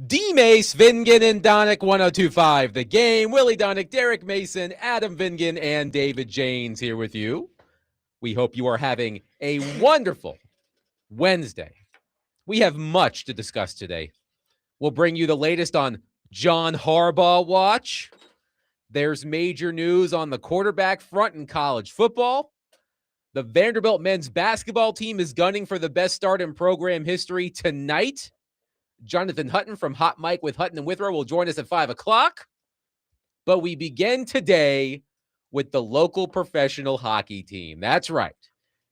D-Mace, Vingen, and Donick 1025. The Game. Willie Donick, Derek Mason, Adam Vingen, and David Janes here with you. We hope you are having a wonderful Wednesday. We have much to discuss today. We'll bring you the latest on John Harbaugh Watch. There's major news on the quarterback front in college football. The Vanderbilt men's basketball team is gunning for the best start in program history tonight. Jonathan Hutton from Hot Mike with Hutton and Withrow will join us at 5 o'clock. But we begin today with the local professional hockey team. That's right.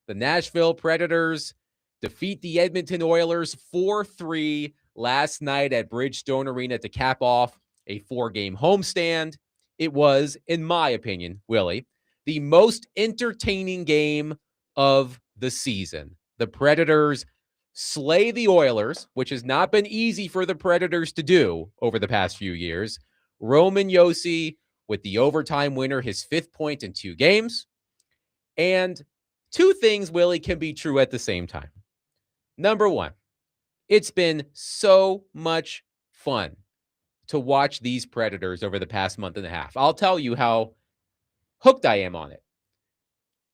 The Nashville Predators defeat the Edmonton Oilers 4-3 last night at Bridgestone Arena to cap off a 4-game homestand. It was, in my opinion, Willie, the most entertaining game of the season. The Predators slay the Oilers, which has not been easy for the Predators to do over the past few years. Roman Josi with the overtime winner, his 5th point in 2 games. And 2 things, Willie, can be true at the same time. Number 1, it's been so much fun to watch these Predators over the past month and a half. I'll tell you how hooked I am on it.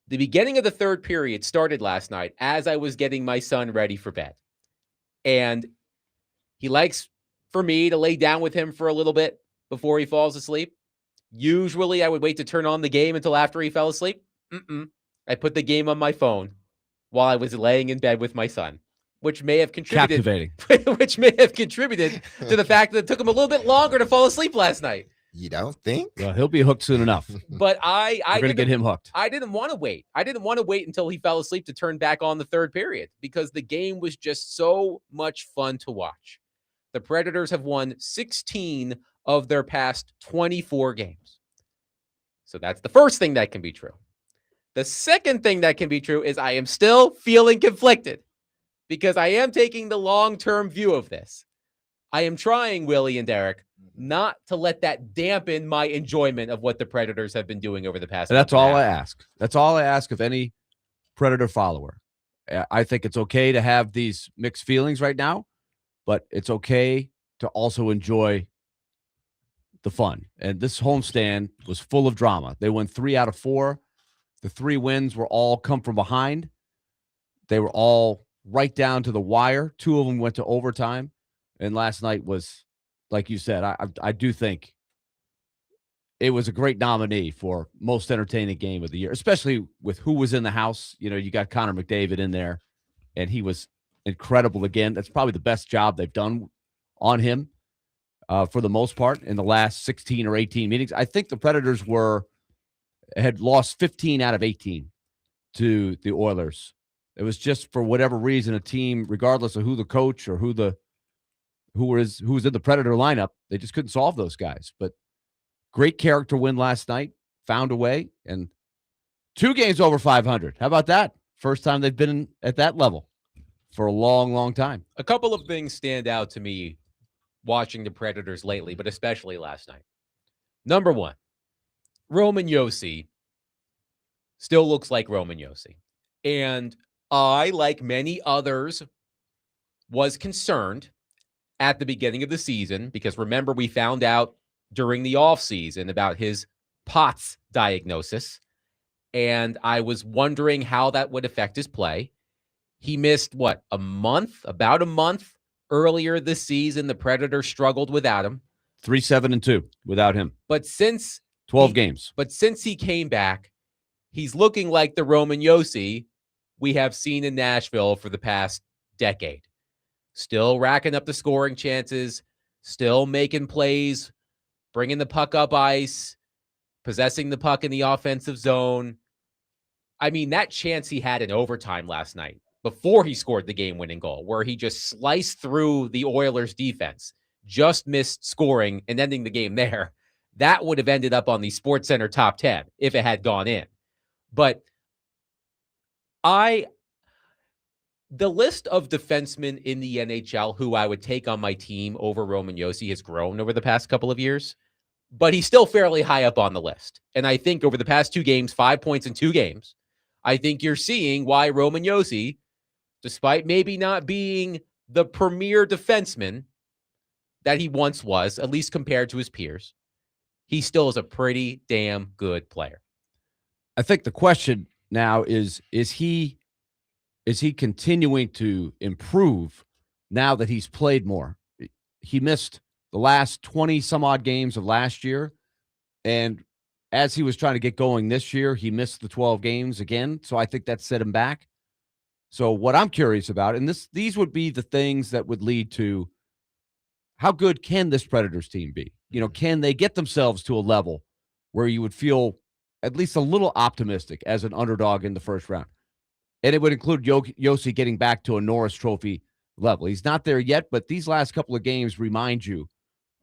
The beginning of the 3rd period started last night as I was getting my son ready for bed. And he likes for me to lay down with him for a little bit before he falls asleep. Usually I would wait to turn on the game until after he fell asleep. I put the game on my phone while I was laying in bed with my son, which may have contributed which may have contributed to the fact that it took him a little bit longer to fall asleep last night. You don't think? Well, he'll be hooked soon enough. But we're going to get him hooked. I didn't want to wait. I didn't want to wait until he fell asleep to turn back on the 3rd period because the game was just so much fun to watch. The Predators have won 16 of their past 24 games. So that's the first thing that can be true. The second thing that can be true is I am still feeling conflicted because I am taking the long-term view of this. I am trying, Willie and Derek, not to let that dampen my enjoyment of what the Predators have been doing over the past. That's all I ask. That's all I ask of any Predator follower. I think it's okay to have these mixed feelings right now, but it's okay to also enjoy the fun. And this homestand was full of drama. They won 3 out of 4. The 3 wins were all come from behind. They were all right down to the wire. 2 of them went to overtime. And last night was, like you said, I do think it was a great nominee for most entertaining game of the year, especially with who was in the house. You know, you got Connor McDavid in there, and he was incredible again. That's probably the best job they've done on him for the most part in the last 16 or 18 meetings. I think the Predators had lost 15 out of 18 to the Oilers. It was just for whatever reason, a team, regardless of who the coach or who was in the Predator lineup, they just couldn't solve those guys. But great character win last night, found a way, and 2 games over 500. How about that? First time they've been at that level for a long, long time. A couple of things stand out to me watching the Predators lately, but especially last night. Number 1, Roman Josi still looks like Roman Josi. And I, like many others, was concerned at the beginning of the season because remember, we found out during the offseason about his POTS diagnosis, and I was wondering how that would affect his play. He missed, about a month earlier this season. The Predators struggled without him. 3-7-2 without him. But since 12 games. But since he came back, he's looking like the Roman Josi we have seen in Nashville for the past decade. Still racking up the scoring chances, still making plays, bringing the puck up ice, possessing the puck in the offensive zone. I mean, that chance he had in overtime last night before he scored the game-winning goal, where he just sliced through the Oilers' defense, just missed scoring and ending the game there. That would have ended up on the SportsCenter top 10 if it had gone in. But the list of defensemen in the NHL who I would take on my team over Roman Josi has grown over the past couple of years, but he's still fairly high up on the list. And I think over the past 2 games, 5 points in 2 games, I think you're seeing why Roman Josi, despite maybe not being the premier defenseman, that he once was, at least compared to his peers, he still is a pretty damn good player. I think the question now is he continuing to improve now that he's played more? He missed the last 20 some odd games of last year, and as he was trying to get going this year, he missed the 12 games again. So I think that set him back. So what I'm curious about, and these would be the things that would lead to how good can this Predators team be? Can they get themselves to a level where you would feel at least a little optimistic as an underdog in the first round? And it would include Yossi getting back to a Norris Trophy level. He's not there yet, but these last couple of games remind you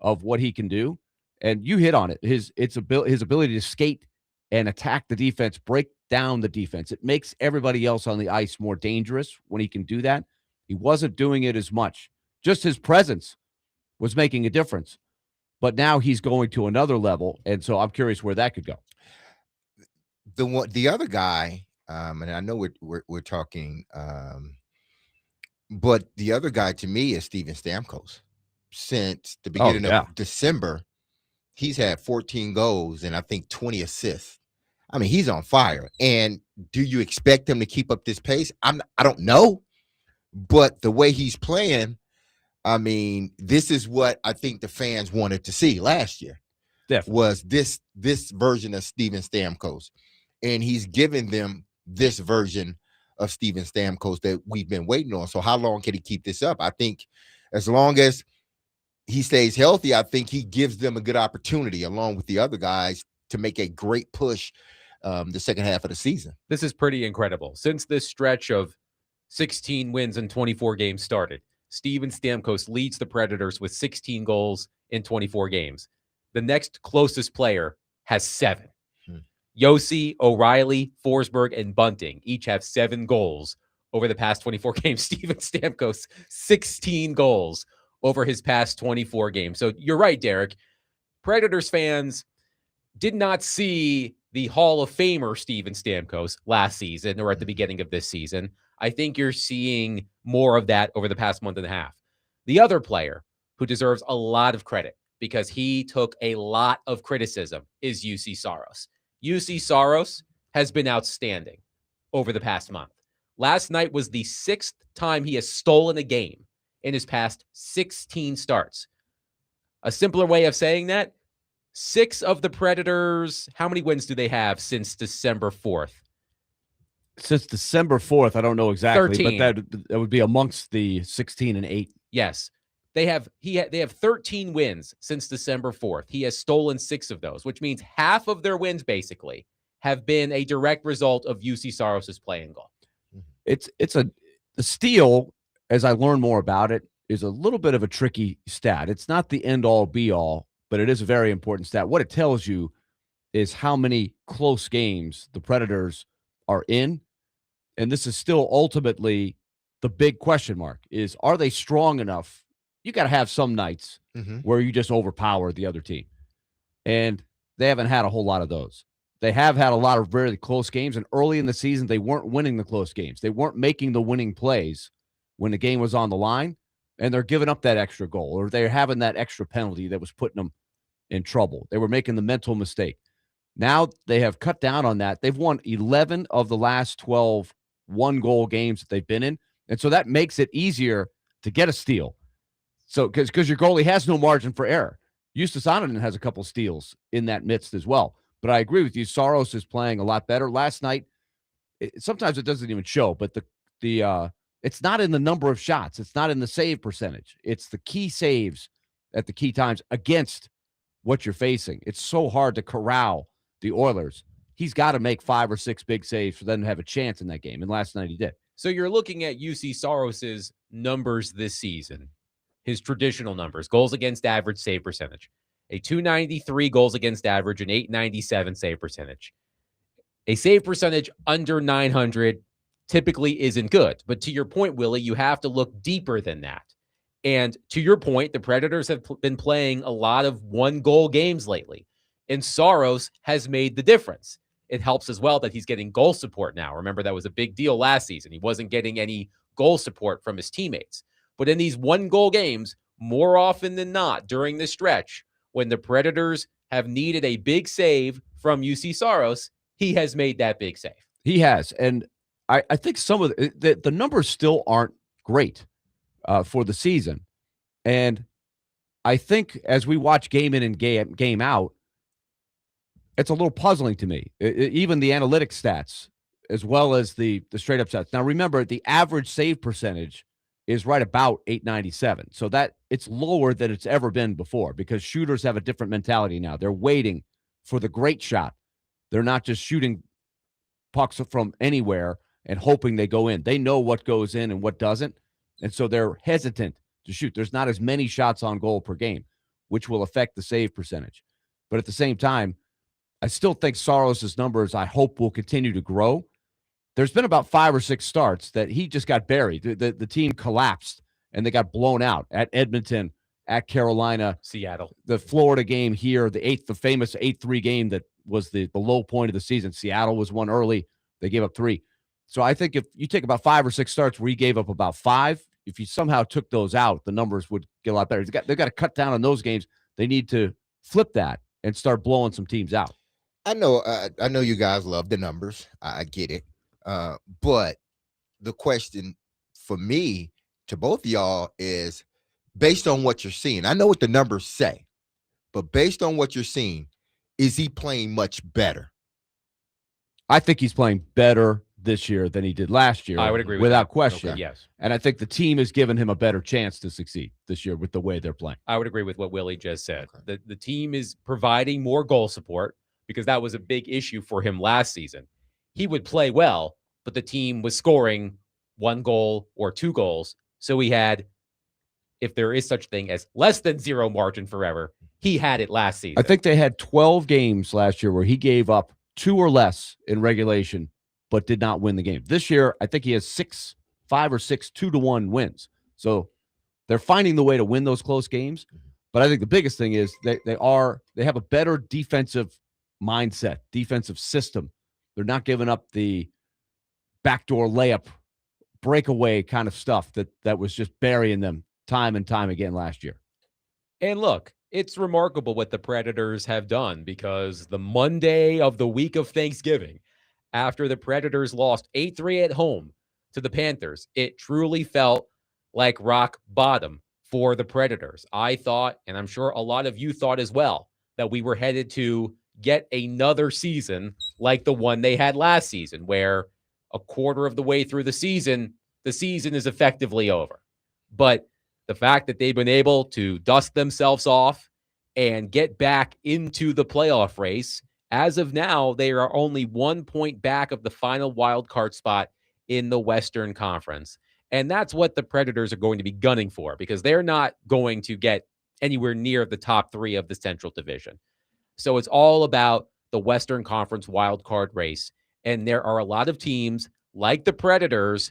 of what he can do. And you hit on it. His ability to skate and attack the defense, break down the defense. It makes everybody else on the ice more dangerous when he can do that. He wasn't doing it as much. Just his presence was making a difference. But now he's going to another level, and so I'm curious where that could go. The other guy, and I know we're talking, but the other guy to me is Steven Stamkos. Since the beginning of December, he's had 14 goals and I think 20 assists. I mean, he's on fire. And do you expect him to keep up this pace? I don't know, but the way he's playing, I mean, this is what I think the fans wanted to see last year. Definitely. Was this version of Steven Stamkos, and he's given them this version of Steven Stamkos that we've been waiting on. So how long can he keep this up? I think as long as he stays healthy, I think he gives them a good opportunity along with the other guys to make a great push the second half of the season. This is pretty incredible. Since this stretch of 16 wins and 24 games started, Steven Stamkos leads the Predators with 16 goals in 24 games. The next closest player has 7. Yossi, O'Reilly, Forsberg, and Bunting each have 7 goals over the past 24 games. Steven Stamkos, 16 goals over his past 24 games. So you're right, Derek. Predators fans did not see the Hall of Famer Steven Stamkos last season or at the beginning of this season. I think you're seeing more of that over the past month and a half. The other player who deserves a lot of credit because he took a lot of criticism is Juuse Saros. Juuse Saros has been outstanding over the past month. Last night was the 6th time he has stolen a game in his past 16 starts. A simpler way of saying that, 6 of the Predators, how many wins do they have since December 4th? Since December 4th, I don't know exactly, 13. but that would be amongst the 16 and 8. Yes. They have 13 wins since December 4th. He has stolen 6 of those, which means half of their wins basically have been a direct result of Juuse Saros' play and goal. The steal, as I learn more about it, is a little bit of a tricky stat. It's not the end all be all, but it is a very important stat. What it tells you is how many close games the Predators are in. And this is still ultimately the big question mark is, are they strong enough? You got to have some nights where you just overpower the other team. And they haven't had a whole lot of those. They have had a lot of very close games. And early in the season, they weren't winning the close games. They weren't making the winning plays when the game was on the line. And they're giving up that extra goal, or they're having that extra penalty that was putting them in trouble. They were making the mental mistake. Now they have cut down on that. They've won 11 of the last 12 one-goal games that they've been in. And so that makes it easier to get a steal. So because your goalie has no margin for error. Justus Annunen has a couple steals in that midst as well. But I agree with you. Saros is playing a lot better. Last night, sometimes it doesn't even show, but it's not in the number of shots. It's not in the save percentage. It's the key saves at the key times against what you're facing. It's so hard to corral the Oilers. He's got to make 5 or 6 big saves for them to have a chance in that game. And last night he did. So you're looking at Juuse Saros' numbers this season, his traditional numbers, goals against average, save percentage, a .293 goals against average, an .897 save percentage. A save percentage under 900 typically isn't good. But to your point, Willie, you have to look deeper than that. And to your point, the Predators have been playing a lot of one-goal games lately, and Saros has made the difference. It helps as well that he's getting goal support now. Remember, that was a big deal last season. He wasn't getting any goal support from his teammates. But in these one-goal games, more often than not during the stretch, when the Predators have needed a big save from UC Saros, he has made that big save. He has. And I think some of the numbers still aren't great for the season. And I think as we watch game in and game out, it's a little puzzling to me. Even the analytic stats, as well as the straight up stats. Now, remember, the average save percentage is right about 897. So that it's lower than it's ever been before because shooters have a different mentality now. They're waiting for the great shot. They're not just shooting pucks from anywhere and hoping they go in. They know what goes in and what doesn't. And so they're hesitant to shoot. There's not as many shots on goal per game, which will affect the save percentage. But at the same time, I still think Saros' numbers, I hope, will continue to grow. There's been about 5 or 6 starts that he just got buried. The team collapsed, and they got blown out at Edmonton, at Carolina. Seattle. The Florida game here, the famous 8-3 game that was the low point of the season. Seattle was one early. They gave up 3. So I think if you take about 5 or 6 starts where he gave up about 5, if you somehow took those out, the numbers would get a lot better. They've got to cut down on those games. They need to flip that and start blowing some teams out. I know you guys love the numbers. I get it. But the question for me to both of y'all is based on what you're seeing. I know what the numbers say, but based on what you're seeing, is he playing much better? I think he's playing better this year than he did last year. I would agree with without that. question. Okay. Yes. And I think the team has given him a better chance to succeed this year with the way they're playing. I would agree with what Willie just said. Okay. The team is providing more goal support because that was a big issue for him last season. He would play well, but the team was scoring 1 goal or 2 goals. So he had, if there is such thing as less than 0 margin for error, he had it last season. I think they had 12 games last year where he gave up 2 or less in regulation, but did not win the game. This year, I think he has 5 or 6 2-1 wins. So they're finding the way to win those close games. But I think the biggest thing is they have a better defensive mindset, defensive system. They're not giving up the backdoor layup, breakaway kind of stuff that was just burying them time and time again last year. And look, it's remarkable what the Predators have done because the Monday of the week of Thanksgiving, after the Predators lost 8-3 at home to the Panthers, it truly felt like rock bottom for the Predators. I thought, and I'm sure a lot of you thought as well, that we were headed to get another season like the one they had last season, where a quarter of the way through the season is effectively over. But the fact that they've been able to dust themselves off and get back into the playoff race, as of now, they are only 1 point back of the final wild card spot in the Western Conference. And that's what the Predators are going to be gunning for because they're not going to get anywhere near the top 3 of the Central Division. So it's all about the Western Conference wild card race. And there are a lot of teams like the Predators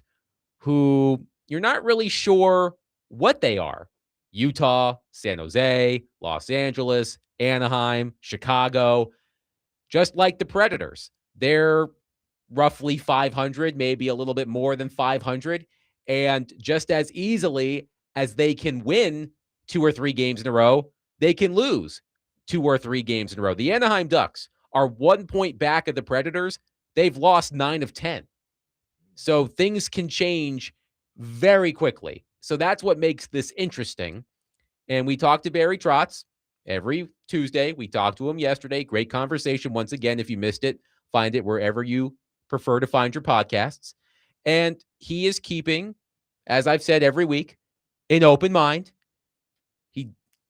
who you're not really sure what they are. Utah, San Jose, Los Angeles, Anaheim, Chicago, just like the Predators. They're roughly 500, maybe a little bit more than 500. And just as easily as they can win 2 or 3 games in a row, they can lose 2 or 3 games in a row. The Anaheim Ducks are 1 point back of the Predators. They've lost 9 of 10. So things can change very quickly. So that's what makes this interesting. And we talked to Barry Trotz every Tuesday. We talked to him yesterday. Great conversation. Once again, if you missed it, find it wherever you prefer to find your podcasts. And he is keeping, as I've said every week, an open mind.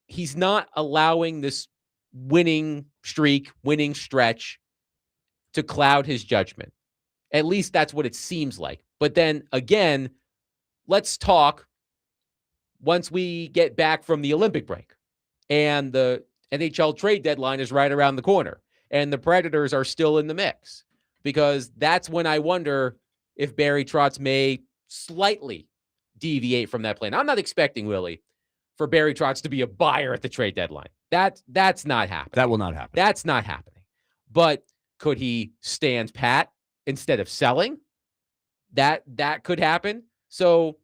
He's not allowing this winning streak, winning stretch to cloud his judgment. At least that's what it seems like. But then again, let's talk once we get back from the Olympic break and the NHL trade deadline is right around the corner and the Predators are still in the mix, because that's when I wonder if Barry Trotz may slightly deviate from that plan. I'm not expecting, Willie, for Barry Trotz to be a buyer at the trade deadline. That's not happening. That will not happen. That's not happening. But could he stand pat instead of selling? That could happen. So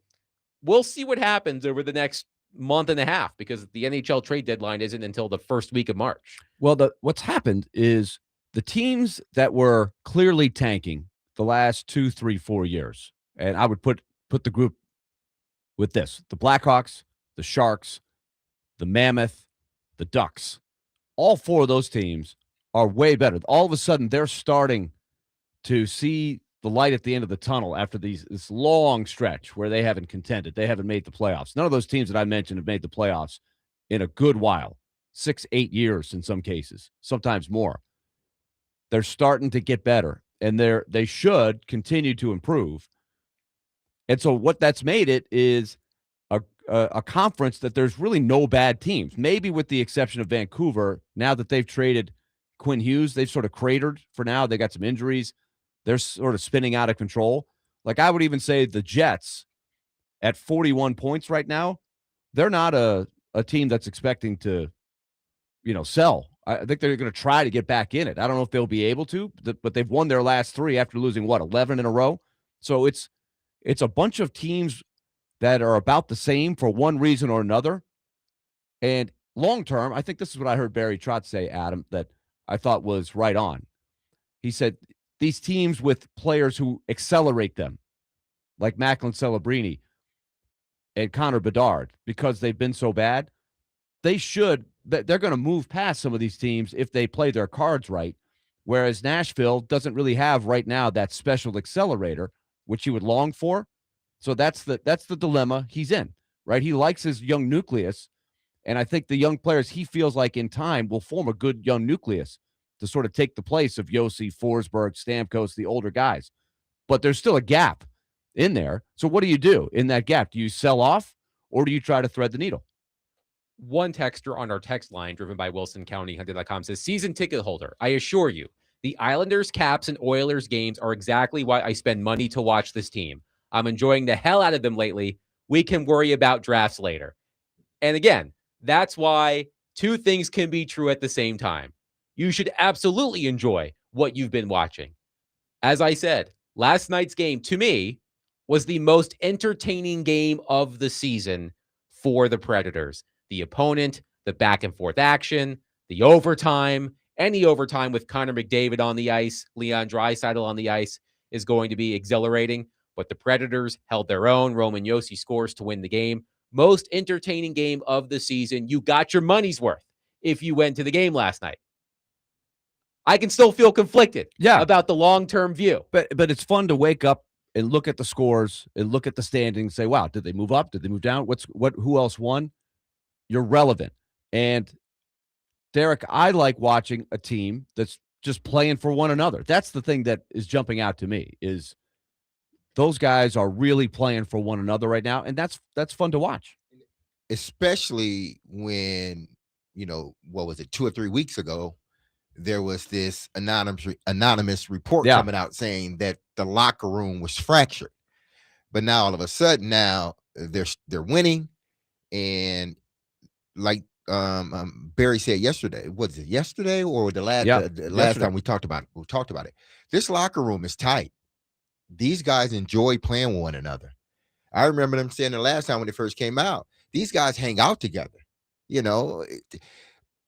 we'll see what happens over the next month and a half because the NHL trade deadline isn't until the first week of March. Well, what's happened is the teams that were clearly tanking the last 2, 3, 4 years, and I would put the group with this: the Blackhawks, the Sharks, the Mammoth, the Ducks. All 4 of those teams are way better. All of a sudden, they're starting to see the light at the end of the tunnel after this long stretch where they haven't contended. They haven't made the playoffs. None of those teams that I mentioned have made the playoffs in a good while, 6, 8 years in some cases, sometimes more. They're starting to get better, and they should continue to improve. And so what that's made it is a conference that there's really no bad teams, maybe with the exception of Vancouver. Now that they've traded Quinn Hughes, they've sort of cratered for now. They got some injuries. They're sort of spinning out of control. Like, I would even say the Jets at 41 points right now, they're not a team that's expecting to, sell. I think they're going to try to get back in it. I don't know if they'll be able to, but they've won their last 3 after losing, 11 in a row? So it's a bunch of teams that are about the same for one reason or another. And long term, I think this is what I heard Barry Trotz say, Adam, that I thought was right on. He said these teams with players who accelerate them, like Macklin Celebrini and Connor Bedard, because they've been so bad, they're going to move past some of these teams if they play their cards right, whereas Nashville doesn't really have right now that special accelerator, which he would long for. So that's the dilemma he's in, right? He likes his young nucleus, and I think the young players he feels like in time will form a good young nucleus to sort of take the place of Yossi, Forsberg, Stamkos, the older guys. But there's still a gap in there. So what do you do in that gap? Do you sell off, or do you try to thread the needle? One texter on our text line, driven by WilsonCountyHunter.com, says, season ticket holder, I assure you, the Islanders, Caps, and Oilers games are exactly why I spend money to watch this team. I'm enjoying the hell out of them lately. We can worry about drafts later. And again, that's why 2 things can be true at the same time. You should absolutely enjoy what you've been watching. As I said, last night's game, to me, was the most entertaining game of the season for the Predators. The opponent, the back-and-forth action, the overtime, any overtime with Connor McDavid on the ice, Leon Draisaitl on the ice is going to be exhilarating. But the Predators held their own. Roman Josi scores to win the game. Most entertaining game of the season. You got your money's worth if you went to the game last night. I can still feel conflicted about the long-term view. But it's fun to wake up and look at the scores and look at the standings and say, wow, did they move up? Did they move down? Who else won? You're relevant. And Derek, I like watching a team that's just playing for one another. That's the thing that is jumping out to me, is those guys are really playing for one another right now, and that's fun to watch. Especially when, 2 or 3 weeks ago, there was this anonymous report coming out saying that the locker room was fractured. But now all of a sudden, they're winning, and like Barry said yesterday, was it yesterday or the last time we talked about it? This locker room is tight. These guys enjoy playing with one another. I remember them saying the last time when they first came out, these guys hang out together.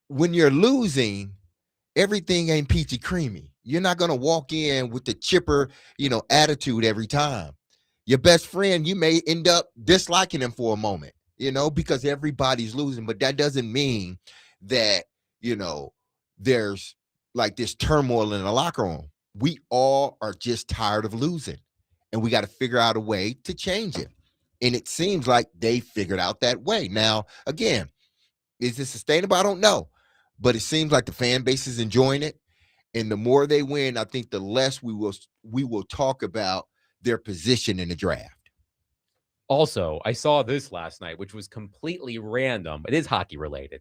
When you're losing, everything ain't peachy creamy. You're not going to walk in with the chipper, attitude every time. Your best friend, you may end up disliking him for a moment, because everybody's losing. But that doesn't mean that, there's like this turmoil in the locker room. We all are just tired of losing, and we got to figure out a way to change it. And it seems like they figured out that way. Now, again, is it sustainable? I don't know, but it seems like the fan base is enjoying it. And the more they win, I think the less we will talk about their position in the draft. Also, I saw this last night, which was completely random. It is hockey related.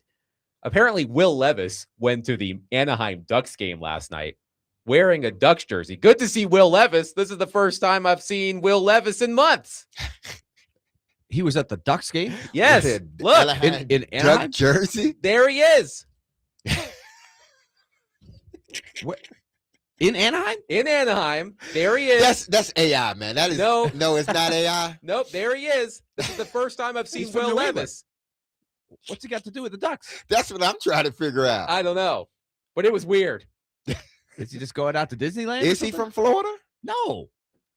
Apparently, Will Levis went to the Anaheim Ducks game last night wearing a Ducks jersey. Good to see Will Levis. This is the first time I've seen Will Levis in months. He was at the Ducks game? Yes. Look, in Anaheim? Duck jersey? There he is. What? In Anaheim? In Anaheim. There he is. That's AI, man. That is no, it's not AI. Nope, there he is. This is the first time I've seen Will Levis. What's he got to do with the Ducks? That's what I'm trying to figure out. I don't know, but it was weird. Is he just going out to Disneyland? Is he from Florida? No.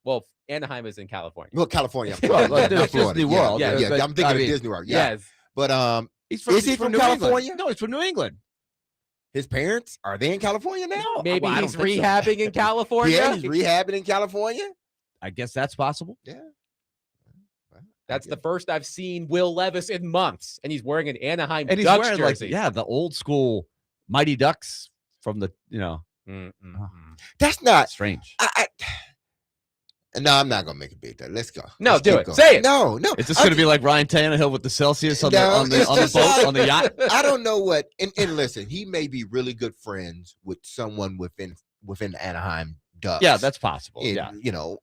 Well, Anaheim is in California. Well, California. Well, Not there's Florida. Disney World. Yeah. But, I'm thinking I mean, of Disney World. Yeah. Yes. But is he from New California? England? No, he's from New England. His parents, are they in California now? No, Maybe I don't he's think so. rehabbing in California. Yeah, he's rehabbing in California. I guess that's possible. Yeah. That's the first I've seen Will Levis in months, and he's wearing an Anaheim And he's Ducks wearing jersey. the old school Mighty Ducks from the, That's not strange. No, I'm not gonna make a big deal. Let's go. No, Let's do keep it. going. Say it. No. Is this going to be like Ryan Tannehill with the Celsius on the it's boat, on the yacht? I don't know what. And listen, he may be really good friends with someone within the Anaheim Ducks. Yeah, that's possible. And,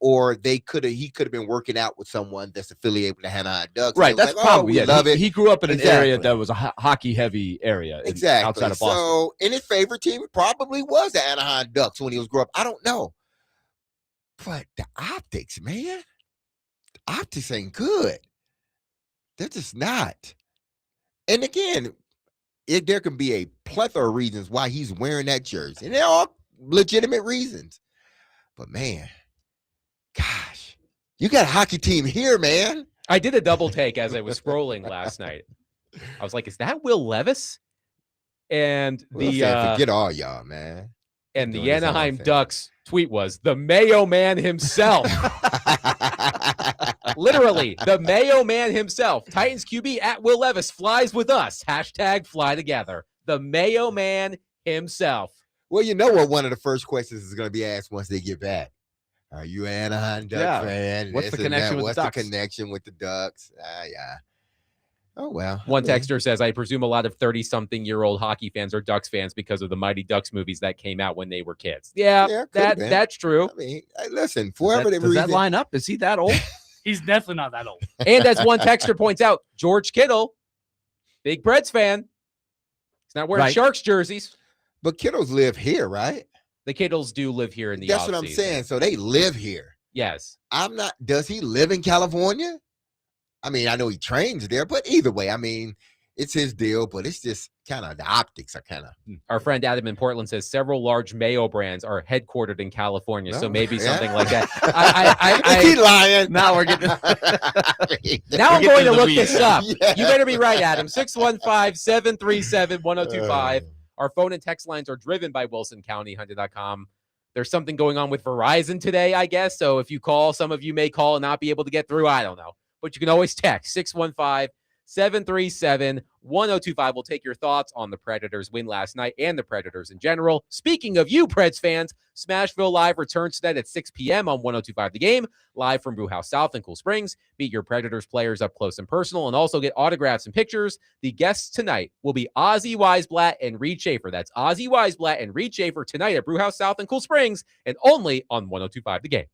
or he could have been working out with someone that's affiliated with the Anaheim Ducks. Right, that's probably love it. He grew up in an Exactly. area that was a hockey heavy area, Exactly. outside of Boston. So, and his favorite team probably was the Anaheim Ducks when he was growing up. I don't know, but the optics, man, the optics ain't good. They're just not. And again, there can be a plethora of reasons why he's wearing that jersey, and they're all legitimate reasons. But man, gosh, you got a hockey team here, man. I did a double take as I was scrolling last night. I was like, "Is that Will Levis?" And forget all y'all, man. And Doing the his own Anaheim thing. Ducks tweet was the Mayo Man himself. Literally, the Mayo Man himself. Titans QB at Will Levis flies with us. # fly together. The Mayo Man himself. Well, you know what one of the first questions is going to be asked once they get back. Are you an Anaheim Duck fan? What's the This and connection that. with What's the Ducks? the connection with the Ducks? Yeah. Oh, well. One texter says, I presume a lot of 30-something-year-old hockey fans are Ducks fans because of the Mighty Ducks movies that came out when they were kids. Yeah, could have been. that's true. I mean, listen, for whatever Does reason. that line up? Is he that old? He's definitely not that old. And as one texter points out, George Kittle, big Preds fan. He's not wearing Right. Sharks jerseys. But kiddos live here, right? The Kittles do live here in the That's what I'm off-season. saying. So they live here. Yes. I'm not. Does he live in California? I mean, I know he trains there, but either way, I mean, it's his deal, but it's just kind of the optics are kind of. Our friend Adam in Portland says several large Mayo brands are headquartered in California, so maybe something like that. Is he lying? Now we're getting. Now I'm going to into the look weeds. this up. Yeah. You better be right, Adam. 615-737-1025. Our phone and text lines are driven by WilsonCountyHunter.com. There's something going on with Verizon today, I guess. So if you call, some of you may call and not be able to get through. I don't know. But you can always text 615-737-1025. We'll take your thoughts on the Predators' win last night and the Predators in general. Speaking of you, Preds fans, Smashville Live returns tonight at 6 p.m. on 1025 The Game, live from Brewhouse South in Cool Springs. Meet your Predators players up close and personal and also get autographs and pictures. The guests tonight will be Ozzy Weisblatt and Reed Schaefer. That's Ozzy Weisblatt and Reed Schaefer tonight at Brewhouse South in Cool Springs and only on 1025 The Game.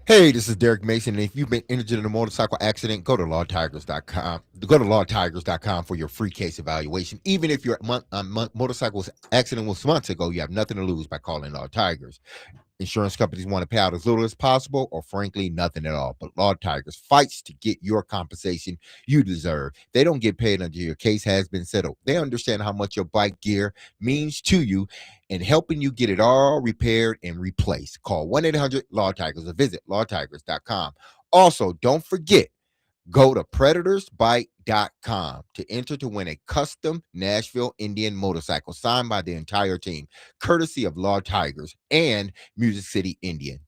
Hey, this is Derek Mason, and if you've been injured in a motorcycle accident, go to lawtigers.com. Go to lawtigers.com for your free case evaluation. Even if your motorcycle accident was months ago, you have nothing to lose by calling Law Tigers. Insurance companies want to pay out as little as possible, or frankly, nothing at all. But Law Tigers fights to get your compensation you deserve. They don't get paid until your case has been settled. They understand how much your bike gear means to you and helping you get it all repaired and replaced. Call 1-800-LAW-TIGERS or visit lawtigers.com. Also, don't forget, go to predatorsbike.com to enter to win a custom Nashville Indian motorcycle signed by the entire team, courtesy of Law Tigers and Music City Indian.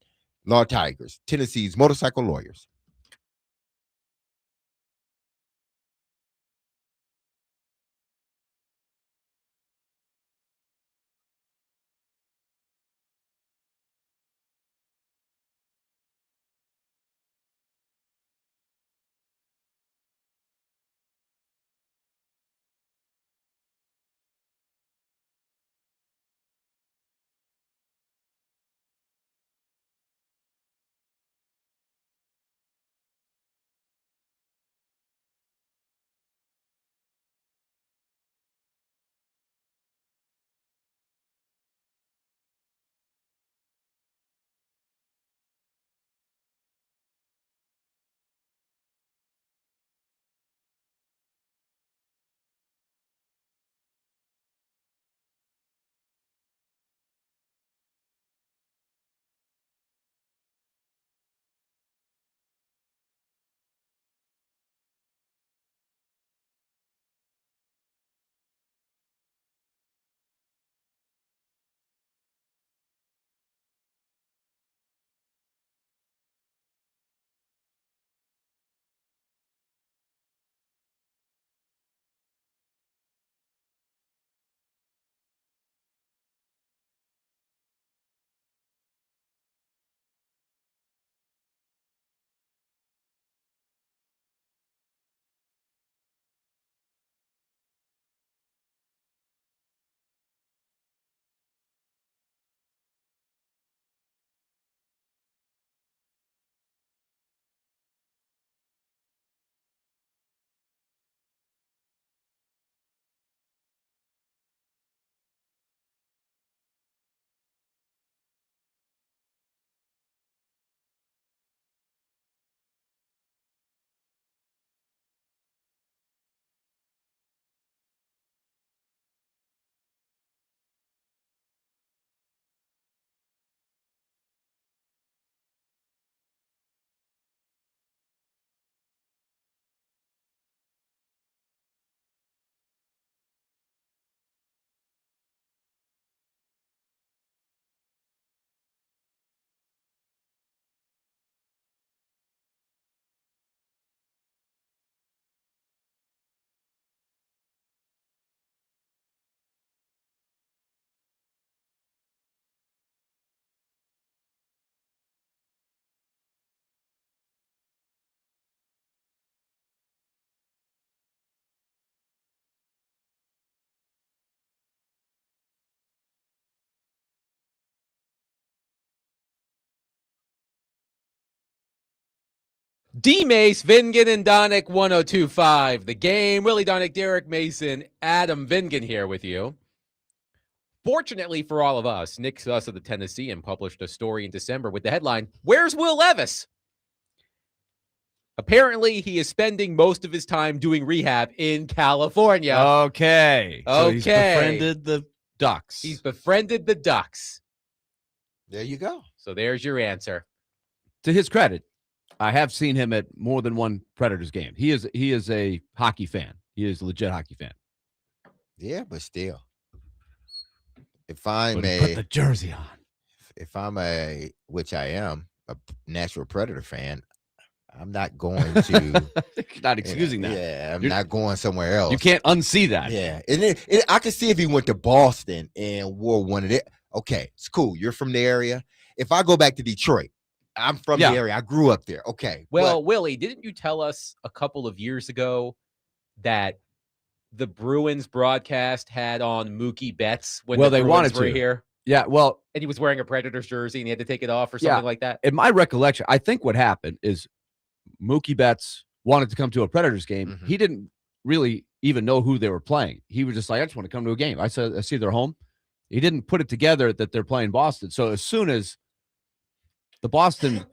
Law Tigers, Tennessee's motorcycle lawyers. D-Mace, Vingan, and Donick 1025. The Game. Willie Donick, Derek Mason, Adam Vingan here with you. Fortunately for all of us, Nick Suss of the Tennessean published a story in December with the headline, "Where's Will Levis?" Apparently, he is spending most of his time doing rehab in California. Okay. So he's Okay. befriended the Ducks. He's befriended the Ducks. There you go. So there's your answer. To his credit, I have seen him at more than one Predators game. He is a hockey fan. He is a legit hockey fan. Yeah, but still, if I'm Put the jersey on. If I'm which I am, a natural Predator fan, I'm not going to. You're not excusing that. Yeah, I'm not going somewhere else. You can't unsee that. Yeah, and I can see if he went to Boston and wore one of it. Okay, it's cool. You're from the area. If I go back to Detroit, I'm from the area. I grew up there. Okay. Well, Willie, didn't you tell us a couple of years ago that the Bruins broadcast had on Mookie Betts when the they Bruins wanted were to here? Yeah, well, and he was wearing a Predators jersey and he had to take it off or something like that? In my recollection, I think what happened is Mookie Betts wanted to come to a Predators game. Mm-hmm. He didn't really even know who they were playing. He was just like, I just want to come to a game. I said, I see they're home. He didn't put it together that they're playing Boston. So as soon as the Boston,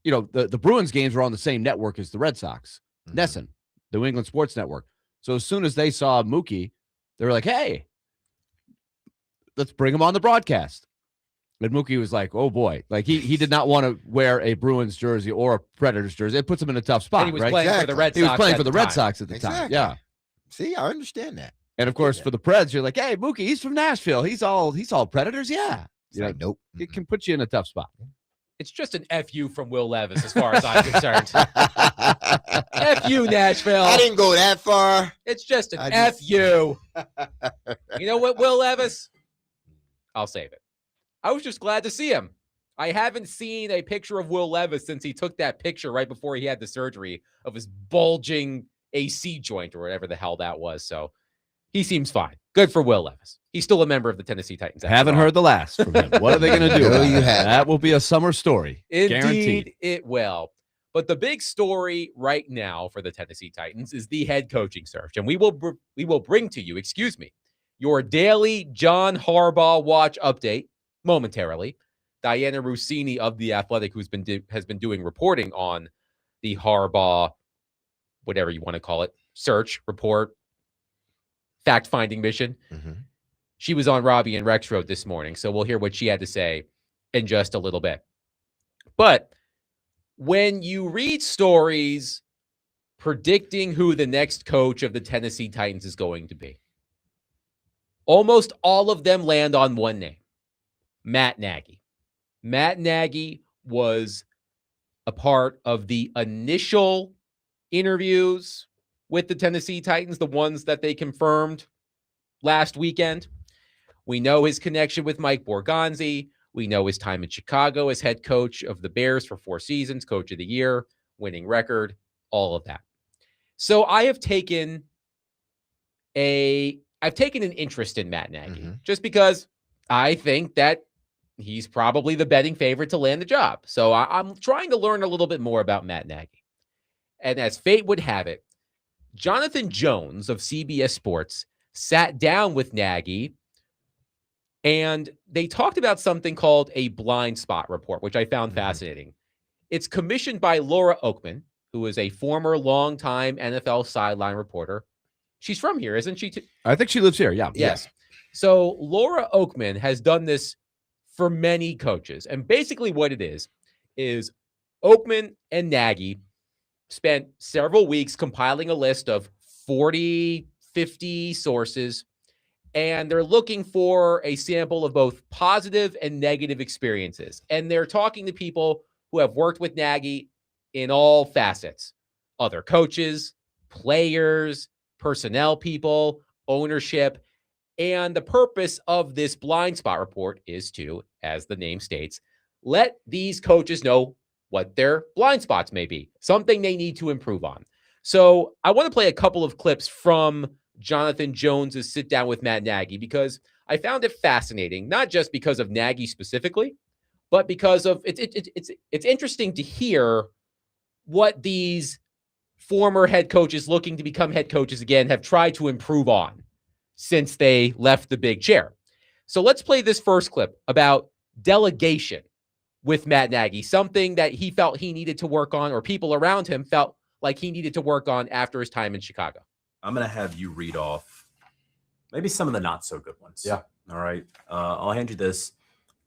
the Bruins games were on the same network as the Red Sox, NESN, the New England Sports Network. So as soon as they saw Mookie, they were like, hey, let's bring him on the broadcast. And Mookie was like, oh boy. Like he did not want to wear a Bruins jersey or a Predators jersey. It puts him in a tough spot. And he was right? playing for the Red Sox. He was playing for the Red time. Sox at the time. Yeah. See, I understand that. And of course, for the Preds, you're like, hey, Mookie, he's from Nashville. He's all Predators. Yeah. Like, nope. It can put you in a tough spot. It's just an FU from Will Levis, as far as I'm concerned. FU Nashville. I didn't go that far. It's just an FU. You know what, Will Levis? I'll save it. I was just glad to see him. I haven't seen a picture of Will Levis since he took that picture right before he had the surgery of his bulging AC joint or whatever the hell that was. So he seems fine. Good for Will Levis. He's still a member of the Tennessee Titans. Haven't heard the last from him. What are they going to do? That will be a summer story. Indeed, guaranteed. It will. But the big story right now for the Tennessee Titans is the head coaching search. And we will bring to you, your daily John Harbaugh Watch update momentarily. Diana Rossini of The Athletic, has been doing reporting on the Harbaugh, whatever you want to call it, search, report, fact-finding mission. Mm-hmm. She was on Robbie and Rex Road this morning, so we'll hear what she had to say in just a little bit. But when you read stories predicting who the next coach of the Tennessee Titans is going to be, almost all of them land on one name, Matt Nagy. Matt Nagy was a part of the initial interviews with the Tennessee Titans, the ones that they confirmed last weekend. We know his connection with Mike Borgonzi. We know his time in Chicago as head coach of the Bears for 4 seasons, coach of the year, winning record, all of that. So I have taken an interest in Matt Nagy, just because I think that he's probably the betting favorite to land the job. So I'm trying to learn a little bit more about Matt Nagy. And as fate would have it, Jonathan Jones of CBS Sports sat down with Nagy, and they talked about something called a blind spot report, which I found fascinating. It's commissioned by Laura Oakman, who is a former longtime NFL sideline reporter. She's from here, isn't she? I think she lives here. Yeah. Yes. So Laura Oakman has done this for many coaches. And basically what it is Oakman and Nagy spent several weeks compiling a list of 40, 50 sources, and they're looking for a sample of both positive and negative experiences. And they're talking to people who have worked with Nagy in all facets: other coaches, players, personnel people, ownership. And the purpose of this blind spot report is to, as the name states, let these coaches know what their blind spots may be, something they need to improve on. So I want to play a couple of clips from Jonathan Jones's sit down with Matt Nagy, because I found it fascinating, not just because of Nagy specifically, but because of it's interesting to hear what these former head coaches looking to become head coaches again have tried to improve on since they left the big chair. So let's play this first clip about delegation with Matt Nagy, something that he felt he needed to work on, or people around him felt like he needed to work on after his time in Chicago. I'm going to have you read off maybe some of the not so good ones. Yeah. All right. I'll hand you this.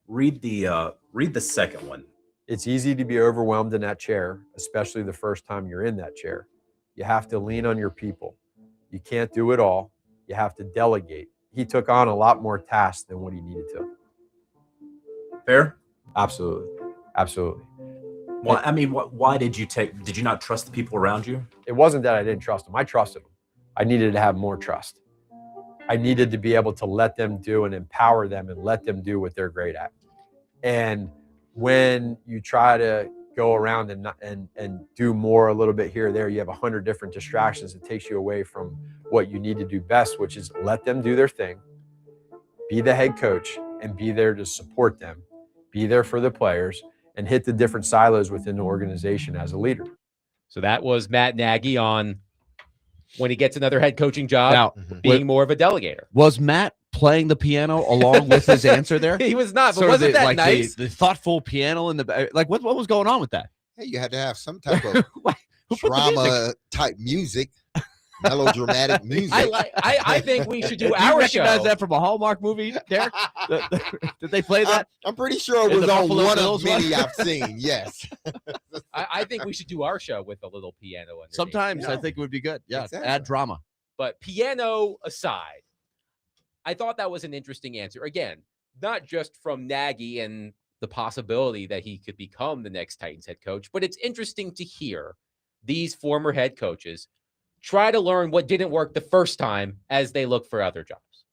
Read the second one. It's easy to be overwhelmed in that chair, especially the first time you're in that chair. You have to lean on your people. You can't do it all. You have to delegate. He took on a lot more tasks than what he needed to. Fair? Absolutely. Absolutely. Why? I mean, why did you not trust the people around you? It wasn't that I didn't trust him. I trusted him. I needed to have more trust. I needed to be able to let them do and empower them and let them do what they're great at. And when you try to go around and do more a little bit here or there, you have 100 different distractions. It takes you away from what you need to do best, which is let them do their thing, be the head coach, and be there to support them, be there for the players, and hit the different silos within the organization as a leader. So that was Matt Nagy on when he gets another head coaching job, Now, being more of a delegator. Was Matt playing the piano along with his answer there? He was not, but Sort of wasn't that like nice? the thoughtful piano in the like. What was going on with that? Hey, you had to have some type of Who put the music? drama type music, melodramatic music. I think we should do Do you our recognize show. that from a Hallmark movie, Derek? Did they play that? I'm pretty sure it In was the on Buffalo one Bills of many one? I've seen. Yes. I think we should do our show with a little piano underneath. Sometimes You know? I think it would be good. Yeah, Exactly. add drama. But piano aside, I thought that was an interesting answer. Again, not just from Nagy and the possibility that he could become the next Titans head coach, but it's interesting to hear these former head coaches try to learn what didn't work the first time as they look for other jobs.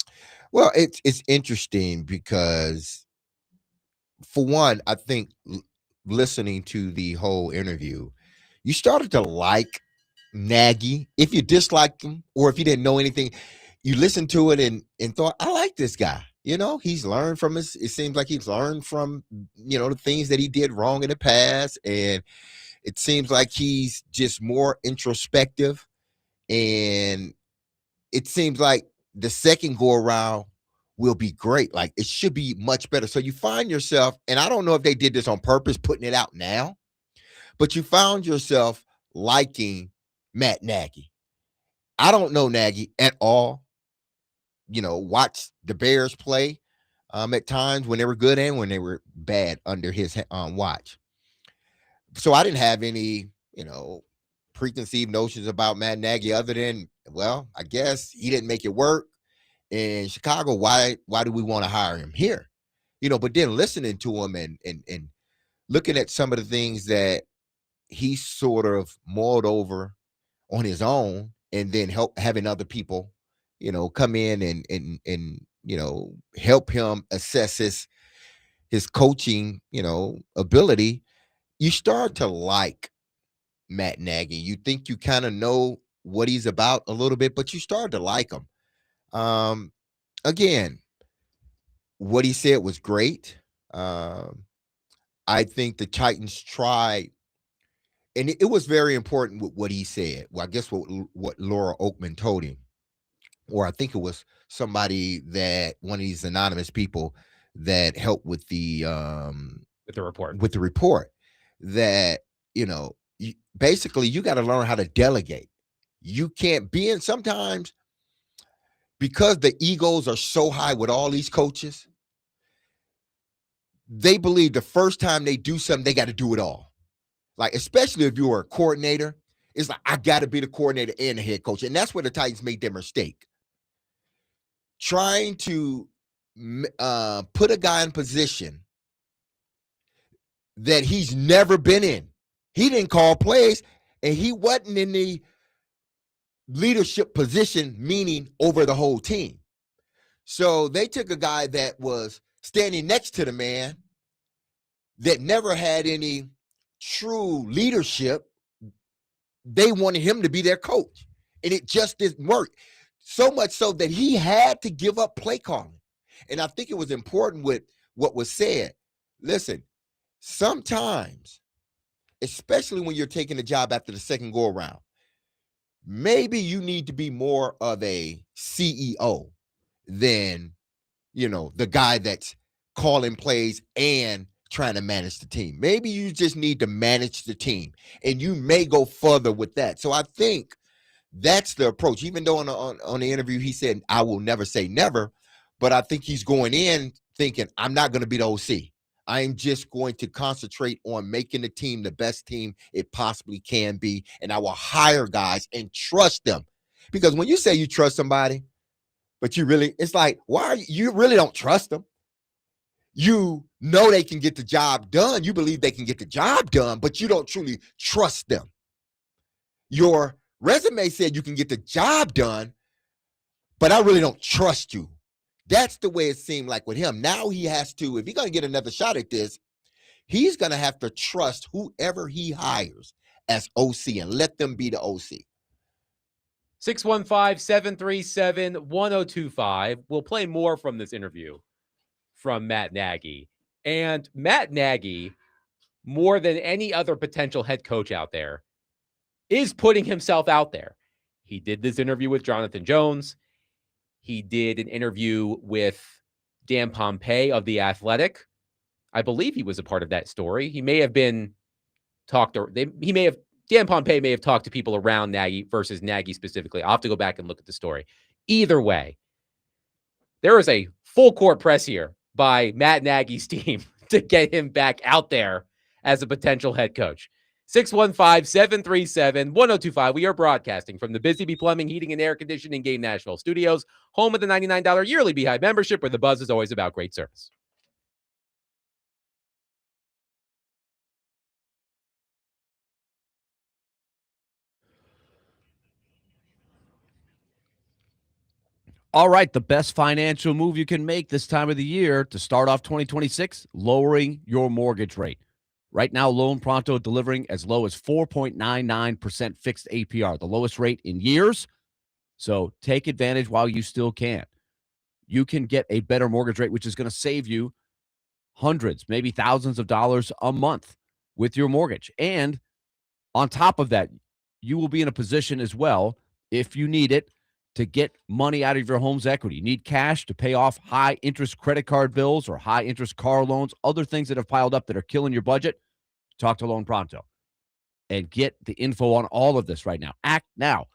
Well, it's interesting because, for one, I think listening to the whole interview, you started to like Nagy. If you disliked him or if you didn't know anything, you listened to it and thought, I like this guy. You know, he's learned from his, it seems like he's learned from, the things that he did wrong in the past. And it seems like he's just more introspective. And it seems like the second go around will be great. Like, it should be much better. So you find yourself, and I don't know if they did this on purpose, putting it out now, but you found yourself liking Matt Nagy. I don't know Nagy at all. Watch the Bears play at times when they were good and when they were bad under his watch. So I didn't have any, preconceived notions about Matt Nagy other than, well, I guess he didn't make it work in Chicago. Why do we want to hire him here? But then listening to him and looking at some of the things that he sort of mulled over on his own, and then having other people, come in and help him assess his coaching, ability, you start to like Matt Nagy. You think you kind of know what he's about a little bit, but you start to like him. Again, what he said was great. I think the Titans tried, and it was very important with what he said. Well, I guess what Laura Oakman told him, or I think it was somebody that one of these anonymous people that helped with the report, that, basically you got to learn how to delegate. You can't be in sometimes, because the egos are so high with all these coaches, they believe the first time they do something, they got to do it all. Like, especially if you're a coordinator, it's like, I got to be the coordinator and the head coach. And that's where the Titans made their mistake. Trying to put a guy in position that he's never been in. He didn't call plays, and he wasn't in the leadership position, meaning over the whole team. So they took a guy that was standing next to the man that never had any true leadership. They wanted him to be their coach, and it just didn't work. So much so that he had to give up play calling. And I think it was important with what was said. Listen, sometimes, especially when you're taking a job after the second go around. Maybe you need to be more of a CEO than, the guy that's calling plays and trying to manage the team. Maybe you just need to manage the team, and you may go further with that. So I think that's the approach. Even though on the interview he said, I will never say never, but I think he's going in thinking, I'm not going to be the OC. I am just going to concentrate on making the team the best team it possibly can be, and I will hire guys and trust them. Because when you say you trust somebody, but it's like, you really don't trust them. You know they can get the job done. You believe they can get the job done, but you don't truly trust them. Your resume said you can get the job done, but I really don't trust you. That's the way it seemed like with him. Now he has to, if he's going to get another shot at this, he's going to have to trust whoever he hires as OC and let them be the OC. 615-737-1025. We'll play more from this interview from Matt Nagy. And Matt Nagy, more than any other potential head coach out there, is putting himself out there. He did this interview with Jonathan Jones. He did an interview with Dan Pompei of The Athletic. I believe he was a part of that story. He may have been Dan Pompei may have talked to people around Nagy versus Nagy specifically. I'll have to go back and look at the story. Either way, there is a full court press here by Matt Nagy's team to get him back out there as a potential head coach. 615-737-1025. We are broadcasting from the Busy Bee Plumbing, Heating, and Air Conditioning Game Nashville Studios, home of the $99 yearly Beehive membership, where the buzz is always about great service. All right, the best financial move you can make this time of the year to start off 2026, lowering your mortgage rate. Right now, Loan Pronto delivering as low as 4.99% fixed APR, the lowest rate in years. So take advantage while you still can. You can get a better mortgage rate, which is going to save you hundreds, maybe thousands of dollars a month with your mortgage. And on top of that, you will be in a position as well, if you need it, to get money out of your home's equity. You need cash to pay off high interest credit card bills or high interest car loans, other things that have piled up that are killing your budget. Talk to Loan Pronto and get the info on all of this right now. Act now.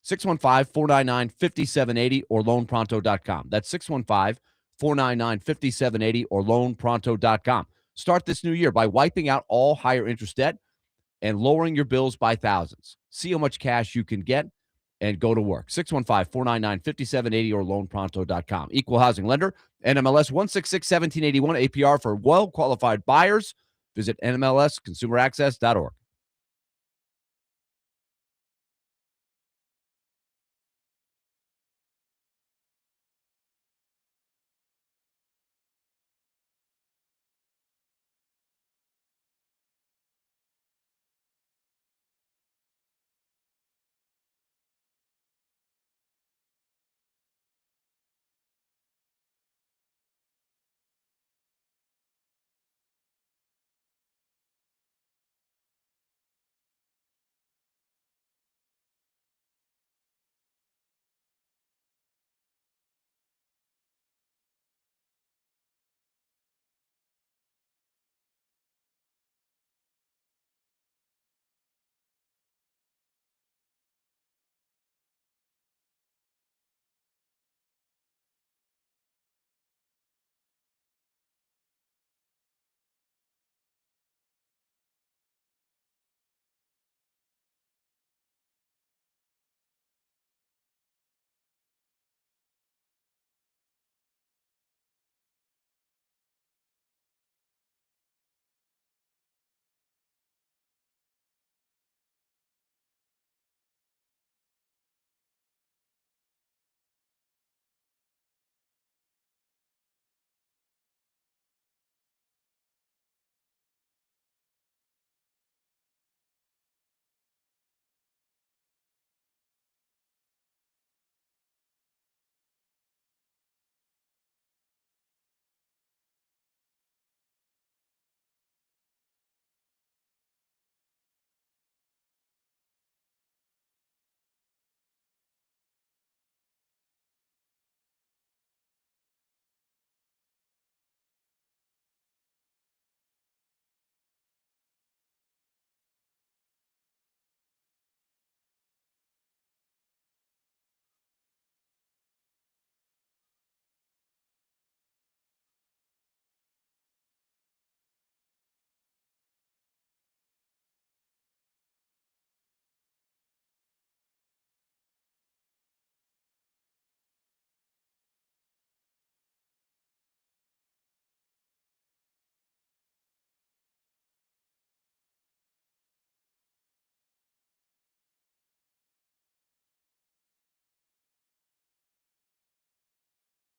615-499-5780 or loanpronto.com. That's 615-499-5780 or loanpronto.com. Start this new year by wiping out all higher interest debt and lowering your bills by thousands. See how much cash you can get and go to work. 615-499-5780 or loanpronto.com. Equal housing lender, NMLS 166-1781, APR for well-qualified buyers. Visit NMLSconsumeraccess.org.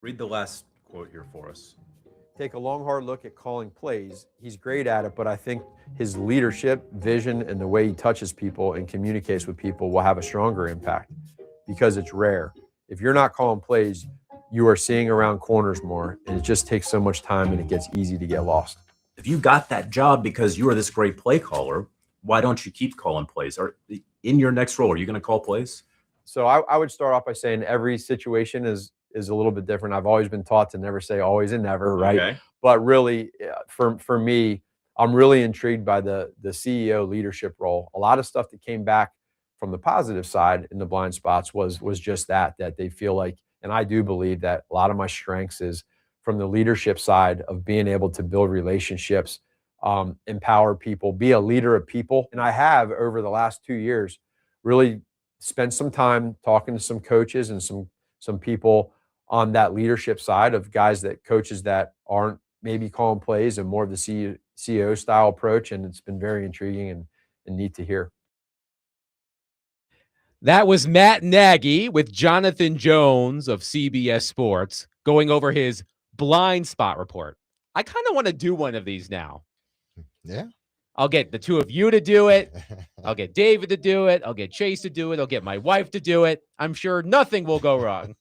Read the last quote here for us. Take a long, hard look at calling plays. He's great at it, but I think his leadership, vision, and the way he touches people and communicates with people will have a stronger impact because it's rare. If you're not calling plays, you are seeing around corners more, and it just takes so much time and it gets easy to get lost. If you got that job because you are this great play caller, why don't you keep calling plays? Or in your next role, are you going to call plays? So I would start off by saying every situation is a little bit different. I've always been taught to never say always and never, right? Okay. But really, for me, I'm really intrigued by the CEO leadership role. A lot of stuff that came back from the positive side in the blind spots was just that they feel like, and I do believe that a lot of my strengths is from the leadership side of being able to build relationships, empower people, be a leader of people. And I have over the last 2 years really spent some time talking to some coaches and some people on that leadership side of coaches that aren't maybe calling plays and more of the CEO style approach. And it's been very intriguing and neat to hear. That was Matt Nagy with Jonathan Jones of CBS Sports going over his blind spot report. I kind of want to do one of these now. Yeah. I'll get the two of you to do it. I'll get David to do it. I'll get Chase to do it. I'll get my wife to do it. I'm sure nothing will go wrong.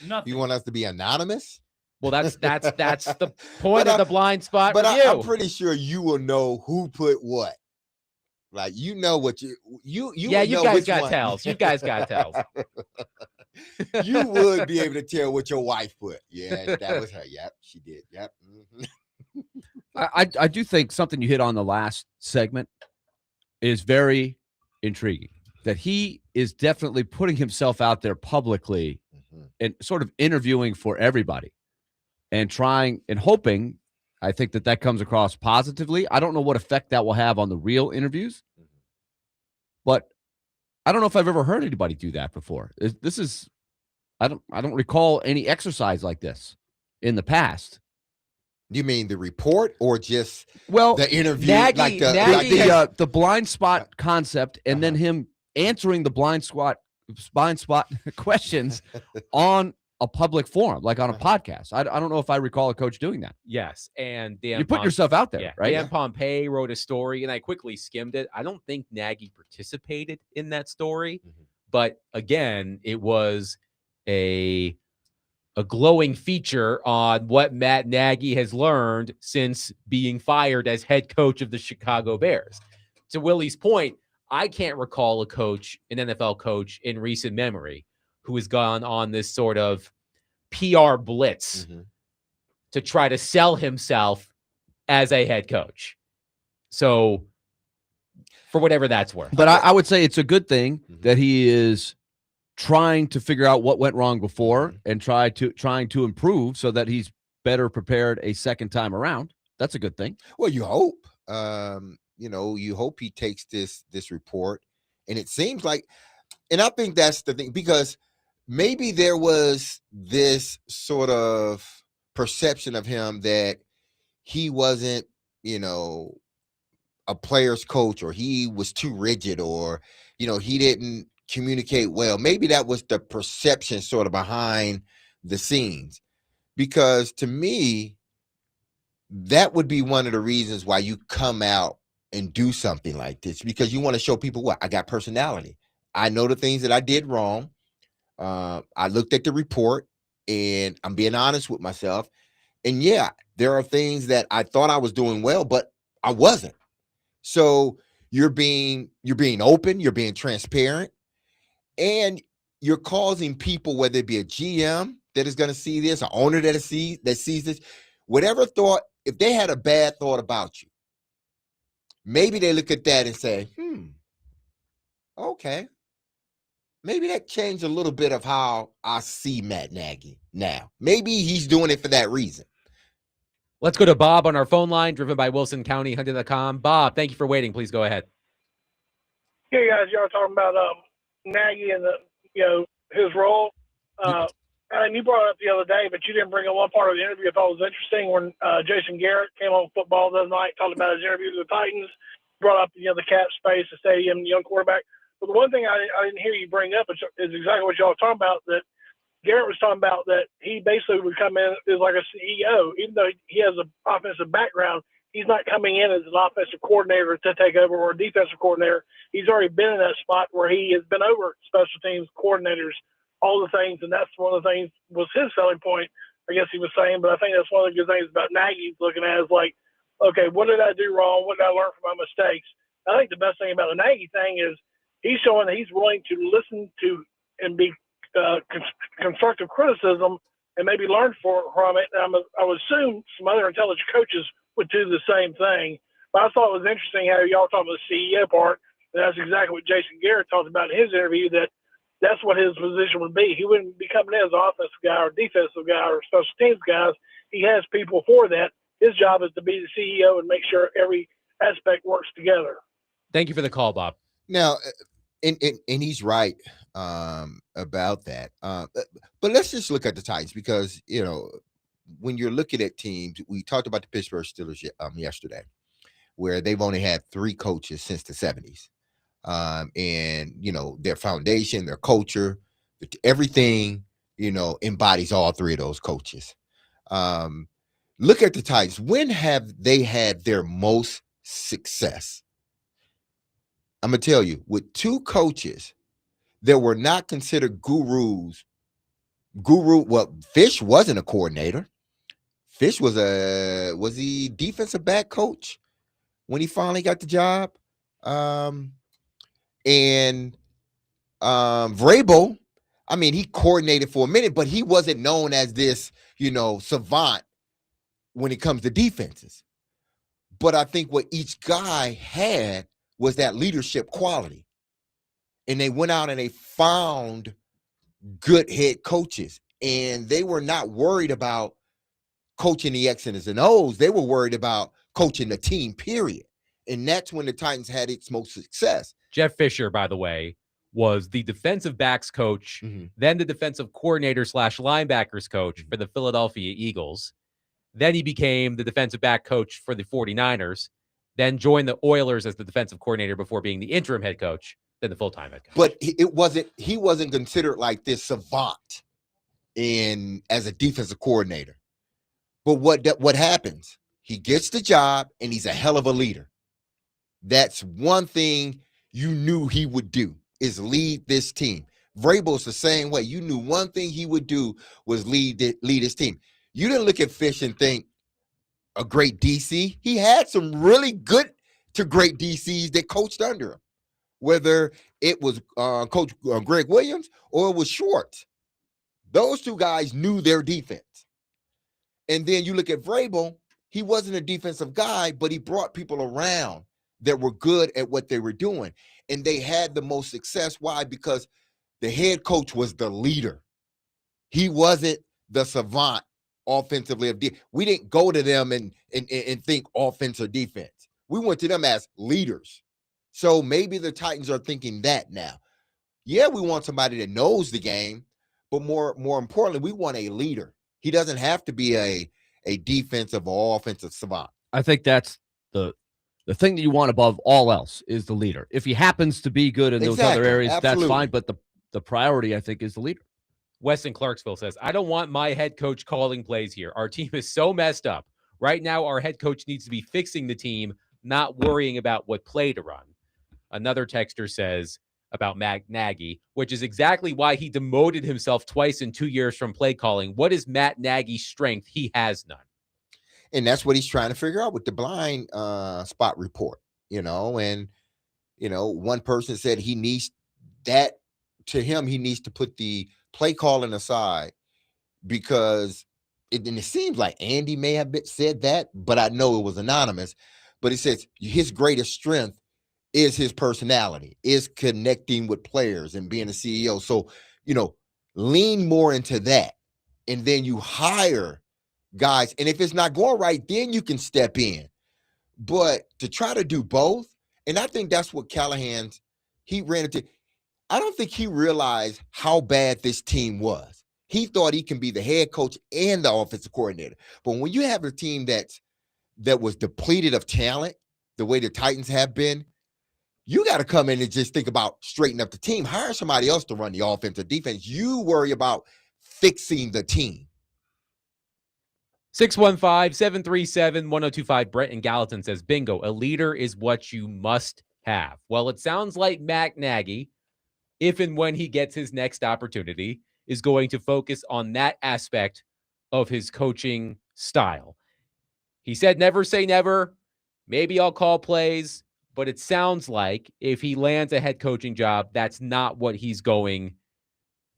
Nothing. You want us to be anonymous? Well, that's the point of the blind spot But review. I'm pretty sure you will know who put what. Like, you know what you yeah, you know guys which got one. tells. You guys got tells. You would be able to tell what your wife put. Yeah, that was her. Yep, she did. Yep. Mm-hmm. I do think something you hit on the last segment is very intriguing, that he is definitely putting himself out there publicly and sort of interviewing for everybody and trying and hoping. I think that comes across positively. I don't know what effect that will have on the real interviews, but I don't know if I've ever heard anybody do that before. I don't recall any exercise like this in the past. You mean the report or just the interview? Nagy, The blind spot concept, and then him answering the blind spot questions on a public forum, like on a podcast. I don't know if I recall a coach doing that. Yes, and Dan you put yourself out there, right? Dan Pompei wrote a story, and I quickly skimmed it. I don't think Nagy participated in that story, but again, it was a glowing feature on what Matt Nagy has learned since being fired as head coach of the Chicago Bears. To Willie's point, I can't recall an NFL coach in recent memory who has gone on this sort of PR blitz to try to sell himself as a head coach. So for whatever that's worth. But I would say it's a good thing that he is trying to figure out what went wrong before and trying to improve so that he's better prepared a second time around. That's a good thing. Well, you hope. You hope he takes this report, and it seems like, and I think that's the thing, because maybe there was this sort of perception of him that he wasn't, a player's coach, or he was too rigid, or he didn't communicate well. Maybe that was the perception sort of behind the scenes, because to me, that would be one of the reasons why you come out and do something like this, because you want to show people what I got personality. I know the things that I did wrong. I looked at the report and I'm being honest with myself. And yeah, there are things that I thought I was doing well, but I wasn't. So you're being open, you're being transparent, and you're causing people, whether it be a GM that is going to see this, an owner that sees this, whatever thought, if they had a bad thought about you, maybe they look at that and say, okay, maybe that changed a little bit of how I see Matt Nagy now. Maybe he's doing it for that reason. Let's go to Bob on our phone line, driven by WilsonCountyHunting.com. Bob, thank you for waiting. Please go ahead. Hey guys, y'all talking about Nagy and his role. And you brought it up the other day, but you didn't bring up one part of the interview I thought was interesting when Jason Garrett came on football the other night, talking about his interview with the Titans, brought up the cap space, the stadium, young quarterback. But the one thing I didn't hear you bring up is exactly what y'all talking about, that Garrett was talking about that he basically would come in as like a CEO, even though he has an offensive background. He's not coming in as an offensive coordinator to take over or a defensive coordinator. He's already been in that spot where he has been over special teams coordinators, all the things, and that's one of the things was his selling point, I guess he was saying. But I think that's one of the good things about Nagy's looking at is like, okay, what did I do wrong? What did I learn from my mistakes? I think the best thing about the Nagy thing is he's showing that he's willing to listen to and be constructive criticism and maybe learn from it. I would assume some other intelligent coaches would do the same thing. But I thought it was interesting how y'all talking about the CEO part. And that's exactly what Jason Garrett talked about in his interview, that that's what his position would be. He wouldn't be coming in as an offensive guy or defensive guy or special teams guys. He has people for that. His job is to be the CEO and make sure every aspect works together. Thank you for the call, Bob. Now, and he's right about that. But let's just look at the Titans because, you know, when you're looking at teams, we talked about the Pittsburgh Steelers yesterday, where they've only had 3 coaches since the 70s. And, you know, their foundation, their culture, everything, you know, embodies all 3 of those coaches. Look at the Titans. When have they had their most success? I'm going to tell you, with 2 coaches that were not considered gurus. Well, Fish wasn't a coordinator. Fish was he defensive back coach when he finally got the job? And Vrabel, I mean, he coordinated for a minute, but he wasn't known as this, you know, savant when it comes to defenses. But I think what each guy had was that leadership quality. And they went out and they found good head coaches. And they were not worried about coaching the X's and O's. They were worried about coaching the team, period. And that's when the Titans had its most success. Jeff Fisher, by the way, was the defensive backs coach, then the defensive coordinator / linebackers coach for the Philadelphia Eagles. Then he became the defensive back coach for the 49ers, then joined the Oilers as the defensive coordinator before being the interim head coach, then the full-time head coach. But he wasn't considered like this savant as a defensive coordinator. But what happens? He gets the job and he's a hell of a leader. That's one thing you knew he would do, is lead this team. Vrabel's the same way. You knew one thing he would do was lead his team. You didn't look at Fish and think a great DC. He had some really good to great DCs that coached under him, whether it was Coach Greg Williams or it was Schwartz. Those 2 guys knew their defense. And then you look at Vrabel, he wasn't a defensive guy, but he brought people around that were good at what they were doing. And they had the most success. Why? Because the head coach was the leader. He wasn't the savant offensively. We didn't go to them and think offense or defense. We went to them as leaders. So maybe the Titans are thinking that now. Yeah, we want somebody that knows the game, but more importantly, we want a leader. He doesn't have to be a defensive or offensive savant. I think that's the thing that you want above all else is the leader. If he happens to be good in those other areas, absolutely, that's fine. But the priority, I think, is the leader. Weston Clarksville says, I don't want my head coach calling plays here. Our team is so messed up. Right now, our head coach needs to be fixing the team, not worrying about what play to run. Another texter says about Nagy, which is exactly why he demoted himself twice in 2 years from play calling. What is Matt Nagy's strength? He has none. And that's what he's trying to figure out with the blind spot report, you know. And, you know, one person said he needs that. To him, he needs to put the play calling aside because it seems like Andy may have said that, but I know it was anonymous. But it says his greatest strength is his personality, is connecting with players and being a CEO. So, you know, lean more into that. And then you hire guys. And if it's not going right, then you can step in. But to try to do both, and I think that's what he ran into. I don't think he realized how bad this team was. He thought he can be the head coach and the offensive coordinator. But when you have a team that was depleted of talent, the way the Titans have been, you got to come in and just think about straightening up the team. Hire somebody else to run the offense or defense. You worry about fixing the team. 615-737-1025. Brett in Gallatin says, bingo, a leader is what you must have. Well, it sounds like Matt Nagy, if and when he gets his next opportunity, is going to focus on that aspect of his coaching style. He said, never say never. Maybe I'll call plays, but it sounds like if he lands a head coaching job, that's not what he's going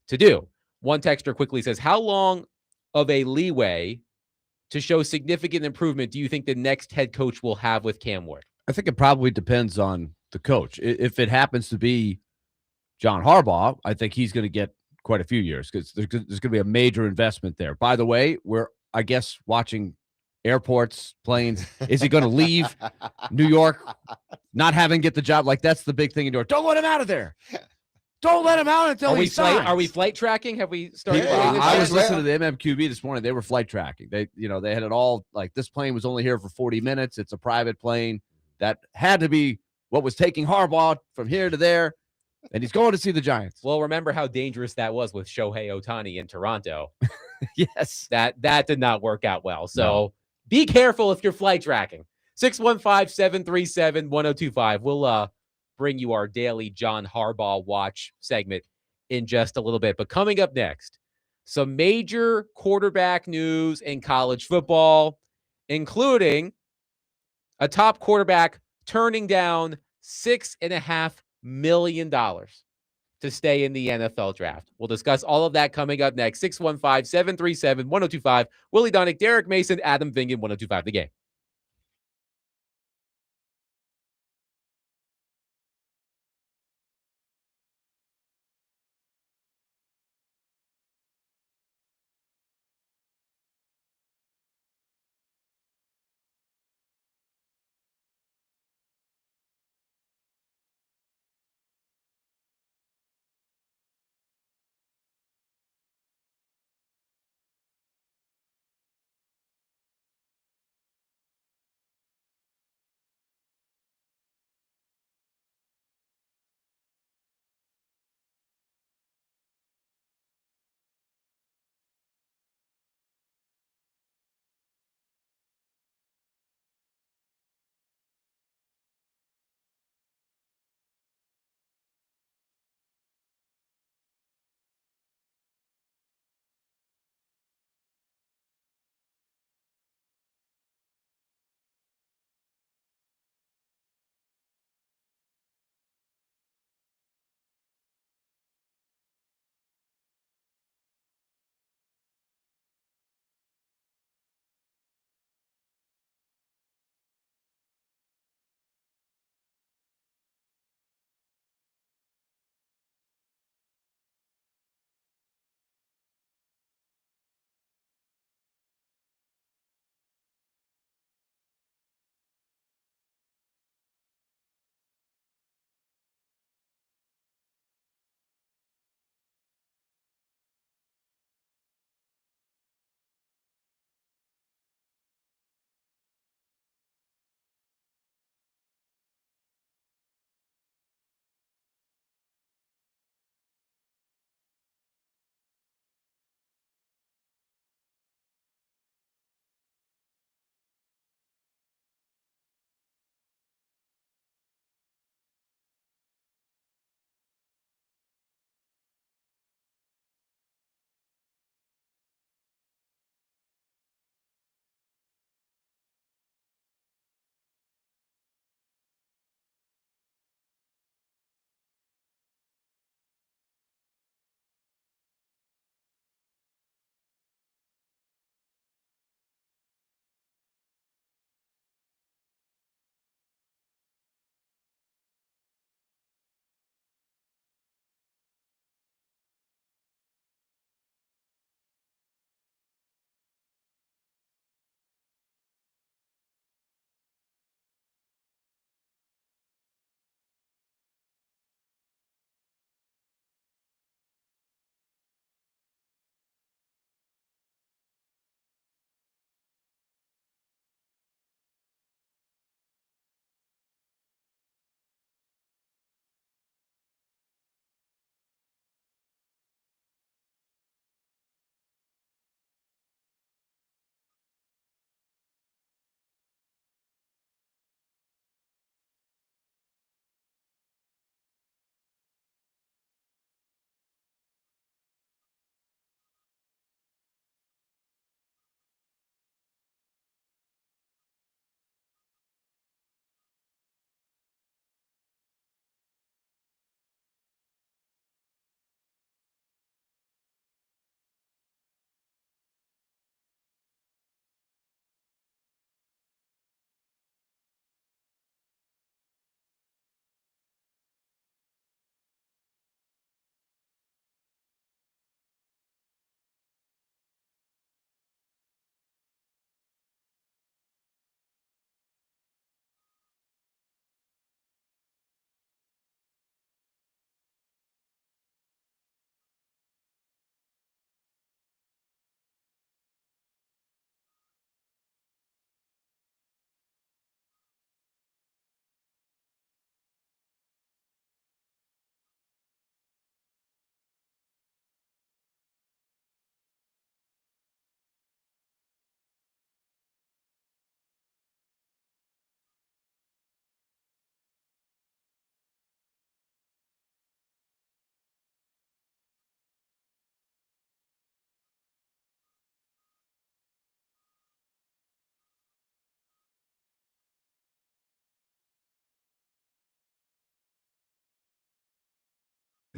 to do. One texter quickly says, how long of a leeway to show significant improvement do you think the next head coach will have with Cam Ward? I think it probably depends on the coach. If it happens to be John Harbaugh, I think he's going to get quite a few years because there's going to be a major investment there. By the way, we're, I guess, watching airports, planes. Is he going to leave New York not having get the job? Like, that's the big thing in New York. Don't let him out of there. Don't let him out until he signs. Are we flight tracking? Have we started? I was listening to the MMQB this morning. They were flight tracking. They had it all like this plane was only here for 40 minutes. It's a private plane that had to be what was taking Harbaugh from here to there. And he's going to see the Giants. Well, remember how dangerous that was with Shohei Ohtani in Toronto. Yes. That did not work out well. So be careful if you're flight tracking. 615-737-1025. We'll bring you our daily John Harbaugh Watch segment in just a little bit. But coming up next, some major quarterback news in college football, including a top quarterback turning down $6.5 million to stay in the NFL draft. We'll discuss all of that coming up next. 615-737-1025. Willie Donick, Derek Mason, Adam Vingan, 1025 The Game.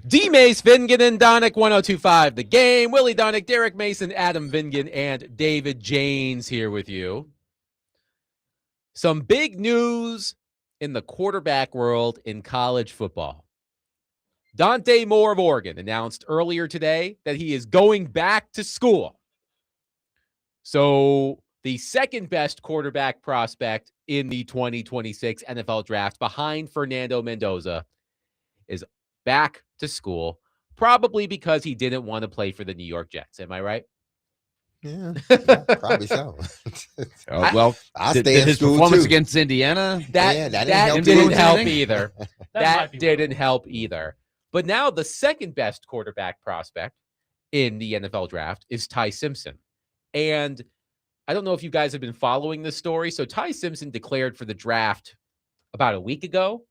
D. Mace, Vingan, and Donick, 102.5 The Game. Willie Donick, Derek Mason, Adam Vingan, and David Janes here with you. Some big news in the quarterback world in college football. Dante Moore of Oregon announced earlier today that he is going back to school. So the second best quarterback prospect in the 2026 NFL draft behind Fernando Mendoza is back to school, probably because he didn't want to play for the New York Jets. Am I right? Yeah, probably so. I did his performance against Indiana. That didn't help either. That didn't help either. But now the second best quarterback prospect in the NFL draft is Ty Simpson. And I don't know if you guys have been following this story. So Ty Simpson declared for the draft about a week ago,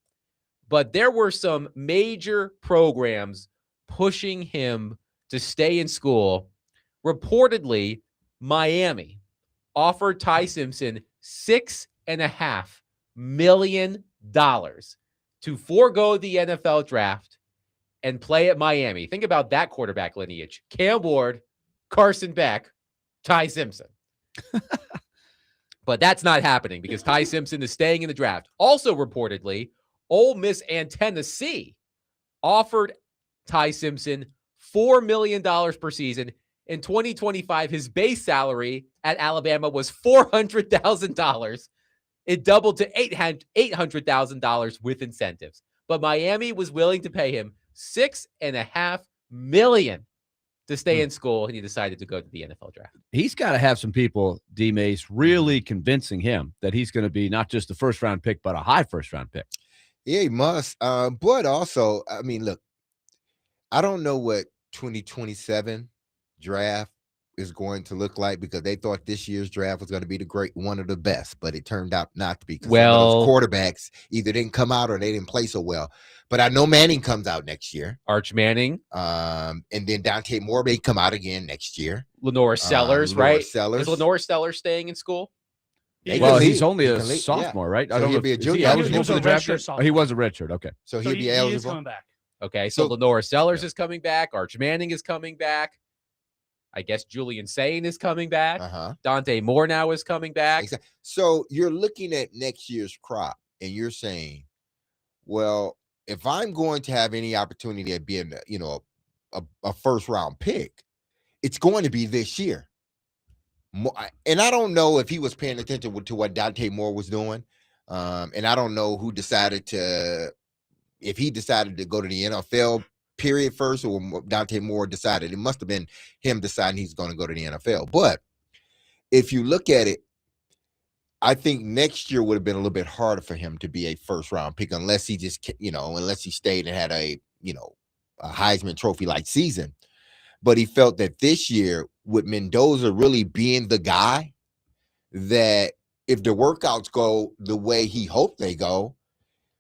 but there were some major programs pushing him to stay in school. Reportedly, Miami offered Ty Simpson $6.5 million to forego the NFL draft and play at Miami. Think about that quarterback lineage. Cam Ward, Carson Beck, Ty Simpson. But that's not happening because Ty Simpson is staying in the draft. Also reportedly, Ole Miss and Tennessee offered Ty Simpson $4 million per season. In 2025, his base salary at Alabama was $400,000. It doubled to $800,000 with incentives. But Miami was willing to pay him $6.5 million to stay in school, and he decided to go to the NFL draft. He's got to have some people, D. Mace, really convincing him that he's going to be not just a first-round pick, but a high first-round pick. Yeah, he must. But also, I mean, look, I don't know what 2027 draft is going to look like because they thought this year's draft was going to be one of the best, but it turned out not to be because those quarterbacks either didn't come out or they didn't play so well. But I know Manning comes out next year. Arch Manning. And then Dante Moore may come out again next year. Lenore Sellers, right? Sellers. Is Lenore Sellers staying in school? Well, he's only a sophomore, right? So I don't know. Be a junior. He was a redshirt. He was a redshirt. Okay. So he'll be eligible. He is coming back. Okay. So Lenore Sellers is coming back. Arch Manning is coming back. I guess Julian Sane is coming back. Dante Moore now is coming back. Exactly. So you're looking at next year's crop and you're saying, well, if I'm going to have any opportunity at being, a first round pick, it's going to be this year. And I don't know if he was paying attention to what Dante Moore was doing. And I don't know if he decided to go to the NFL period first, or Dante Moore decided. It must have been him deciding he's going to go to the NFL. But if you look at it, I think next year would have been a little bit harder for him to be a first round pick unless he just, unless he stayed and had a Heisman Trophy like season. But he felt that this year with Mendoza really being the guy, that if the workouts go the way he hoped they go,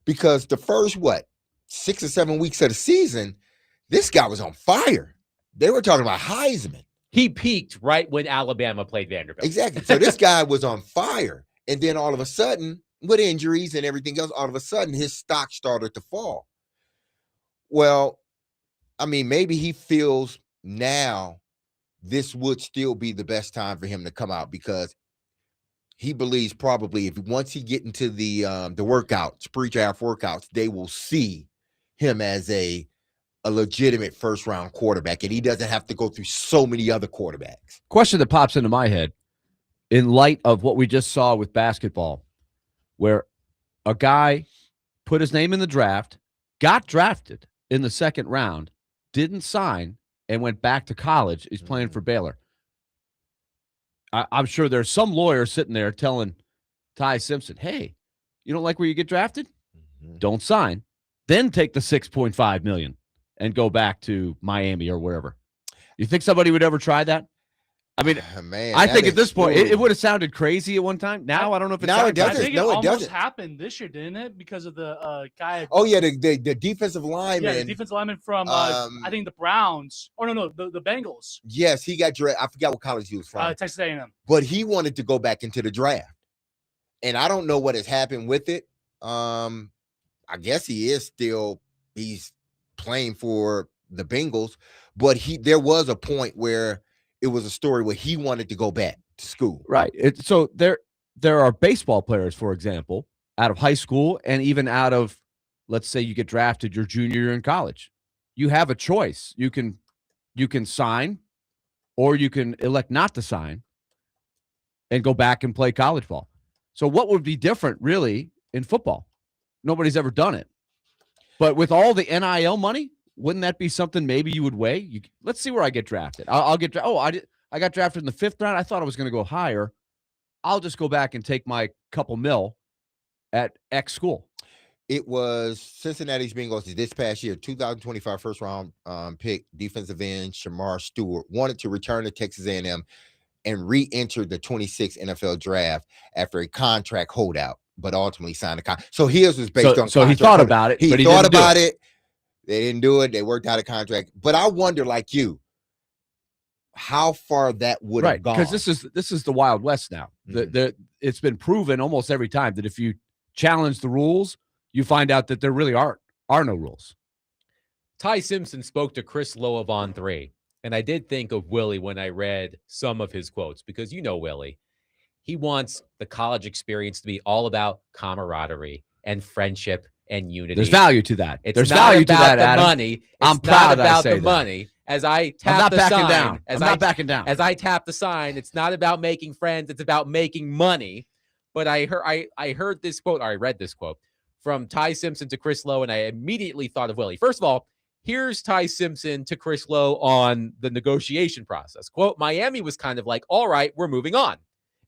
because the first 6 or 7 weeks of the season, this guy was on fire. They were talking about Heisman. He peaked right when Alabama played Vanderbilt. Exactly. So this guy was on fire. And then all of a sudden, with injuries and everything else, all of a sudden his stock started to fall. Well, I mean, maybe he feels now this would still be the best time for him to come out because he believes probably once he get into the workouts, pre-draft workouts, they will see him as a legitimate first round quarterback, and he doesn't have to go through so many other quarterbacks. Question that pops into my head in light of what we just saw with basketball, where a guy put his name in the draft, got drafted in the second round, didn't sign, and went back to college. He's playing for Baylor. I'm sure there's some lawyer sitting there telling Ty Simpson, hey, you don't like where you get drafted? Don't sign. Then take the $6.5 million and go back to Miami or wherever. You think somebody would ever try that? I mean, man, I think at this point, it would have sounded crazy at one time. Now, I don't know if it now sounds it doesn't. I think No, it it almost doesn't. happened this year, didn't it? Because of the guy. Oh, yeah, the defensive lineman. Yeah, the defensive lineman from, I think, the Browns. Oh, no, the Bengals. Yes, he got drafted. I forgot what college he was from. Texas A&M. But he wanted to go back into the draft. And I don't know what has happened with it. I guess he is still, he's playing for the Bengals, but there was a point where it was a story where he wanted to go back to school. Right. So there are baseball players, for example, out of high school and even out of, let's say you get drafted your junior year in college. You have a choice. You can sign, or you can elect not to sign and go back and play college ball. So what would be different really in football? Nobody's ever done it. But with all the NIL money, wouldn't that be something maybe you would weigh? Let's see where I get drafted. I'll get I got drafted in the 5th round. I thought I was going to go higher. I'll just go back and take my couple mil at X school. It was Cincinnati's Bengals this past year, 2025 first round pick, defensive end Shamar Stewart, wanted to return to Texas A&M and re-enter the 26th NFL draft after a contract holdout, but ultimately signed a contract. So his was based on. So he thought about it. He thought about it. They didn't do it. They worked out a contract. But I wonder, like you, how far that would have gone. Because this is the Wild West now. Mm-hmm. It's been proven almost every time that if you challenge the rules, you find out that there really are no rules. Ty Simpson spoke to Chris Lowe of On3, and I did think of Willie when I read some of his quotes, because you know Willie. He wants the college experience to be all about camaraderie and friendship and unity. There's value to that. There's value to that, Adam. Money. I'm proud about I say the money. As I tap I'm not the backing sign, down. I'm not backing down. As I tap the sign, it's not about making friends. It's about making money. But I heard this quote, or I read this quote from Ty Simpson to Chris Lowe, and I immediately thought of Willie. First of all, here's Ty Simpson to Chris Lowe on the negotiation process. Quote, Miami was kind of like, all right, we're moving on.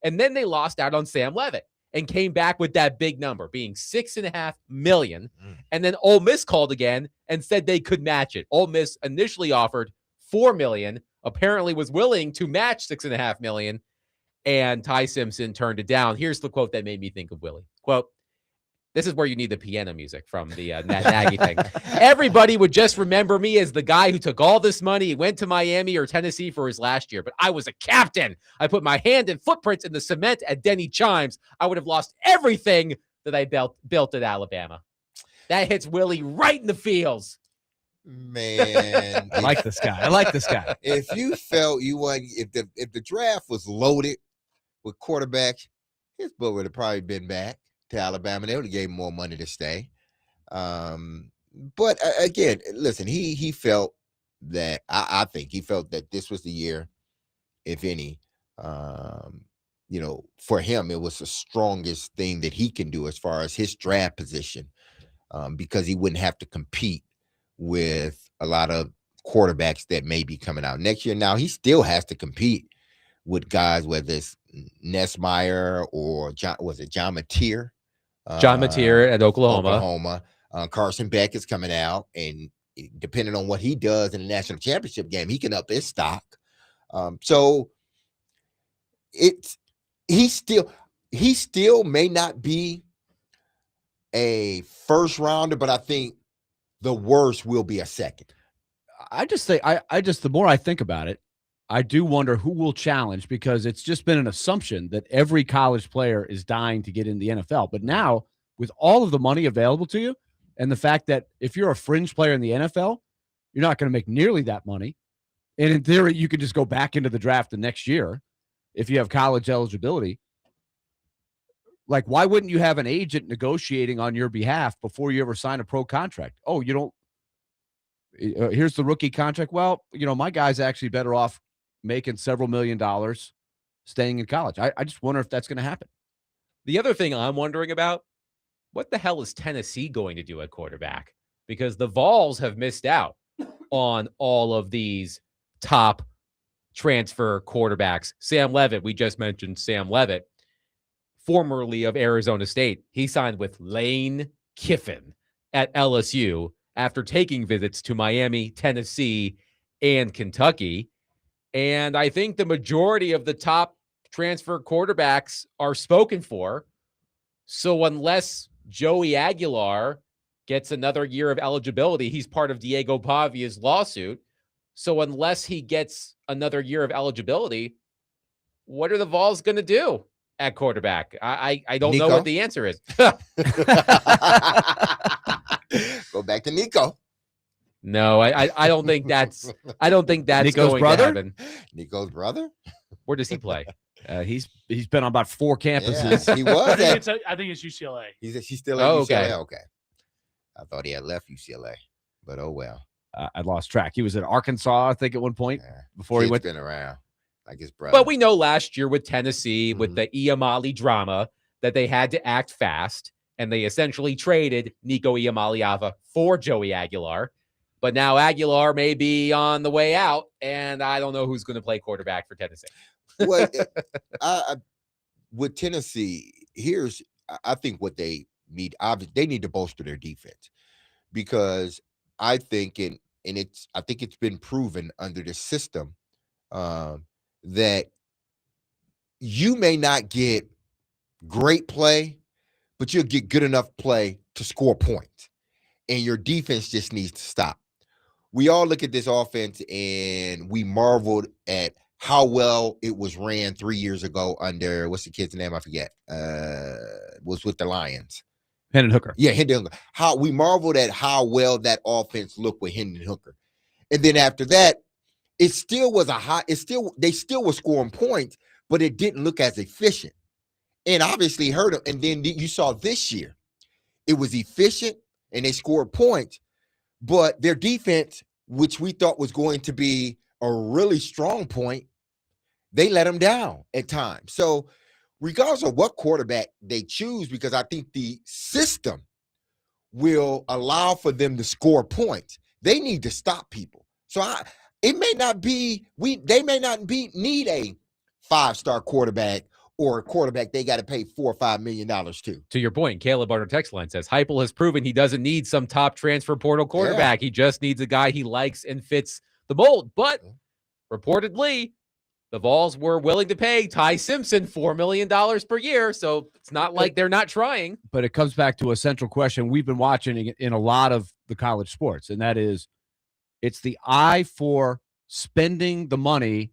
And then they lost out on Sam Levitt and came back with that big number, being $6.5 million. And then Ole Miss called again and said they could match it. Ole Miss initially offered $4 million, apparently was willing to match $6.5 million, and Ty Simpson turned it down. Here's the quote that made me think of Willie. Quote, this is where you need the piano music from the Nagy thing. Everybody would just remember me as the guy who took all this money, went to Miami or Tennessee for his last year, but I was a captain. I put my hand and footprints in the cement at Denny Chimes. I would have lost everything that I built at Alabama. That hits Willie right in the feels. Man, I like this guy. If you felt you want, if the draft was loaded with quarterbacks, his boy would have probably been back to Alabama. They would have gave him more money to stay. But again, listen, he felt that I think he felt that this was the year, if any, for him, it was the strongest thing that he can do as far as his draft position, because he wouldn't have to compete with a lot of quarterbacks that may be coming out next year. Now he still has to compete with guys, whether it's Nessmeyer or John Mateer? John Mateer at Oklahoma. Carson Beck is coming out, and depending on what he does in the national championship game, he can up his stock. So he still may not be a first rounder, but I think the worst will be a second. I just think the more I think about it, I do wonder who will challenge, because it's just been an assumption that every college player is dying to get in the NFL. But now, with all of the money available to you, and the fact that if you're a fringe player in the NFL, you're not going to make nearly that money. And in theory, you could just go back into the draft the next year if you have college eligibility. Like, why wouldn't you have an agent negotiating on your behalf before you ever sign a pro contract? Oh, you don't. Here's the rookie contract. Well, my guy's actually better off making several $1 million staying in college. I just wonder if that's going to happen. The other thing I'm wondering about, what the hell is Tennessee going to do at quarterback? Because the Vols have missed out on all of these top transfer quarterbacks. Sam Levitt, we just mentioned Sam Levitt, formerly of Arizona State. He signed with Lane Kiffin at LSU after taking visits to Miami, Tennessee, and Kentucky. And I think the majority of the top transfer quarterbacks are spoken for. So unless Joey Aguilar gets another year of eligibility, he's part of Diego Pavia's lawsuit. So unless he gets another year of eligibility, what are the Vols going to do at quarterback? I don't know what the answer is. Go back to Nico. No, I don't think that's Nico's going brother? to happen. Nico's brother? Where does he play? He's been on about 4 campuses. Yeah, he was I think it's UCLA. She's still at Oh, UCLA? okay. Okay. I thought he had left UCLA, but oh well. I lost track. He was in Arkansas, I think, at one point before he went. Been around like his brother. But we know last year with Tennessee, with the Iamali drama, that they had to act fast, and they essentially traded Nico Iamaleava for Joey Aguilar. But now Aguilar may be on the way out, and I don't know who's going to play quarterback for Tennessee. Well, with Tennessee, I think what they need. They need to bolster their defense, because I think I think it's been proven under the system that you may not get great play, but you'll get good enough play to score points, and your defense just needs to stop. We all look at this offense and we marveled at how well it was ran 3 years ago under, what's the kid's name? I forget. Was with the Lions. Hendon Hooker. Yeah, Hendon Hooker. How we marveled at how well that offense looked with Hendon Hooker. And then after that, it still was they still were scoring points, but it didn't look as efficient. And obviously hurt them. And then you saw this year, it was efficient and they scored points, but their defense, which we thought was going to be a really strong point, they let them down at times. So regardless of what quarterback they choose, because I think the system will allow for them to score points, they need to stop people. So they may not need a 5-star quarterback or a quarterback they got to pay $4 or $5 million to. To your point, Caleb on our text line says Heupel has proven he doesn't need some top transfer portal quarterback. He just needs a guy he likes and fits the mold. But reportedly, the Vols were willing to pay Ty Simpson $4 million per year, so it's not like they're not trying. But it comes back to a central question we've been watching in a lot of the college sports, and that is, it's the eye for spending the money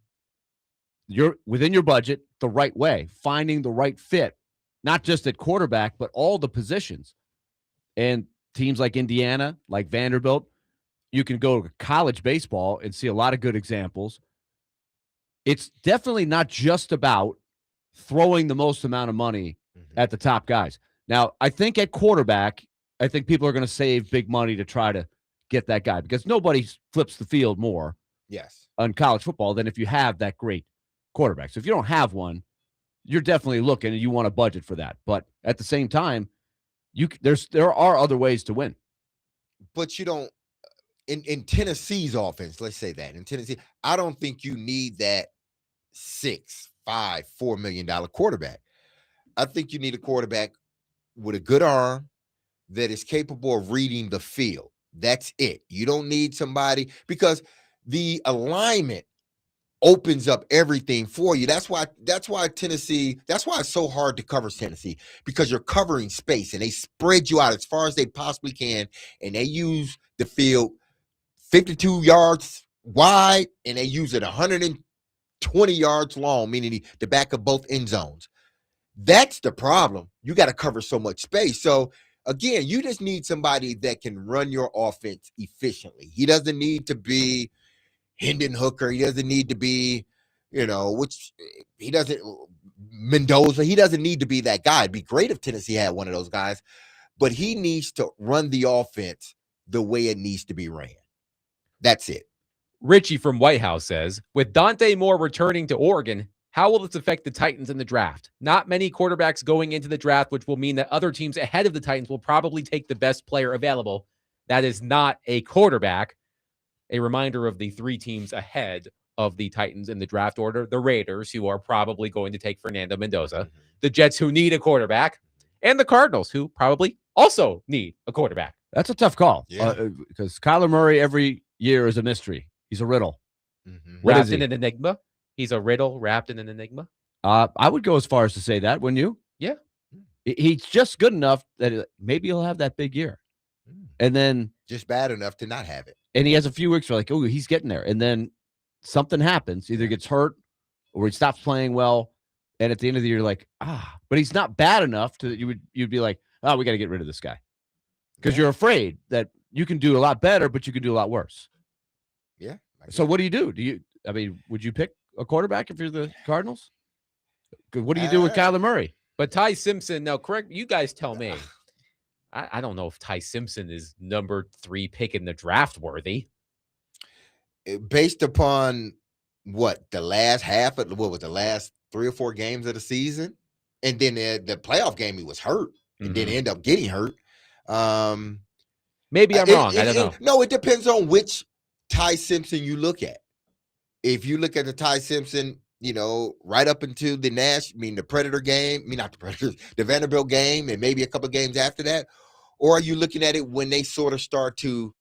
within your budget the right way, finding the right fit, not just at quarterback, but all the positions. And teams like Indiana, like Vanderbilt, you can go to college baseball and see a lot of good examples. It's definitely not just about throwing the most amount of money at the top guys. Now, I think at quarterback, I think people are going to save big money to try to get that guy, because nobody flips the field more on college football than if you have that great quarterback. So if you don't have one, you're definitely looking and you want a budget for that. But at the same time, there are other ways to win. But you don't, in Tennessee's offense, let's say that in Tennessee, I don't think you need that $4 million quarterback. I think you need a quarterback with a good arm that is capable of reading the field. That's it. You don't need somebody, because the alignment opens up everything for you. That's why Tennessee, that's why it's so hard to cover Tennessee, because you're covering space and they spread you out as far as they possibly can. And they use the field 52 yards wide and they use it 120 yards long, meaning the back of both end zones. That's the problem. You got to cover so much space. So again, you just need somebody that can run your offense efficiently. He doesn't need to be Hendon Hooker. He doesn't need to be, Mendoza. He doesn't need to be that guy. It'd be great if Tennessee had one of those guys, but he needs to run the offense the way it needs to be ran. That's it. Richie from White House says, with Dante Moore returning to Oregon, how will this affect the Titans in the draft? Not many quarterbacks going into the draft, which will mean that other teams ahead of the Titans will probably take the best player available. That is not a quarterback. A reminder of the 3 teams ahead of the Titans in the draft order: the Raiders, who are probably going to take Fernando Mendoza, the Jets, who need a quarterback, and the Cardinals, who probably also need a quarterback. That's a tough call, because Kyler Murray every year is a mystery. He's a riddle. Wrapped in an enigma. He's a riddle wrapped in an enigma. I would go as far as to say that, wouldn't you? Yeah. He's just good enough that maybe he'll have that big year. And then just bad enough to not have it. And he has a few weeks where oh, he's getting there. And then something happens, either gets hurt or he stops playing well. And at the end of the year, you're like, but he's not bad enough to you'd be like, we got to get rid of this guy. Because you're afraid that you can do a lot better, but you can do a lot worse. Yeah. So what do? Would you pick a quarterback if you're the Cardinals? What do you do with Kyler Murray? But Ty Simpson, now correct, you guys tell me. I don't know if Ty Simpson is number 3 pick in the draft worthy. Based upon the last half of the last 3 or 4 games of the season, and then the playoff game he was hurt and then end up getting hurt. Maybe I'm wrong. I don't know. No, it depends on which Ty Simpson you look at. If you look at the Ty Simpson, right up into the Predator game, not the Predators, the Vanderbilt game, and maybe a couple of games after that, or are you looking at it when they sort of start to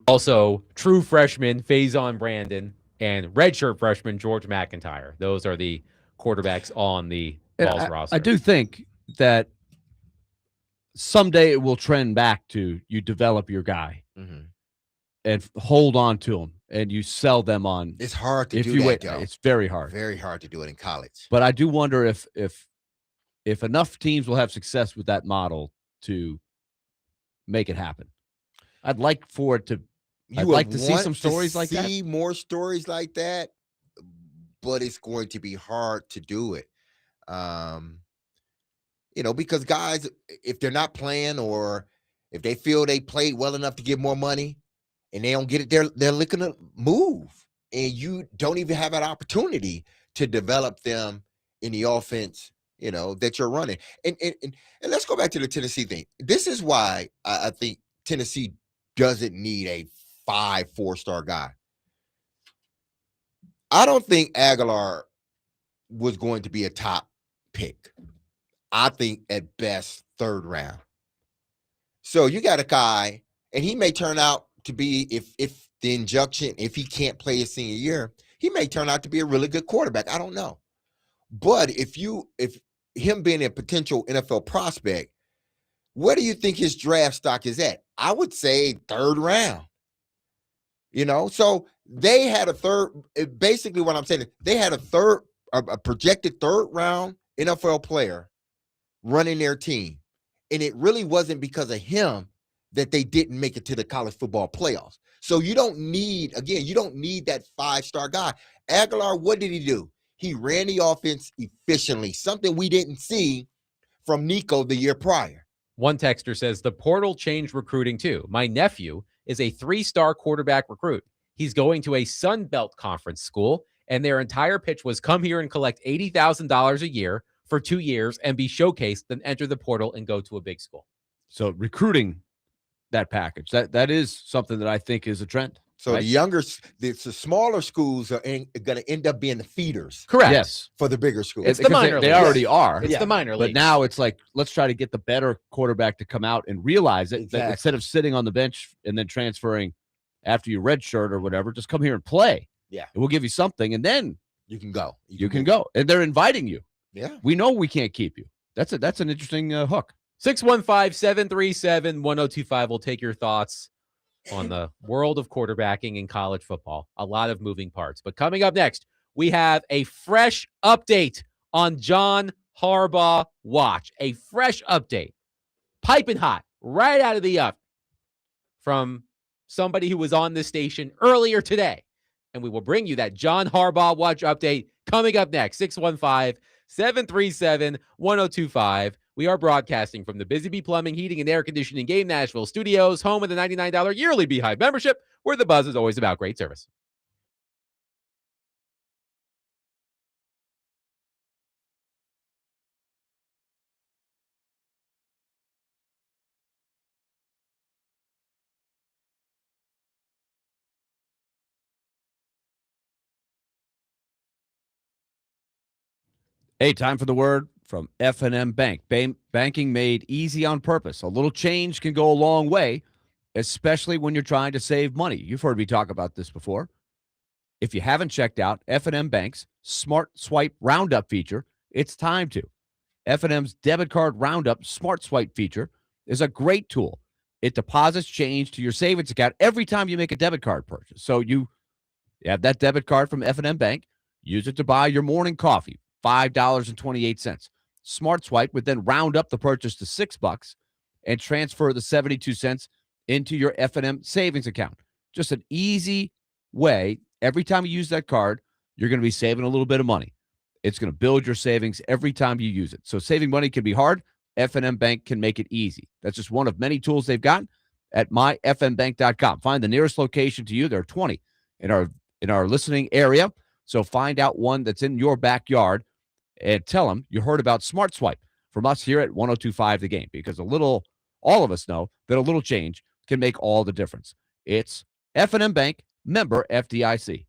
also true freshman Faison Brandon and redshirt freshman George McIntyre? Those are the quarterbacks on the Vols roster. I do think that someday it will trend back to you develop your guy and hold on to him, and you sell them on. It's hard to do that, Joe. It's very hard. Very hard to do it in college. But I do wonder if enough teams will have success with that model to make it happen. I'd like for it to. I'd like to see some stories like that. See more stories like that, but it's going to be hard to do it. Because guys, if they're not playing or if they feel they played well enough to get more money and they don't get it, they're looking to move. And you don't even have an opportunity to develop them in the offense, that you're running. And let's go back to the Tennessee thing. This is why I think Tennessee doesn't need a 4-star guy. I don't think Aguilar was going to be a top pick. I think at best 3rd round. So you got a guy, and he may turn out to be, if the injunction, if he can't play his senior year, he may turn out to be a really good quarterback. I don't know. But if him being a potential NFL prospect, where do you think his draft stock is at? I would say 3rd round. So they had basically what I'm saying is they had a projected 3rd round NFL player running their team. And it really wasn't because of him that they didn't make it to the college football playoffs. So you don't need that 5-star guy. Aguilar, what did he do? He ran the offense efficiently, something we didn't see from Nico the year prior. One texter says, the portal changed recruiting too. My nephew is a 3-star quarterback recruit. He's going to a Sun Belt Conference school, and their entire pitch was come here and collect $80,000 a year for 2 years and be showcased, then enter the portal and go to a big school. So recruiting that package, that is something that I think is a trend. So right? the smaller schools are going to end up being the feeders. Correct. Yes. For the bigger schools. It's the minor leagues. They already are. It's the minor leagues. But now it's like, let's try to get the better quarterback to come out and realize it. Exactly. That instead of sitting on the bench and then transferring after your red shirt or whatever, just come here and play. Yeah. And we'll give you something, and then you can go. You can go. And they're inviting you. Yeah. We know we can't keep you. That's an interesting hook. 615-737-1025. We'll take your thoughts on the world of quarterbacking in college football. A lot of moving parts. But coming up next, we have a fresh update on John Harbaugh Watch. A fresh update. Piping hot, right out of the oven from somebody who was on this station earlier today. And we will bring you that John Harbaugh Watch update coming up next. 615-737-1025. We are broadcasting from the Busy Bee Plumbing, Heating, and Air Conditioning Game Nashville studios, home of the $99 yearly Beehive membership, where the buzz is always about great service. Hey, time for the word from F&M Bank. Banking made easy on purpose. A little change can go a long way, especially when you're trying to save money. You've heard me talk about this before. If you haven't checked out F&M Bank's Smart Swipe Roundup feature, it's time to. F&M's Debit Card Roundup Smart Swipe feature is a great tool. It deposits change to your savings account every time you make a debit card purchase. So you have that debit card from F&M Bank, use it to buy your morning coffee, $5.28. Smart Swipe would then round up the purchase to $6 and transfer the 72 cents into your F&M savings account. Just an easy way. Every time you use that card, you're going to be saving a little bit of money. It's going to build your savings every time you use it. So saving money can be hard. F&M Bank can make it easy. That's just one of many tools they've got at myfnbank.com. Find the nearest location to you. There are 20 in our listening area. So find out one that's in your backyard and tell them you heard about Smart Swipe from us here at 102.5 The Game, because all of us know that a little change can make all the difference. It's F&M Bank, member FDIC.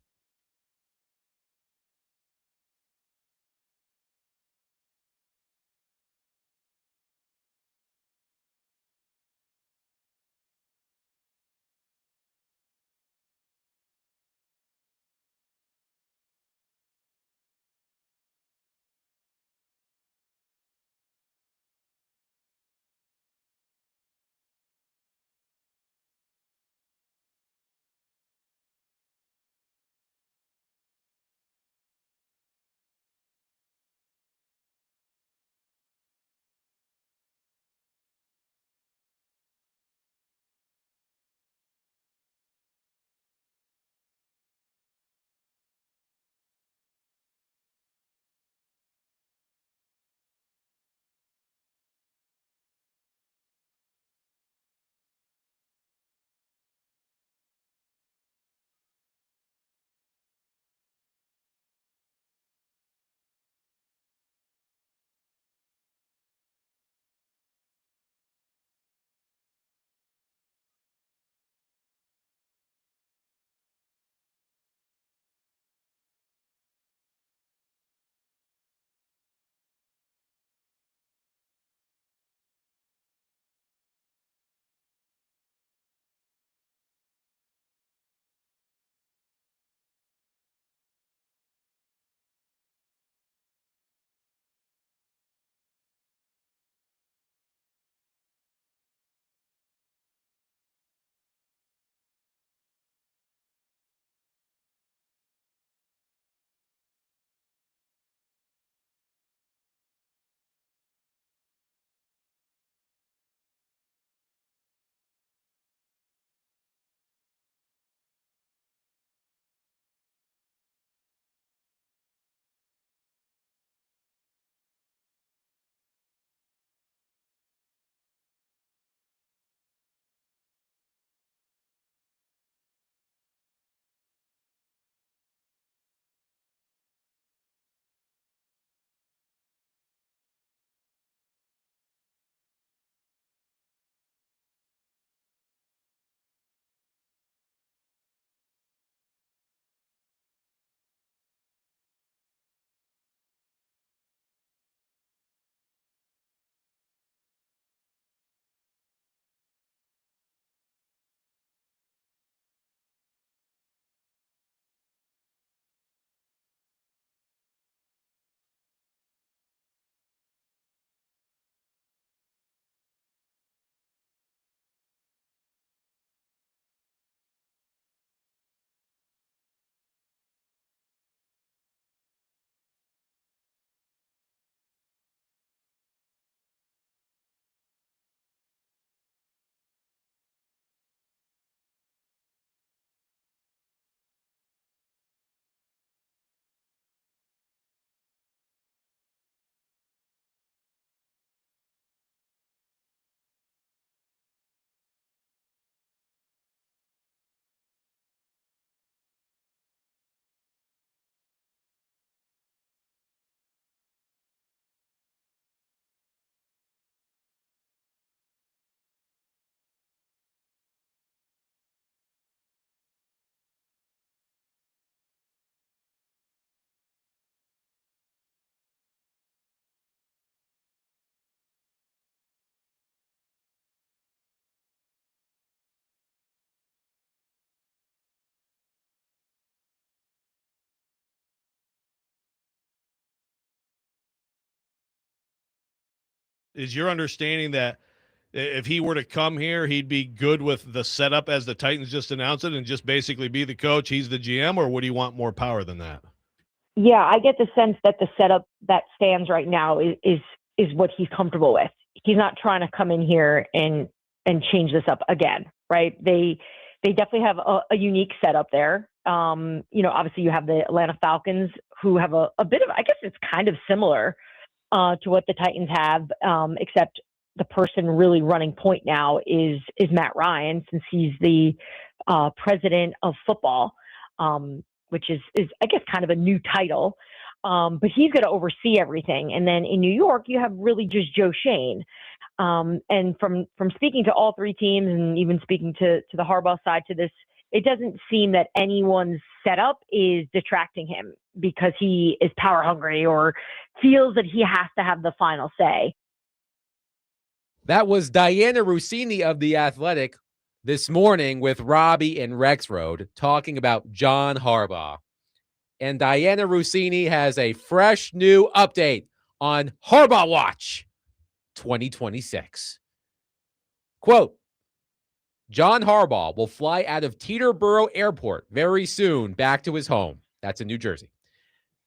Is your understanding that if he were to come here, he'd be good with the setup as the Titans just announced it and just basically be the coach, he's the GM, or would he want more power than that? Yeah, I get the sense that the setup that stands right now is what he's comfortable with. He's not trying to come in here and change this up again, right? They definitely have a unique setup there. Obviously you have the Atlanta Falcons who have a bit of, I guess it's kind of similar to what the Titans have, except the person really running point now is Matt Ryan, since he's the president of football, which is I guess kind of a new title. But he's going to oversee everything. And then in New York, you have really just Joe Shane. And from speaking to all three teams and even speaking to the Harbaugh side to this, it doesn't seem that anyone's setup is detracting him because he is power hungry or feels that he has to have the final say. That was Diana Rossini of The Athletic this morning with Robbie and Rexroad talking about John Harbaugh. And Diana Rossini has a fresh new update on Harbaugh Watch 2026. Quote, John Harbaugh will fly out of Teterboro Airport very soon back to his home. That's in New Jersey.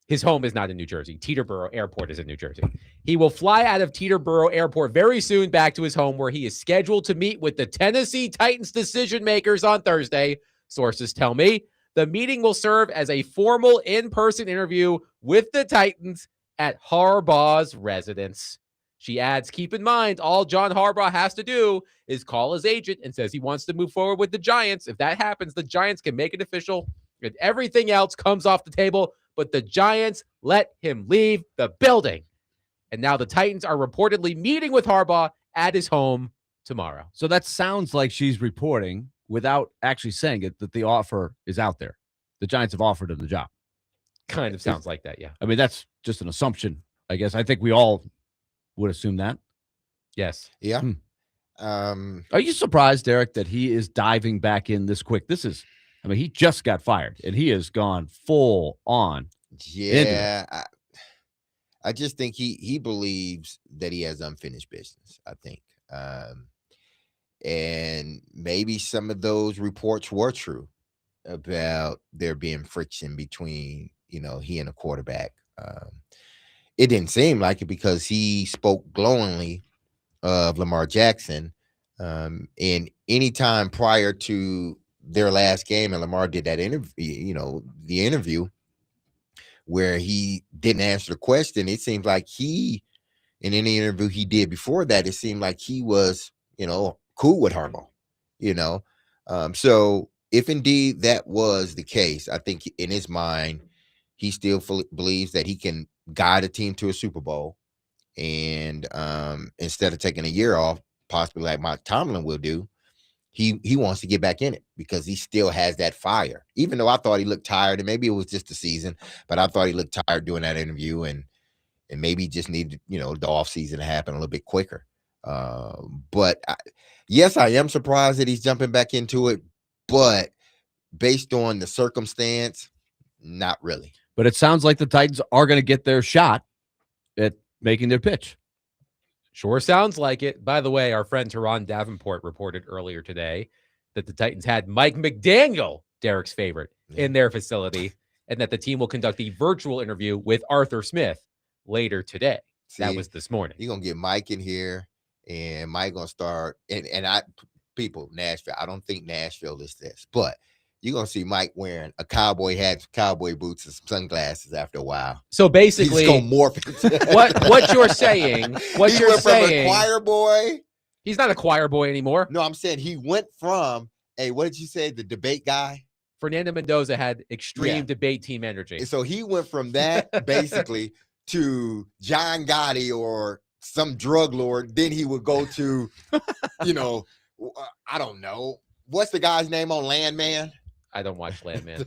His home is not in New Jersey. Teterboro Airport is in New Jersey. He will fly out of Teterboro Airport very soon back to his home, where he is scheduled to meet with the Tennessee Titans decision makers on Thursday. Sources tell me the meeting will serve as a formal in-person interview with the Titans at Harbaugh's residence. She adds, keep in mind, all John Harbaugh has to do is call his agent and says he wants to move forward with the Giants. If that happens, the Giants can make it official and everything else comes off the table, but the Giants let him leave the building. And now the Titans are reportedly meeting with Harbaugh at his home tomorrow. So that sounds like she's reporting without actually saying it, that the offer is out there. The Giants have offered him the job. Kind of sounds like that, yeah. I mean, that's just an assumption, I guess. I think we all would assume that. Yes. Yeah. Are you surprised, Derek, that he is diving back in this quick? He just got fired, and he has gone full on. Yeah. I just think he believes that he has unfinished business, I think. And maybe some of those reports were true about there being friction between, he and a quarterback. It didn't seem like it because he spoke glowingly of Lamar Jackson. And any time prior to their last game, and Lamar did that interview, the interview where he didn't answer the question, it seems like in any interview he did before that, it seemed like he was, cool with Harbaugh, So if indeed that was the case, I think in his mind, he still fully believes that he can guide a team to a Super Bowl. And instead of taking a year off, possibly like Mike Tomlin will do, he wants to get back in it because he still has that fire. Even though I thought he looked tired, and maybe it was just the season, but I thought he looked tired doing that interview, and maybe he just needed, the off season to happen a little bit quicker. But yes, I am surprised that he's jumping back into it, but based on the circumstance, not really. But it sounds like the Titans are going to get their shot at making their pitch. Sure sounds like it. By the way, our friend Teron Davenport reported earlier today that the Titans had Mike McDaniel, Derek's favorite, in their facility, and that the team will conduct a virtual interview with Arthur Smith later today. See, that was this morning. You're going to get Mike in here, and Mike going to start, Nashville, I don't think Nashville is this, but you're going to see Mike wearing a cowboy hat, cowboy boots, and some sunglasses after a while. So basically, he's going to morph into what you're saying, from a choir boy. He's not a choir boy anymore. No, I'm saying he went from, what did you say, the debate guy? Fernando Mendoza had extreme debate team energy. And so he went from that basically to John Gotti or some drug lord. Then he would go to, I don't know. What's the guy's name on Landman? I don't watch Landman.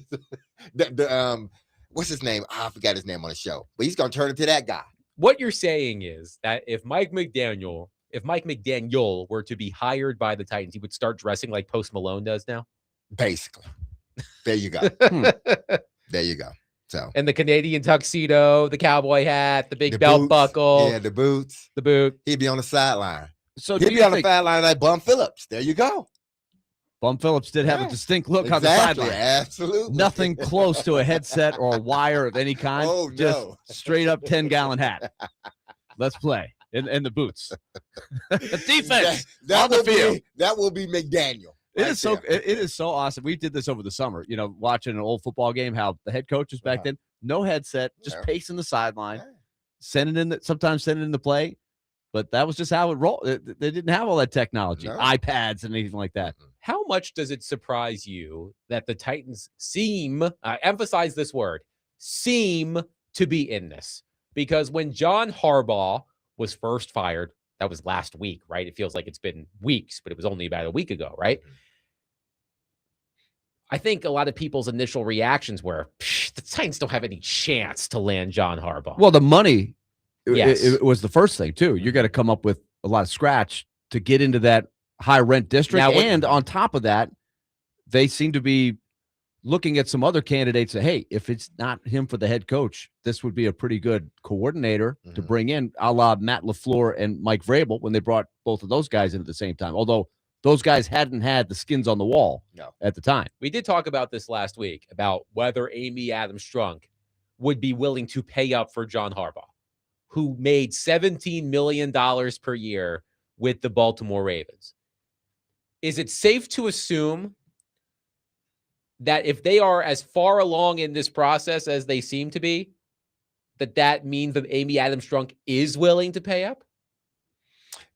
What's his name? I forgot his name on the show, but he's gonna turn into that guy. What you're saying is that if Mike McDaniel were to be hired by the Titans, he would start dressing like Post Malone does now. Basically, there you go. There you go. So, and the Canadian tuxedo, the cowboy hat, the big belt buckle, the boots, the boot. He'd be on the sideline. So he'd be on the sideline like Bum Phillips. There you go. Bum Phillips did have a distinct look on the exactly, sideline. absolutely. Nothing close to a headset or a wire of any kind. Oh, just no. straight up 10-gallon hat. Let's play. And the boots. Defense that on the field. That will be McDaniel. It is so awesome. We did this over the summer, watching an old football game, how the head coaches back then, no headset, just pacing the sideline, sometimes sending in the play. But that was just how it rolled. They didn't have all that technology, iPads and anything like that. How much does it surprise you that the Titans seem, emphasize this word, seem to be in this? Because when John Harbaugh was first fired, that was last week, right? It feels like it's been weeks, but it was only about a week ago, right? I think a lot of people's initial reactions were, the Titans don't have any chance to land John Harbaugh. Well, the money, yes. it was the first thing, too. You got to come up with a lot of scratch to get into that high rent district. Now, and on top of that, they seem to be looking at some other candidates that, hey, if it's not him for the head coach, this would be a pretty good coordinator to bring in, a la Matt LaFleur and Mike Vrabel when they brought both of those guys in at the same time. Although those guys hadn't had the skins on the wall at the time. We did talk about this last week, about whether Amy Adams-Strunk would be willing to pay up for John Harbaugh, who made $17 million per year with the Baltimore Ravens. Is it safe to assume that if they are as far along in this process as they seem to be, that means that Amy Adams-Strunk is willing to pay up?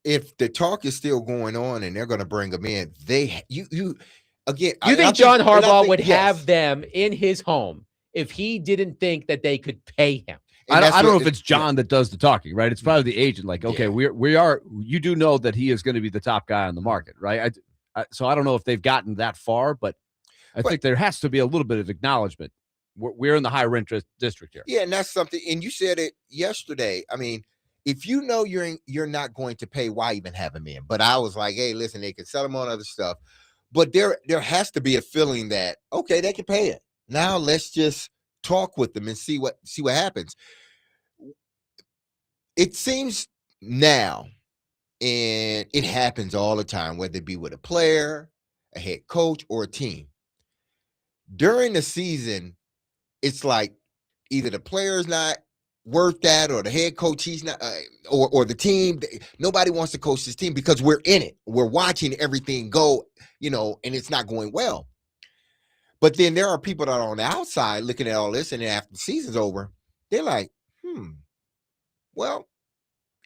If the talk is still going on and they're going to bring them in, you think John Harbaugh would have them in his home if he didn't think that they could pay him? I don't know if it's John that does the talking, right? It's probably the agent. Like, okay, you do know that he is going to be the top guy on the market, right? So I don't know if they've gotten that far, but I think there has to be a little bit of acknowledgement. We're in the high rent district here. Yeah, and that's something. And you said it yesterday. I mean, if you know you're not going to pay, why even have him in? But I was like, hey, listen, they can sell him on other stuff. But there has to be a feeling that, okay, they can pay it. Now let's just talk with them and see what happens. It seems now, and it happens all the time, whether it be with a player, a head coach, or a team. During the season, it's like either the player is not worth that, or the head coach, he's not, or the team. Nobody wants to coach this team because we're in it. We're watching everything go, and it's not going well. But then there are people that are on the outside looking at all this, and then after the season's over, they're like, well,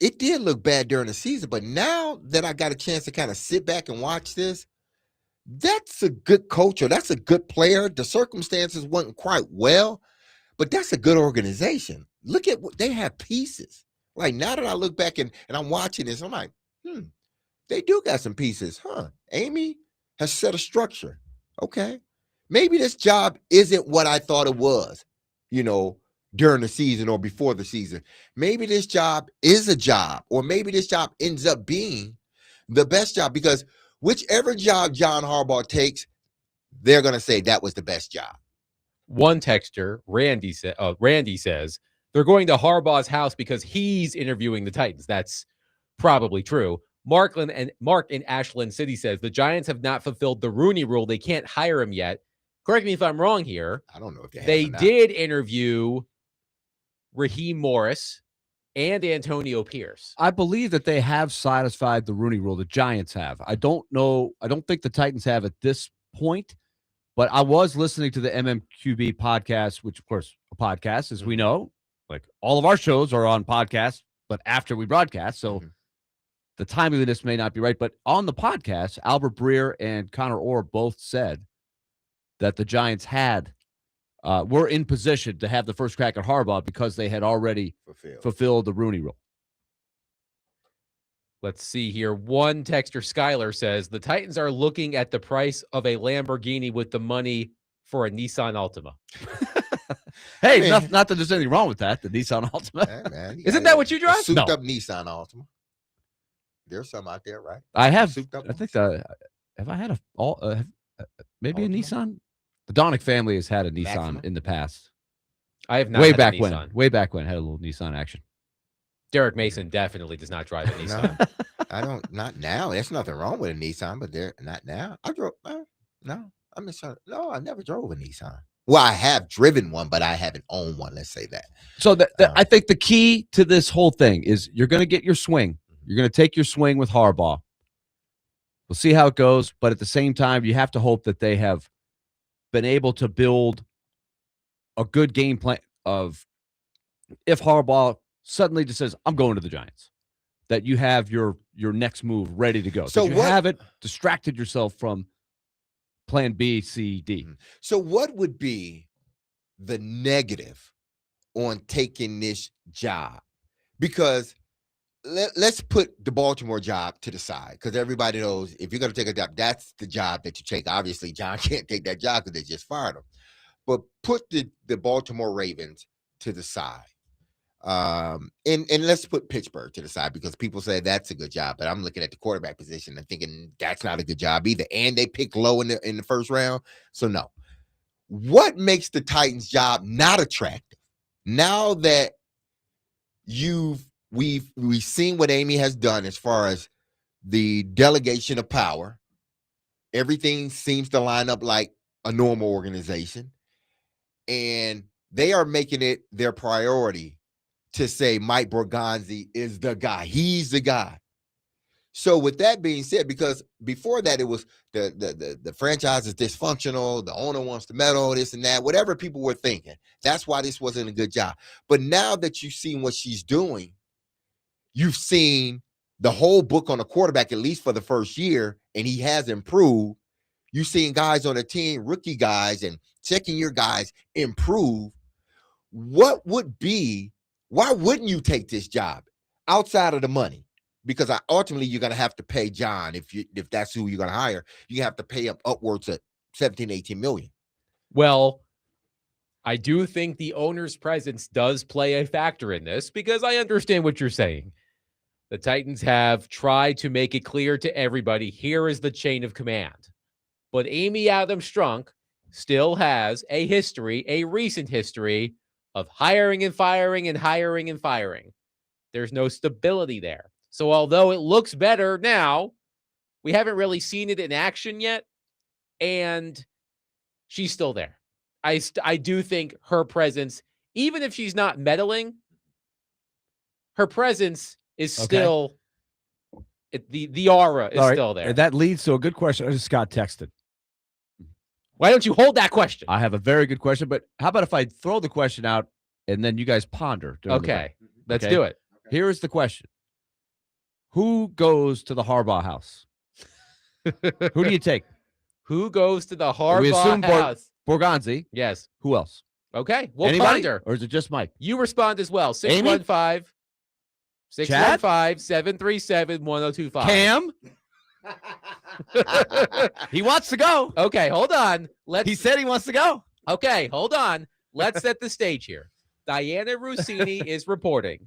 it did look bad during the season, but now that I got a chance to kind of sit back and watch this, that's a good coach, or that's a good player. The circumstances wasn't quite well, but that's a good organization. Look at what they have pieces. Like, now that I look back and I'm watching this, I'm like, they do got some pieces, huh? Amy has set a structure. Okay. Maybe this job isn't what I thought it was, during the season or before the season. Maybe this job is a job, or maybe this job ends up being the best job, because whichever job John Harbaugh takes, they're going to say that was the best job. One texter, Randy says, they're going to Harbaugh's house because he's interviewing the Titans. That's probably true. Mark in Ashland City says, the Giants have not fulfilled the Rooney Rule. They can't hire him yet. Correct me if I'm wrong here. I don't know if they did interview Raheem Morris and Antonio Pierce. I believe that they have satisfied the Rooney Rule. The Giants have. I don't know. I don't think the Titans have at this point, but I was listening to the MMQB podcast, which, of course, a podcast, as we know, like all of our shows are on podcasts, but after we broadcast. So the timing of this may not be right. But on the podcast, Albert Breer and Connor Orr both said that the Giants were in position to have the first crack at Harbaugh because they had already fulfilled the Rooney Rule. Let's see here. One texter, Skylar, says, the Titans are looking at the price of a Lamborghini with the money for a Nissan Altima. Hey, not that there's anything wrong with that, the Nissan Altima. Hey, man, isn't that what you drive? Souped up Nissan Altima. There's some out there, right? I have. I think have I had maybe Altima? A Nissan? The Donick family has had a Nissan Maxima? In the past. I have not. Way back when had a little Nissan action. Derek Mason definitely does not drive a Nissan. No, I don't. Not now. There's nothing wrong with a Nissan, but they're not now. I drove. No, I'm not sure. No, I never drove a Nissan. Well, I have driven one, but I haven't owned one. Let's say that. So I think the key to this whole thing is you're going to get your swing. You're going to take your swing with Harbaugh. We'll see how it goes, but at the same time, you have to hope that they have been able to build a good game plan of if Harbaugh suddenly just says, I'm going to the Giants, that you have your next move ready to go. So you haven't distracted yourself from plan B, C, D. So what would be the negative on taking this job? Because let's put the Baltimore job to the side, because everybody knows if you're going to take a job, that's the job that you take. Obviously, John can't take that job because they just fired him. But put the Baltimore Ravens to the side. And let's put Pittsburgh to the side because people say that's a good job, but I'm looking at the quarterback position and thinking that's not a good job either. And they pick low in the first round. So no. What makes the Titans job not attractive? Now that we've seen what Amy has done as far as the delegation of power, everything seems to line up like a normal organization, and they are making it their priority to say Mike Borgonzi is the guy. He's the guy. So with that being said, because before that it was the franchise is dysfunctional, the owner wants to meddle, this and that, whatever people were thinking. That's why this wasn't a good job. But now that you've seen what she's doing, you've seen the whole book on a quarterback, at least for the first year, and he has improved. You've seen guys on the team, rookie guys, and second year guys improve. Why wouldn't you take this job outside of the money? Because ultimately you're going to have to pay John if that's who you're going to hire. You have to pay him upwards of 17, 18 million. Well, I do think the owner's presence does play a factor in this because I understand what you're saying. The Titans have tried to make it clear to everybody, here is the chain of command. But Amy Adams Strunk still has a recent history of hiring and firing and hiring and firing. There's no stability there. So although it looks better now, we haven't really seen it in action yet, and she's still there. I do think her presence, even if she's not meddling, her presence is still the aura is still there. And that leads to a good question. I just got texted. Why don't you hold that question? I have a very good question, but how about if I throw the question out and then you guys ponder? Okay, let's do it. Here is the question. Who goes to the Harbaugh house? Who do you take? Who goes to the Harbaugh we assume house? Borgonzi. Yes. Who else? Okay, we'll Anybody? ponder. Or is it just Mike? You respond as well. Amy? 615-737-1025. Cam? He wants to go. Okay, hold on. He said he wants to go. Okay, hold on. Let's set the stage here. Diana Rossini is reporting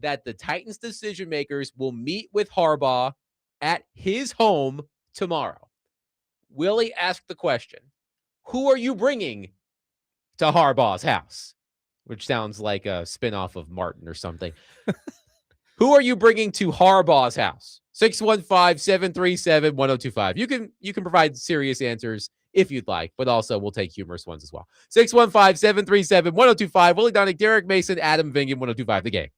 that the Titans decision makers will meet with Harbaugh at his home tomorrow. Willie asked the question, who are you bringing to Harbaugh's house? Which sounds like a spinoff of Martin or something. Who are you bringing to Harbaugh's house? 615-737-1025. You can provide serious answers if you'd like, but also we'll take humorous ones as well. 615-737-1025. Willie Donick, Derek Mason, Adam Vingan, 1025 The Game.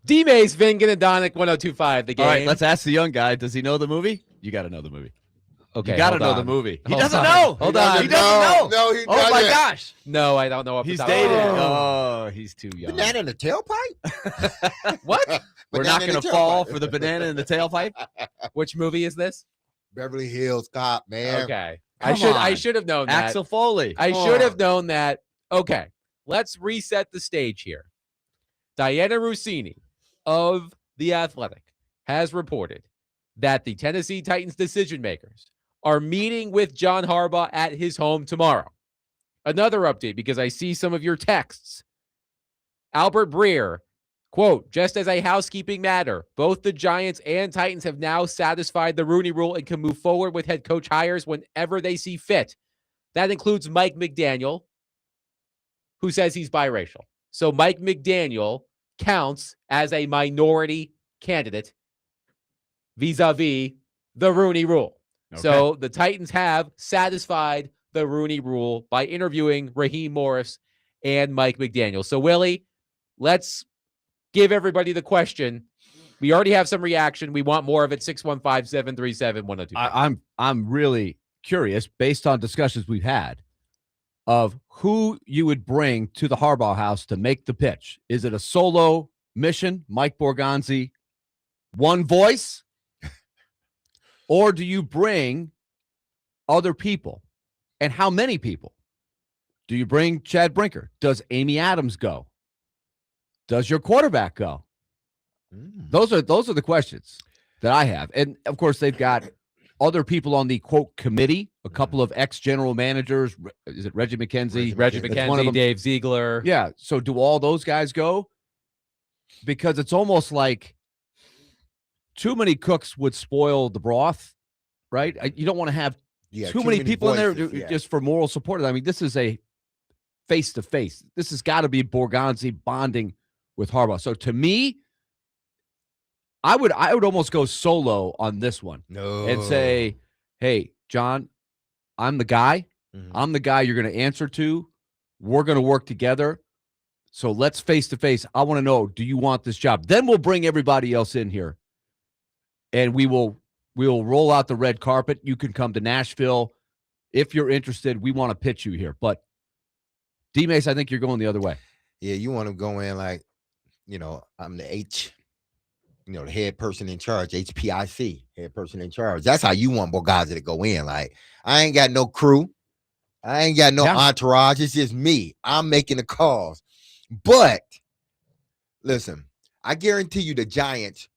D-Mace, Vingan, and Donick, 102.5, the game. All right, let's ask the young guy. Does he know the movie? You got to know the movie. Okay, you got to hold know on. the movie. He Hold doesn't on. know. Hold on. He doesn't know. No, he Oh my doesn't. gosh. No, I don't know what He's the dated. Oh. Oh, he's too young. Banana in the tailpipe? What? We're not going to fall for the banana in the tailpipe. Which movie is this? Beverly Hills Cop, man. Okay. Come I on. should have known that. Axel Foley. I should have known that. Okay. Let's reset the stage here. Diana Rossini of The Athletic has reported that the Tennessee Titans decision makers are meeting with John Harbaugh at his home tomorrow. Another update, because I see some of your texts. Albert Breer, quote, just as a housekeeping matter, both the Giants and Titans have now satisfied the Rooney Rule and can move forward with head coach hires whenever they see fit. That includes Mike McDaniel, who says he's biracial. So Mike McDaniel counts as a minority candidate vis-a-vis the Rooney Rule. Okay. So the Titans have satisfied the Rooney Rule by interviewing Raheem Morris and Mike McDaniel. So, Willie, let's give everybody the question. We already have some reaction. We want more of it. 615-737-1025. I'm really curious, based on discussions we've had, of who you would bring to the Harbaugh house to make the pitch. Is it a solo mission, Mike Borgonzi, one voice? Or do you bring other people? And how many people? Do you bring Chad Brinker? Does Amy Adams go? Does your quarterback go? Those are the questions that I have. And, of course, they've got other people on the, quote, committee, a couple of ex-general managers. Is it Reggie McKenzie? Reggie McKenzie, Dave Ziegler. Yeah. So do all those guys go? Because it's almost like too many cooks would spoil the broth, right? You don't want to have too many people voices, in there just for moral support. I mean, this is a face-to-face. This has got to be Borgonzi bonding with Harbaugh. So to me, I would almost go solo on this one and say, hey, John, I'm the guy. Mm-hmm. I'm the guy you're going to answer to. We're going to work together. So let's face-to-face. I want to know, do you want this job? Then we'll bring everybody else in here. And we'll roll out the red carpet. You can come to Nashville. If you're interested, we want to pitch you here. But D-Mace, I think you're going the other way. Yeah, you want to go in like, I'm the the head person in charge, HPIC, head person in charge. That's how you want Borgonzi to go in. Like, I ain't got no crew. I ain't got no entourage. It's just me. I'm making the calls. But, listen, I guarantee you the Giants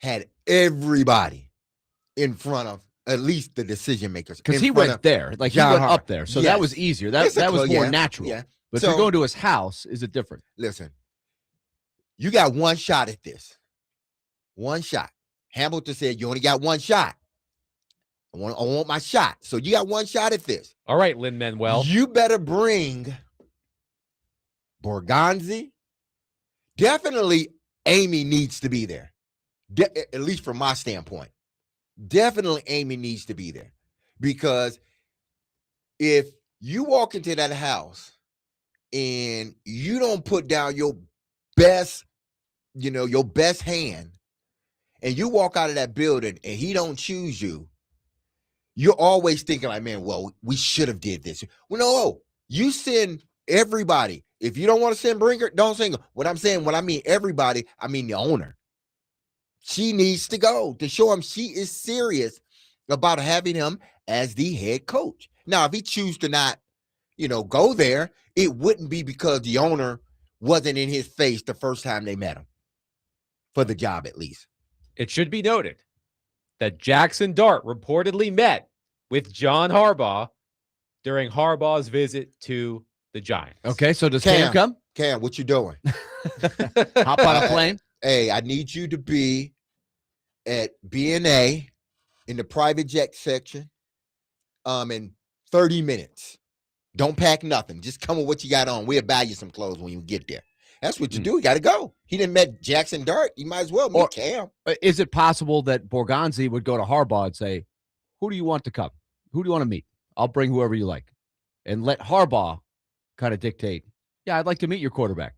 had everybody in front of at least the decision makers. Because he went there. Like, he went up there. So that was easier. That was more natural. Yeah. But if you're going to his house, is it different? Listen, you got one shot at this. One shot. Hamilton said, you only got one shot. I want my shot. So you got one shot at this. All right, Lin-Manuel. You better bring Borgonzi. Definitely Amy needs to be there. At least from my standpoint. Definitely Amy needs to be there. Because if you walk into that house and you don't put down your best, your best hand, and you walk out of that building and he don't choose you, you're always thinking like, man, well, we should have did this. Well, no, you send everybody. If you don't want to send Brinker, don't send him. What I mean everybody, I mean the owner. She needs to go to show him she is serious about having him as the head coach. Now, if he chooses to not, go there, it wouldn't be because the owner wasn't in his face the first time they met him. For the job, at least. It should be noted that Jackson Dart reportedly met with John Harbaugh during Harbaugh's visit to the Giants. Okay, so does Cam come? Cam, what you doing? Hop on a plane? Hey, I need you to be at B&A in the private jet section in 30 minutes. Don't pack nothing. Just come with what you got on. We'll buy you some clothes when you get there. That's what you do. You got to go. He didn't met Jackson Dart. You might as well meet Cam. Is it possible that Borgonzi would go to Harbaugh and say, who do you want to come? Who do you want to meet? I'll bring whoever you like. And let Harbaugh kind of dictate, yeah, I'd like to meet your quarterback.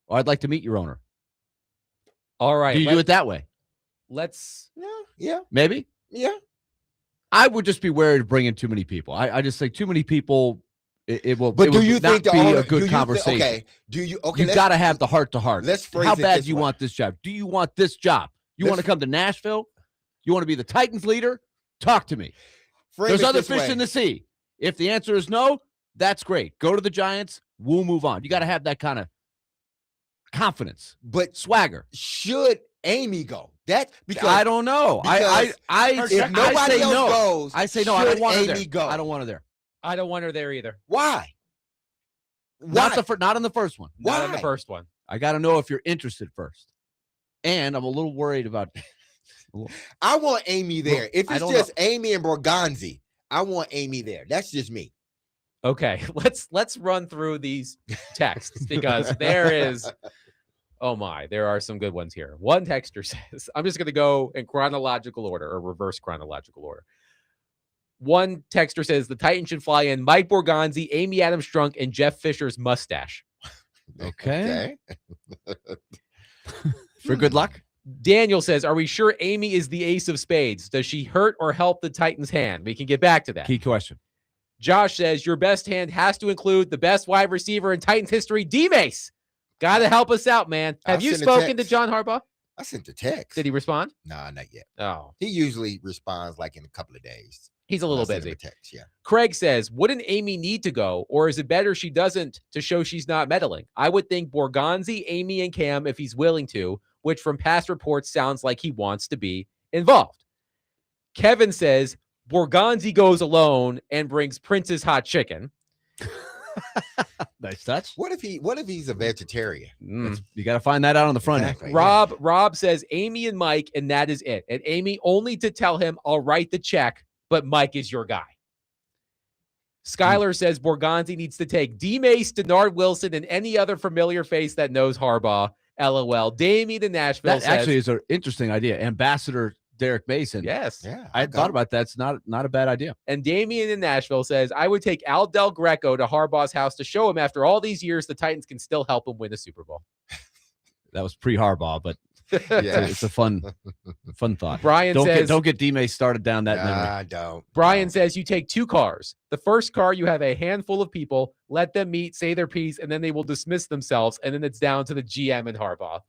Or I'd like to meet your owner. All right. Do you do it that way? Let's. Yeah. Maybe. Yeah. I would just be wary to bring in too many people. I just think too many people. It will. But it do will you not think the be owner, a good conversation? Okay. Do you? Okay. You got to have the heart to heart. Let's phrase How it bad this do you way. want this job? Do you want this job? You want to come to Nashville? You want to be the Titans leader? Talk to me. There's other fish in the sea. If the answer is no, that's great. Go to the Giants. We'll move on. You got to have that kind of confidence, but swagger. Should Amy go? That's because I don't know. If nobody else goes, I say no. I don't want her Amy there. go? I don't want her there. I don't want her there either. Why? Not on the first one. Not on the first one. I got to know if you're interested first. And I'm a little worried about. I want Amy there. If it's just Amy and Borgonzi, I want Amy there. That's just me. Okay, let's run through these texts because there are some good ones here. One texter says, I'm just going to go in chronological order or reverse chronological order. One texter says the Titans should fly in Mike Borgonzi, Amy Adams Strunk, and Jeff Fisher's mustache. Okay. For good luck. Daniel says, are we sure Amy is the ace of spades? Does she hurt or help the Titans' hand? We can get back to that. Key question. Josh says, your best hand has to include the best wide receiver in Titans history, D-Mace. Got to help us out, man. Have you spoken to John Harbaugh? I sent a text. Did he respond? Nah, not yet. Oh. He usually responds like in a couple of days. He's a little busy. Text, yeah. Craig says, wouldn't Amy need to go, or is it better she doesn't to show she's not meddling? I would think Borgonzi, Amy, and Cam if he's willing to, which from past reports sounds like he wants to be involved. Kevin says, Borgonzi goes alone and brings Prince's hot chicken. Nice touch. What if he's a vegetarian? You got to find that out on the front Exactly, end. Rob says Amy and Mike, and that is it. And Amy only to tell him, I'll write the check, but Mike is your guy. Skylar says Borgonzi needs to take D-Mace, Denard Wilson, and any other familiar face that knows Harbaugh. LOL. Damien in Nashville that says, actually is an interesting idea. Ambassador Derek Mason. Yes. Yeah. I thought about that. It's not a bad idea. And Damien in Nashville says, I would take Al Del Greco to Harbaugh's house to show him after all these years the Titans can still help him win a Super Bowl. That was pre-Harbaugh, but it's a fun thought. Brian says, don't get D-Mace started down that memory. Don't. Brian says you take two cars. The first car, you have a handful of people, let them meet, say their piece, and then they will dismiss themselves, and then it's down to the GM and Harbaugh.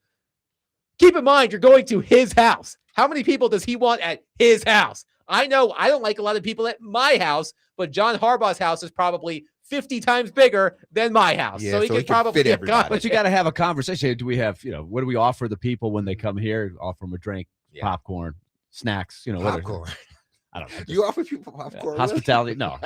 Keep in mind, you're going to his house. How many people does he want at his house? I know I don't like a lot of people at my house, but John Harbaugh's house is probably 50 times bigger than my house. Yeah, so he could probably fit everybody. But you got to have a conversation. Do we have, what do we offer the people when they come here? Offer them a drink, popcorn, snacks, whatever. Popcorn. I don't know. You offer people popcorn? Hospitality? No.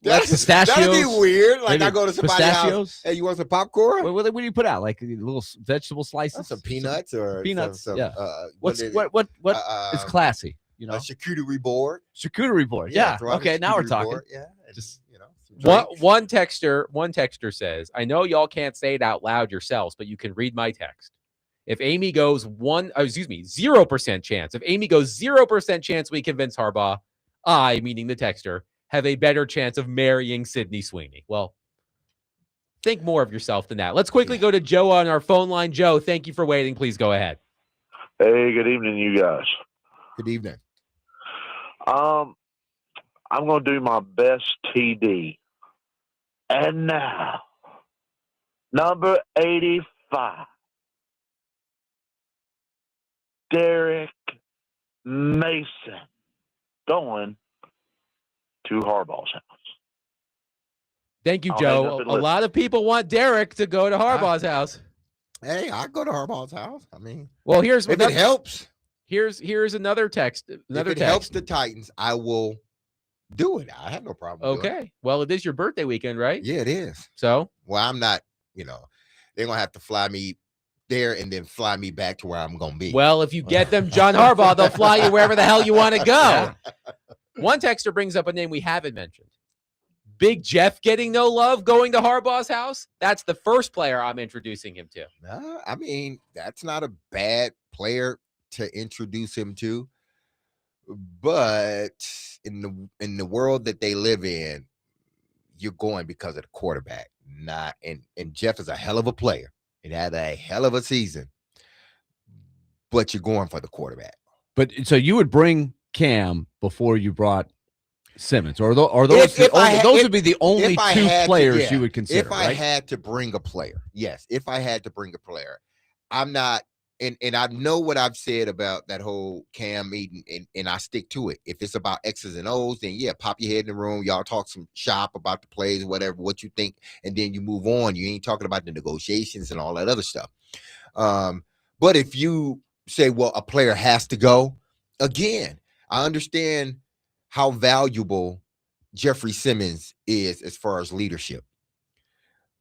Pistachios. That'd be weird. Like I go to somebody's pistachios. house. Hey, you want some popcorn? What do you put out? Like little vegetable slices? Some peanuts or peanuts. Some, yeah. what is classy? A charcuterie board. Charcuterie board. Yeah. Okay. Now we're talking. Board. Yeah. Just one texter says, I know y'all can't say it out loud yourselves, but you can read my text. If Amy goes 0% chance. If Amy goes 0% chance we convince Harbaugh, I, meaning the texter, have a better chance of marrying Sydney Sweeney. Well, think more of yourself than that. Let's quickly go to Joe on our phone line. Joe, thank you for waiting. Please go ahead. Hey, good evening, you guys. Good evening. I'm going to do my best TD. And now, number 85, Derek Mason, going to Harbaugh's house. Thank you, Joe. A lot of people want Derek to go to Harbaugh's house. Hey, I go to Harbaugh's house. I mean, well, if it helps. Here's another text. If it helps the Titans, I will do it. I have no problem. Okay. Well, it is your birthday weekend, right? Yeah, it is. So, well, I'm not. They're gonna have to fly me there and then fly me back to where I'm gonna be. Well, if you get them John Harbaugh, they'll fly you wherever the hell you want to go. One texter brings up a name we haven't mentioned. Big Jeff getting no love going to Harbaugh's house. That's the first player I'm introducing him to. I mean, that's not a bad player to introduce him to. But in the world that they live in, you're going because of the quarterback. And Jeff is a hell of a player. It had a hell of a season, but you're going for the quarterback. But so you would bring Cam before you brought Simmons, or those would be the only two players you would consider. If I right? had to bring a player, yes. If I had to bring a player, I'm not, and I know what I've said about that whole Cam meeting, and I stick to it. If it's about X's and O's, then yeah, pop your head in the room. Y'all talk some shop about the plays, whatever, what you think, and then you move on. You ain't talking about the negotiations and all that other stuff. But if you say, well, a player has to go, again, I understand how valuable Jeffrey Simmons is as far as leadership.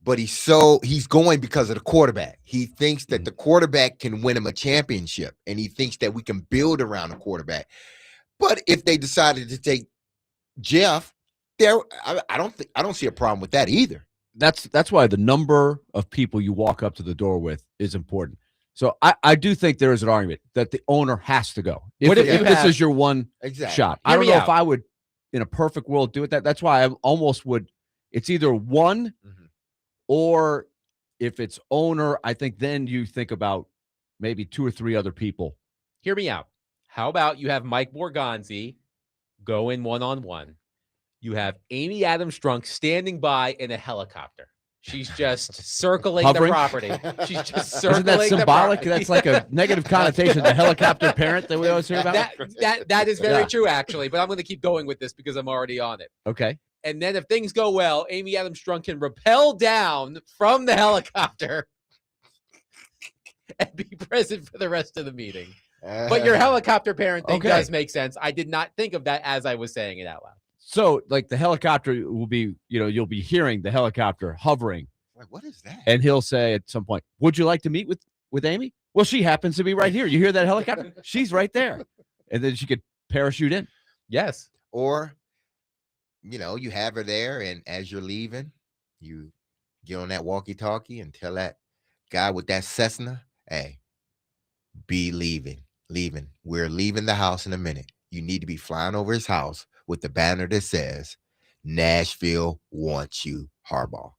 But he's going because of the quarterback. He thinks that the quarterback can win him a championship, and he thinks that we can build around the quarterback. But if they decided to take Jeff, I don't see a problem with that either. That's why the number of people you walk up to the door with is important. So I do think there is an argument that the owner has to go. If this is your one shot. I don't know if I would, in a perfect world, do it. That's why I almost would. It's either one, or if it's owner, I think then you think about maybe two or three other people. Hear me out. How about you have Mike Borgonzi go in one-on-one? You have Amy Adams-Strunk standing by in a helicopter. She's just circling Hovering? the property. She's just circling. Isn't that symbolic? The That's like a negative connotation. The helicopter parent that we always hear about. That is very true, actually. But I'm going to keep going with this because I'm already on it. Okay. And then if things go well, Amy Adams-Strunk can rappel down from the helicopter and be present for the rest of the meeting. But your helicopter parent thing does make sense. I did not think of that as I was saying it out loud. So, like, the helicopter will be, you'll be hearing the helicopter hovering. Like, what is that? And he'll say at some point, would you like to meet with Amy? Well, she happens to be right here. You hear that helicopter? She's right there. And then she could parachute in. Yes. Or, you have her there, and as you're leaving, you get on that walkie-talkie and tell that guy with that Cessna, hey, be leaving. We're leaving the house in a minute. You need to be flying over his house with the banner that says, Nashville wants you, Harbaugh.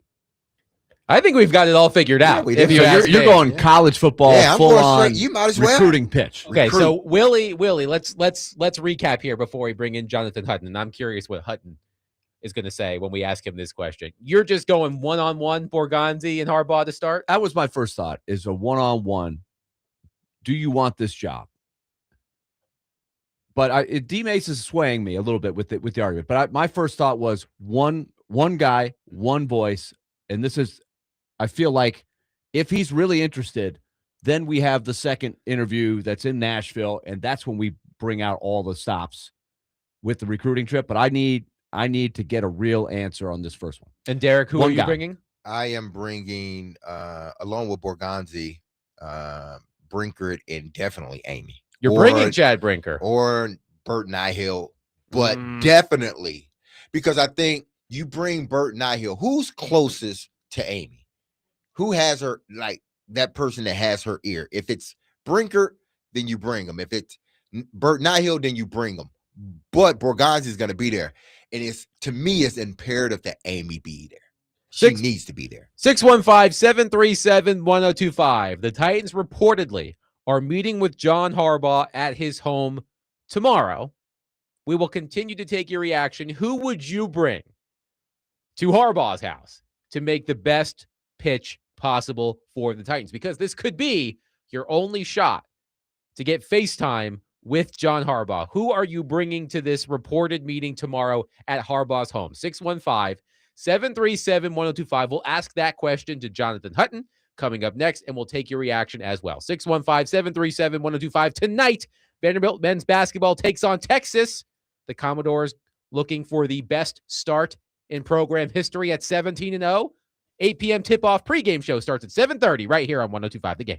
I think we've got it all figured out. You're going college football, full on. You might as well. Recruiting pitch. Okay, so Willie, let's recap here before we bring in Jonathan Hutton. And I'm curious what Hutton is going to say when we ask him this question. You're just going one-on-one, Borgonzi and Harbaugh to start? That was my first thought, is a one-on-one. Do you want this job? But D Mace is swaying me a little bit with the argument. But my first thought was one guy, one voice, and this is, I feel like, if he's really interested, then we have the second interview that's in Nashville, and that's when we bring out all the stops with the recruiting trip. But I need to get a real answer on this first one. And Derek, who are you bringing? I am bringing, along with Borgonzi, Brinkert, and definitely Amy. You're bringing Chad Brinker. Or Bert Nihill, but definitely, because I think you bring Bert Nihill, who's closest to Amy? Who has her, like, that person that has her ear? If it's Brinker, then you bring him. If it's Bert Nihill, then you bring him. But Borgonzi is going to be there. And to me, it's imperative that Amy be there. She needs to be there. 615-737-1025. The Titans reportedly are meeting with John Harbaugh at his home tomorrow. We will continue to take your reaction. Who would you bring to Harbaugh's house to make the best pitch possible for the Titans? Because this could be your only shot to get FaceTime with John Harbaugh. Who are you bringing to this reported meeting tomorrow at Harbaugh's home? 615-737-1025. We'll ask that question to Jonathan Hutton coming up next, and we'll take your reaction as well. 615-737-1025. Tonight, Vanderbilt men's basketball takes on Texas. The Commodores looking for the best start in program history at 17-0. 8 p.m. tip-off pregame show starts at 7:30 right here on 102.5 The Game.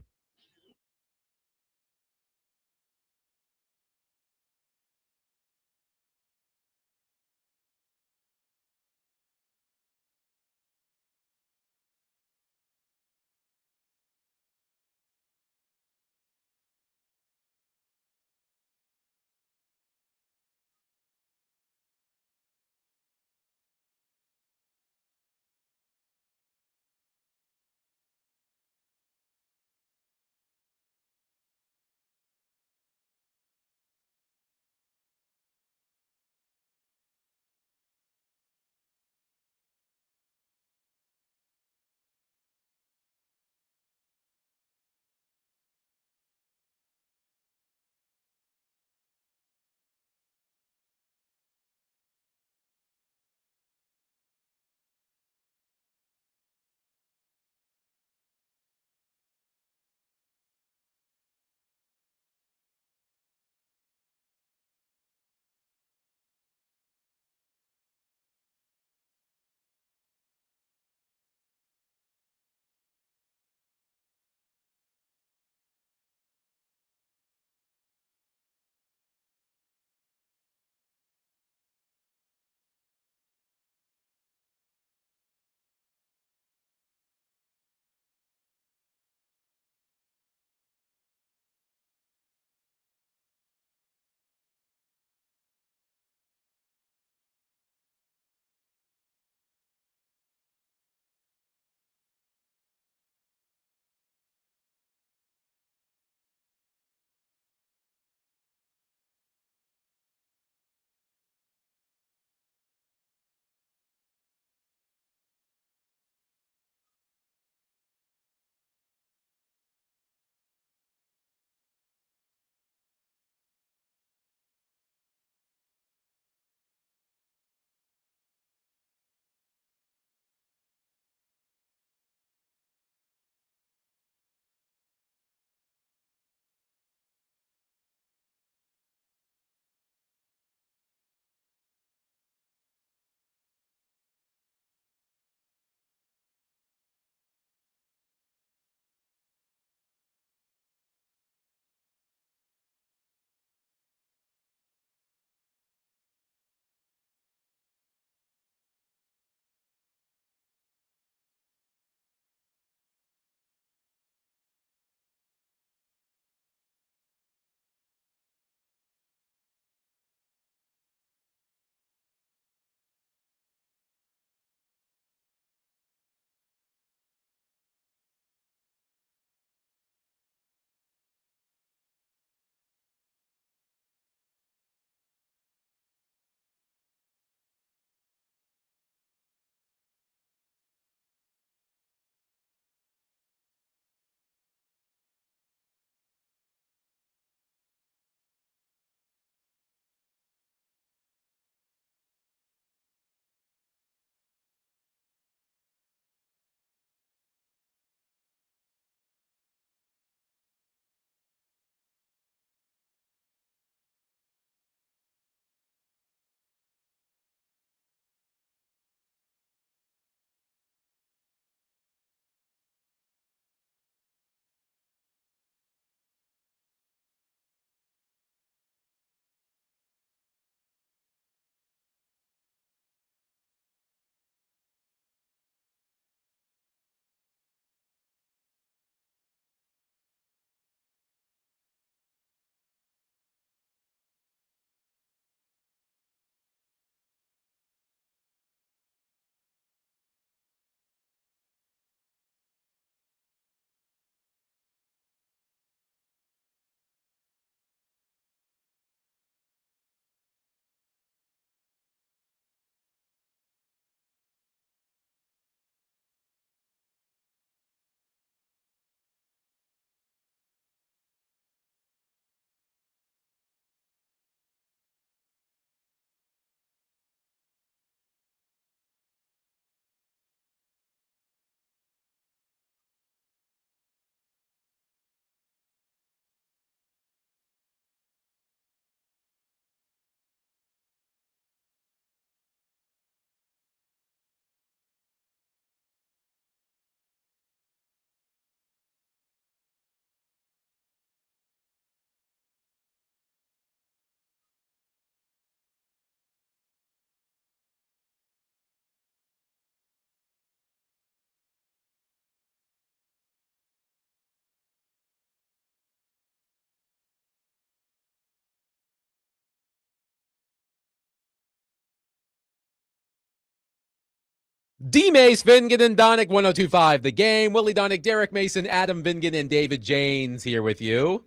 D-Mace, Vingan, and Donick, 102.5 The Game. Willie Donick, Derek Mason, Adam Vingan, and David Janes here with you.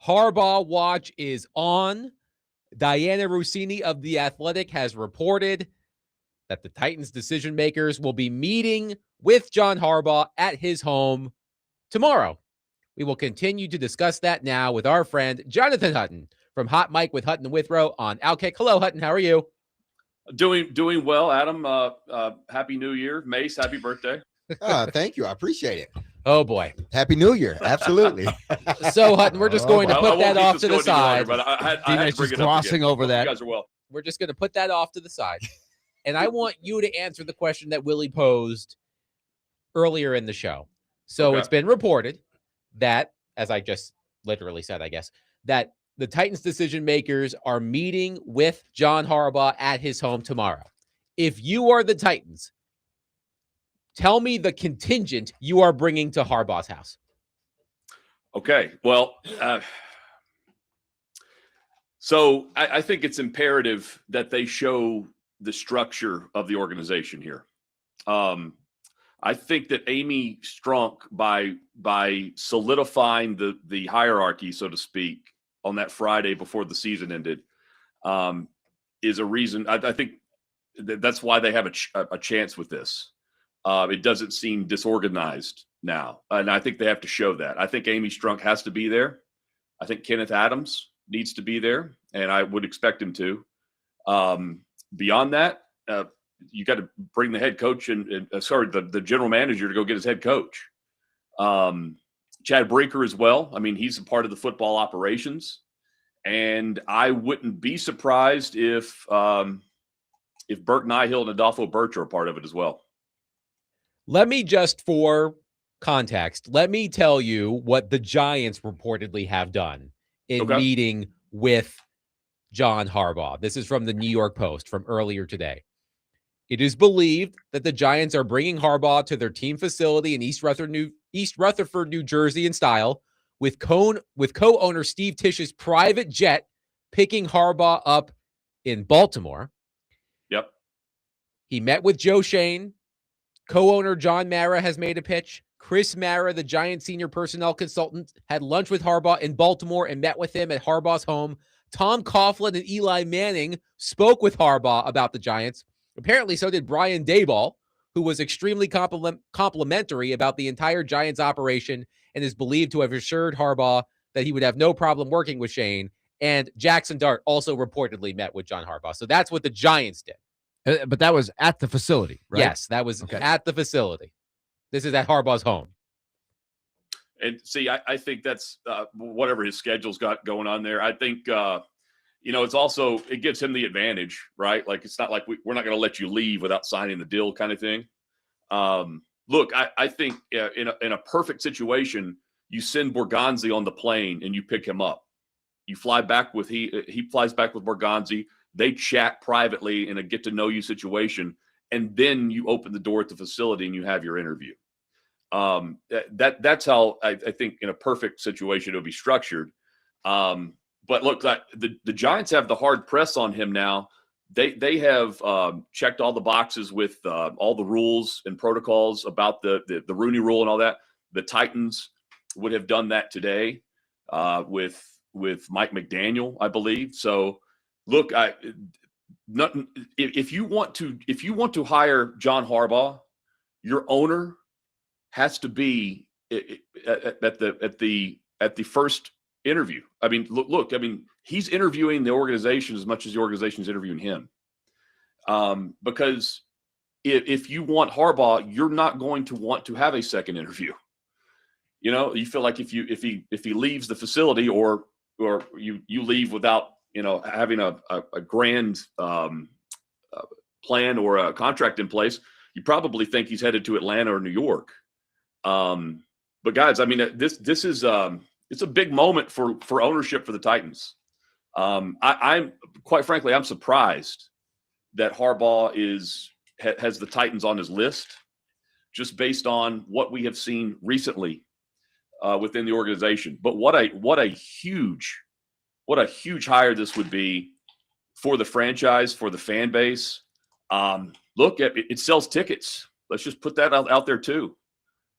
Harbaugh Watch is on. Diana Rossini of The Athletic has reported that the Titans decision makers will be meeting with John Harbaugh at his home tomorrow. We will continue to discuss that now with our friend Jonathan Hutton from Hot Mike with Hutton and Withrow on Outkick. Hello, Hutton. How are you? Doing well, Adam. Happy New Year. Mace, happy birthday. Thank you. I appreciate it. Oh, boy. Happy New Year. Absolutely. So, Hutton, we're just going to put that off to the side. Longer, but I had to bring it up glossing again. over that. You guys are well. We're just going to put that off to the side. And I want you to answer the question that Willie posed earlier in the show. So It's been reported that, as I just literally said, I guess, that the Titans decision makers are meeting with John Harbaugh at his home tomorrow. If you are the Titans, tell me the contingent you are bringing to Harbaugh's house. Okay. Well, so I think it's imperative that they show the structure of the organization here. I think that Amy Strunk, by solidifying the hierarchy, so to speak, on that Friday before the season ended, is a reason. I think that's why they have a chance with this. It doesn't seem disorganized now, and I think they have to show that. I think Amy Strunk has to be there. I think Kenneth Adams needs to be there, and I would expect him to. Beyond that, you got to bring the head coach and the general manager to go get his head coach. Chad Brinker as well. I mean, he's a part of the football operations, and I wouldn't be surprised if Burke Nihill and Adolfo Birch are a part of it as well. Let me just, for context, let me tell you what the Giants reportedly have done in meeting with John Harbaugh. This is from the New York Post from earlier today. It is believed that the Giants are bringing Harbaugh to their team facility in East Rutherford, New Jersey in style, with co-owner Steve Tish's private jet picking Harbaugh up in Baltimore. Yep. He met with Joe Shane. Co-owner John Mara has made a pitch. Chris Mara, the Giants senior personnel consultant, had lunch with Harbaugh in Baltimore and met with him at Harbaugh's home. Tom Coughlin and Eli Manning spoke with Harbaugh about the Giants. Apparently, so did Brian Daboll, who was extremely complimentary about the entire Giants operation and is believed to have assured Harbaugh that he would have no problem working with Shane. And Jackson Dart also reportedly met with John Harbaugh. So that's what the Giants did. But that was at the facility, right? Yes, that was at the facility. This is at Harbaugh's home. And see, I think that's whatever his schedule's got going on there. I think, it's also, it gives him the advantage, right? Like, it's not like we're not going to let you leave without signing the deal kind of thing. Look, I think in a perfect situation, you send Borgonzi on the plane and you pick him up. You fly back with, he flies back with Borgonzi. They chat privately in a get to know you situation. And then you open the door at the facility and you have your interview. That's how I think in a perfect situation it would be structured. But look, the Giants have the hard press on him now. They have checked all the boxes with all the rules and protocols about the Rooney Rule and all that. The Titans would have done that today with Mike McDaniel, I believe. So look, if you want to hire John Harbaugh, your owner has to be at the first interview. I mean, look. I mean, he's interviewing the organization as much as the organization is interviewing him. Because if you want Harbaugh, you're not going to want to have a second interview. You feel like if he leaves the facility or you leave without having a grand plan or a contract in place, you probably think he's headed to Atlanta or New York. But guys, I mean, this is it's a big moment for ownership for the Titans. I'm quite frankly, I'm surprised that Harbaugh has the Titans on his list, just based on what we have seen recently within the organization. But what a huge hire this would be for the franchise, for the fan base. Look, it sells tickets. Let's just put that out there too.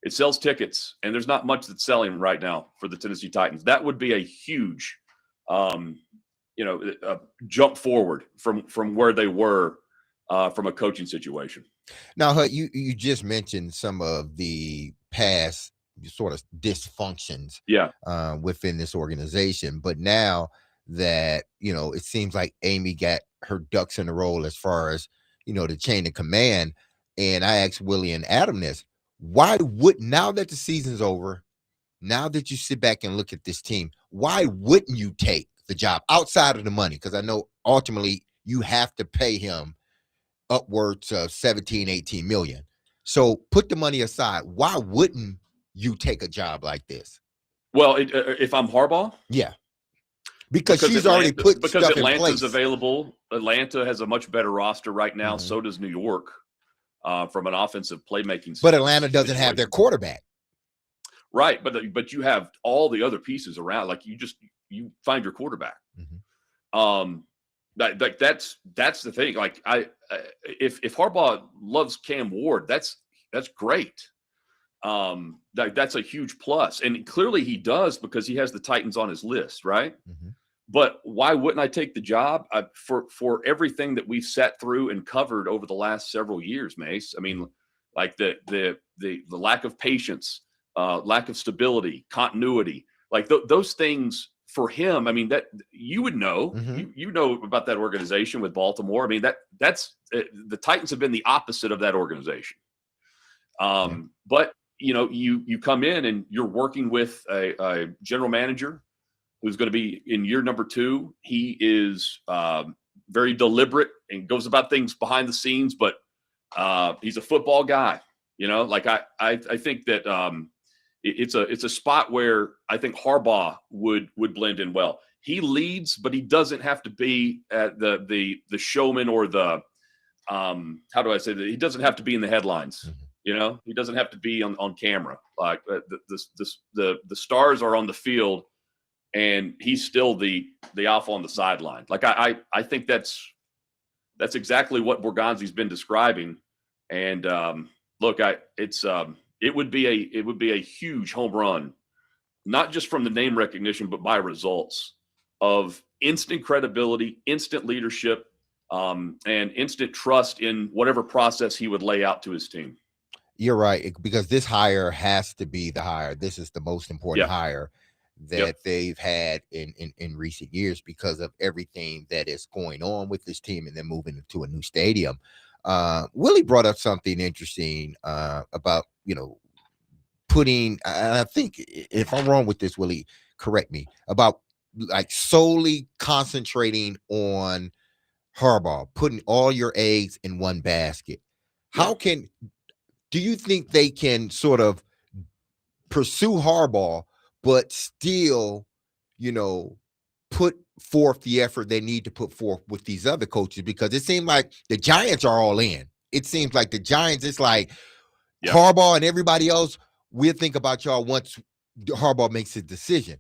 It sells tickets, and there's not much that's selling right now for the Tennessee Titans. That would be a huge, jump forward from where they were from a coaching situation. Now, you just mentioned some of the past sort of dysfunctions within this organization, but now that it seems like Amy got her ducks in a row as far as the chain of command. And I asked Willie and Adam this: why would, now that the season's over, now that you sit back and look at this team, why wouldn't you take the job outside of the money? Because I know ultimately you have to pay him upwards of 17, 18 million. So put the money aside. Why wouldn't you take a job like this? Well, if I'm Harbaugh, yeah, because she's already put because stuff Atlanta's in place. Available. Atlanta has a much better roster right now. Mm-hmm. So does New York, from an offensive playmaking. But Atlanta doesn't have their quarterback, right? But you have all the other pieces around. Like you find your quarterback. Mm-hmm. That's the thing. Like if Harbaugh loves Cam Ward, that's great. That's a huge plus, and clearly he does because he has the Titans on his list, right? Mm-hmm. But why wouldn't I take the job for everything that we've sat through and covered over the last several years, Mace? I mean, like the lack of patience, lack of stability, continuity, like those things. For him, I mean, that you would know, mm-hmm. you know about that organization with Baltimore. I mean, that's the Titans have been the opposite of that organization. But you come in and you're working with a general manager who's going to be in year number 2. He is very deliberate and goes about things behind the scenes, but he's a football guy. Like I think that it's a spot where I think Harbaugh would blend in well. He leads, but he doesn't have to be the showman or the how do I say that? He doesn't have to be in the headlines. Mm-hmm. He doesn't have to be on camera. Like the stars are on the field, and he's still the alpha on the sideline. Like I think that's exactly what Borgonzi's been describing. And look, it would be a huge home run, not just from the name recognition, but by results of instant credibility, instant leadership, and instant trust in whatever process he would lay out to his team. You're right, because this hire has to be the hire. This is the most important hire that they've had in recent years because of everything that is going on with this team and then moving into a new stadium. Willie brought up something interesting about, putting, I think if I'm wrong with this, Willie, correct me, about like solely concentrating on Harbaugh, putting all your eggs in one basket. Do you think they can sort of pursue Harbaugh, but still, put forth the effort they need to put forth with these other coaches? Because it seemed like the Giants are all in. It seems like the Giants, it's like Harbaugh and everybody else, we'll think about y'all once Harbaugh makes his decision.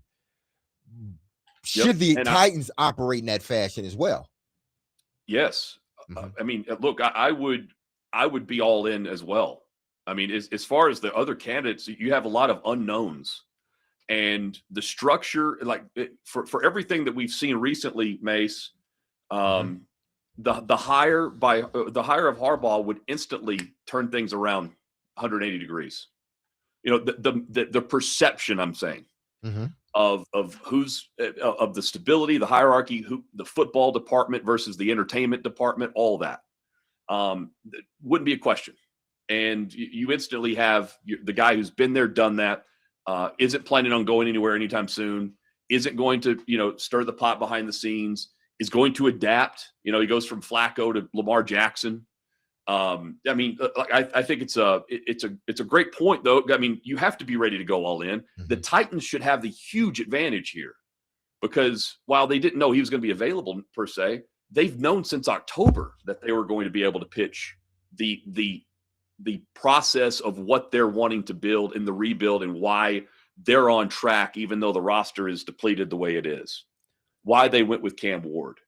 Should the Titans operate in that fashion as well? Yes. Mm-hmm. I mean, look, I would be all in as well. I mean, as far as the other candidates, you have a lot of unknowns, and the structure, like for everything that we've seen recently, Mace, the hire of Harbaugh would instantly turn things around 180 degrees. The perception, I'm saying, of who's of the stability, the hierarchy, the football department versus the entertainment department, all that wouldn't be a question. And you instantly have the guy who's been there, done that, isn't planning on going anywhere anytime soon, isn't going to, stir the pot behind the scenes, is going to adapt. He goes from Flacco to Lamar Jackson. I mean, I think it's a great point, though. I mean, you have to be ready to go all in. Mm-hmm. The Titans should have the huge advantage here because while they didn't know he was going to be available per se, they've known since October that they were going to be able to pitch the process of what they're wanting to build in the rebuild and why they're on track, even though the roster is depleted the way it is, why they went with Cam Ward.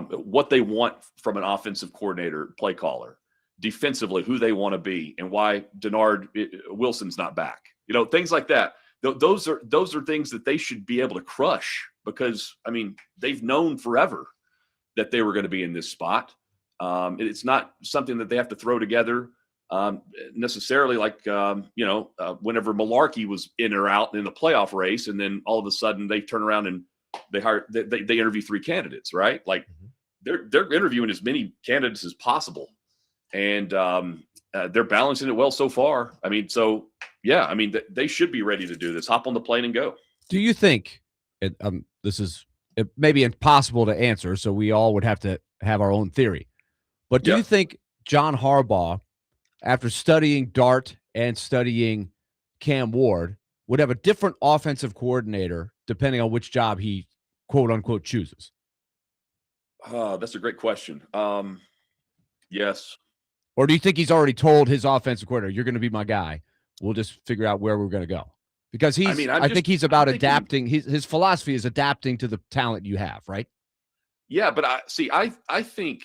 what they want from an offensive coordinator, play caller, defensively, who they want to be, and why Denard Wilson's not back. Things like that. Those are things that they should be able to crush because, I mean, they've known forever that they were going to be in this spot. It's not something that they have to throw together necessarily like, whenever Malarkey was in or out in the playoff race, and then all of a sudden they turn around and they interview 3 candidates, right? Like they're interviewing as many candidates as possible. And they're balancing it well so far. I mean, so yeah, I mean, they should be ready to do this. Hop on the plane and go. Do you think this is it may be impossible to answer, so we all would have to have our own theory. But do you think John Harbaugh, after studying Dart and studying Cam Ward, would have a different offensive coordinator depending on which job he quote unquote chooses? That's a great question. Yes. Or do you think he's already told his offensive coordinator, you're going to be my guy? We'll just figure out where we're going to go. Because I think he's about adapting. His philosophy is adapting to the talent you have, right? Yeah, but I think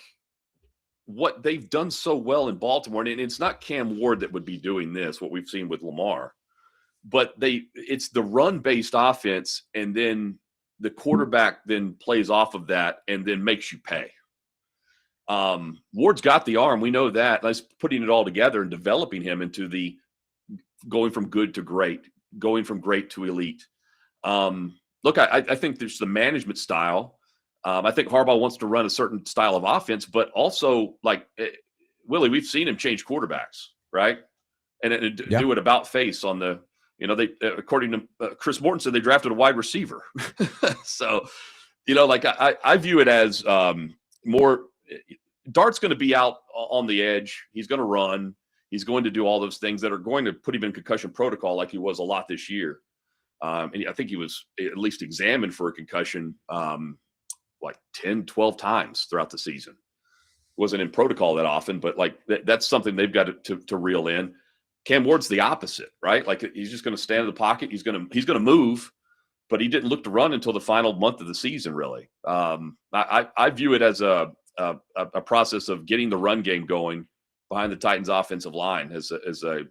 what they've done so well in Baltimore, and it's not Cam Ward that would be doing this, what we've seen with Lamar, but it's the run-based offense, and then the quarterback then plays off of that and then makes you pay. Ward's got the arm. We know that. That's putting it all together and developing him into the going from good to great, going from great to elite. Look, I think there's the management style. I think Harbaugh wants to run a certain style of offense, but also, like, Willie, we've seen him change quarterbacks, right? And do it about face on the, they according to Chris Morton said they drafted a wide receiver. So, like I view it as more. Dart's going to be out on the edge. He's going to run. He's going to do all those things that are going to put him in concussion protocol like he was a lot this year. And I think he was at least examined for a concussion like 10, 12 times throughout the season. Wasn't in protocol that often, but like that's something they've got to reel in. Cam Ward's the opposite, right? Like he's just going to stand in the pocket. He's going to move, but he didn't look to run until the final month of the season, really. I view it as a process of getting the run game going behind the Titans offensive line as to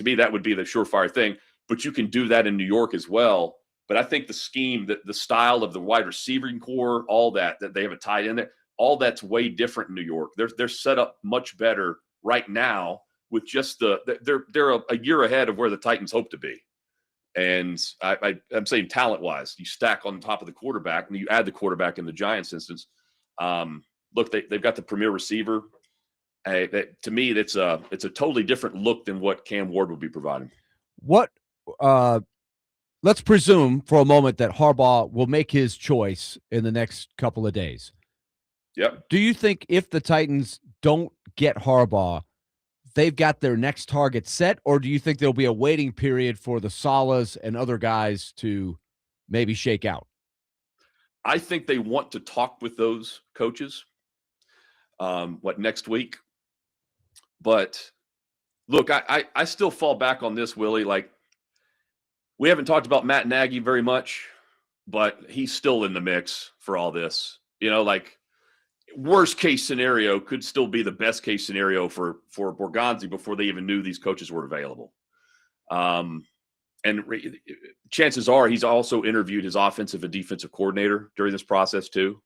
me, that would be the surefire thing, but you can do that in New York as well. But I think the scheme, the style of the wide receiving core, all that they have a tight end there, all that's way different in New York. They're set up much better right now with just they're a year ahead of where the Titans hope to be. And I'm saying talent wise, you stack on top of the quarterback and you add the quarterback in the Giants instance. Look, they've got the premier receiver. To me, it's a totally different look than what Cam Ward would be providing. Let's presume for a moment that Harbaugh will make his choice in the next couple of days. Yep. Do you think if the Titans don't get Harbaugh, they've got their next target set, or do you think there'll be a waiting period for the Salas and other guys to maybe shake out? I think they want to talk with those coaches next week. But look, I still fall back on this, Willie. Like, we haven't talked about Matt Nagy very much, but he's still in the mix for all this. Like, worst case scenario could still be the best case scenario for Borgonzi before they even knew these coaches were available. And chances are he's also interviewed his offensive and defensive coordinator during this process too,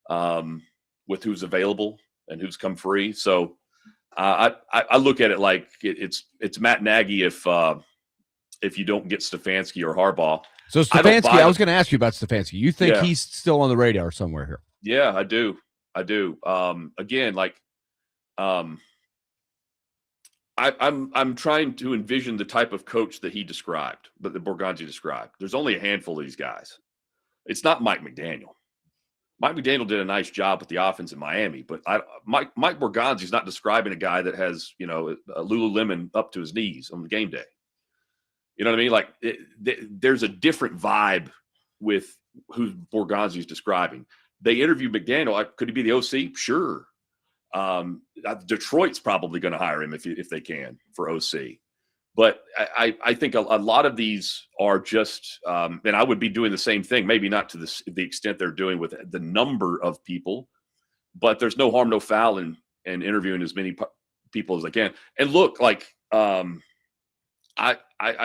with who's available and who's come free. So I look at it like it's Matt Nagy if you don't get Stefanski or Harbaugh. So Stefanski, I was going to ask you about Stefanski. You think he's still on the radar somewhere here? Yeah, I do. Again, like, I'm trying to envision the type of coach that he described, but the Borgonzi described. There's only a handful of these guys. It's not Mike McDaniel. Mike McDaniel did a nice job with the offense in Miami, but Mike Borgonzi's not describing a guy that has, a Lululemon up to his knees on the game day. You know what I mean? Like, there's a different vibe with who Borgonzi's describing. They interviewed McDaniel. Could he be the OC? Sure. Detroit's probably going to hire him if they can for OC. But I think a lot of these are just, and I would be doing the same thing, maybe not to the extent they're doing with the number of people, but there's no harm, no foul in interviewing as many people as I can. And look, like I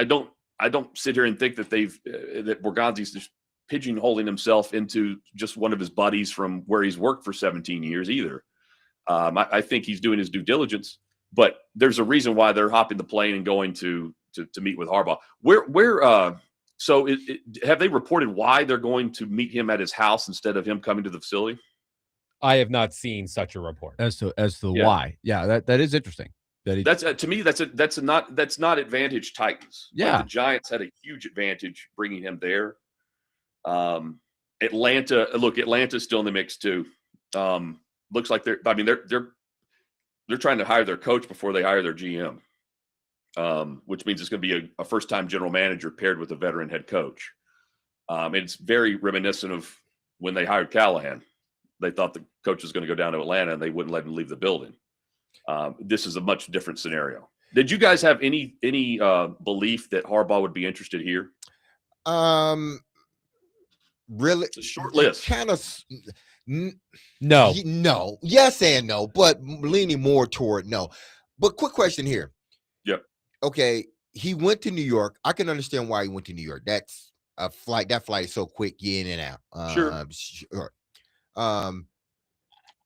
don't sit here and think that that Borgonzi's just pigeonholing himself into just one of his buddies from where he's worked for 17 years either. I think he's doing his due diligence, but there's a reason why they're hopping the plane and going to meet with Harbaugh. So have they reported why they're going to meet him at his house instead of him coming to the facility? I have not seen such a report as to why. Yeah, that is interesting. That's to me that's not advantage Titans. Yeah, like the Giants had a huge advantage bringing him there. Atlanta's still in the mix too. Looks like they're trying to hire their coach before they hire their GM, which means it's going to be a first-time general manager paired with a veteran head coach. It's very reminiscent of when they hired Callahan. They thought the coach was going to go down to Atlanta and they wouldn't let him leave the building. This is a much different scenario. Did you guys have any belief that Harbaugh would be interested here? Really? It's a short list. Kind of. No. Yes and no, but leaning more toward no. But quick question here. Yep. Okay, he went to New York. I can understand why he went to New York. That's a flight. That flight is so quick, you in and out. Sure. Sure.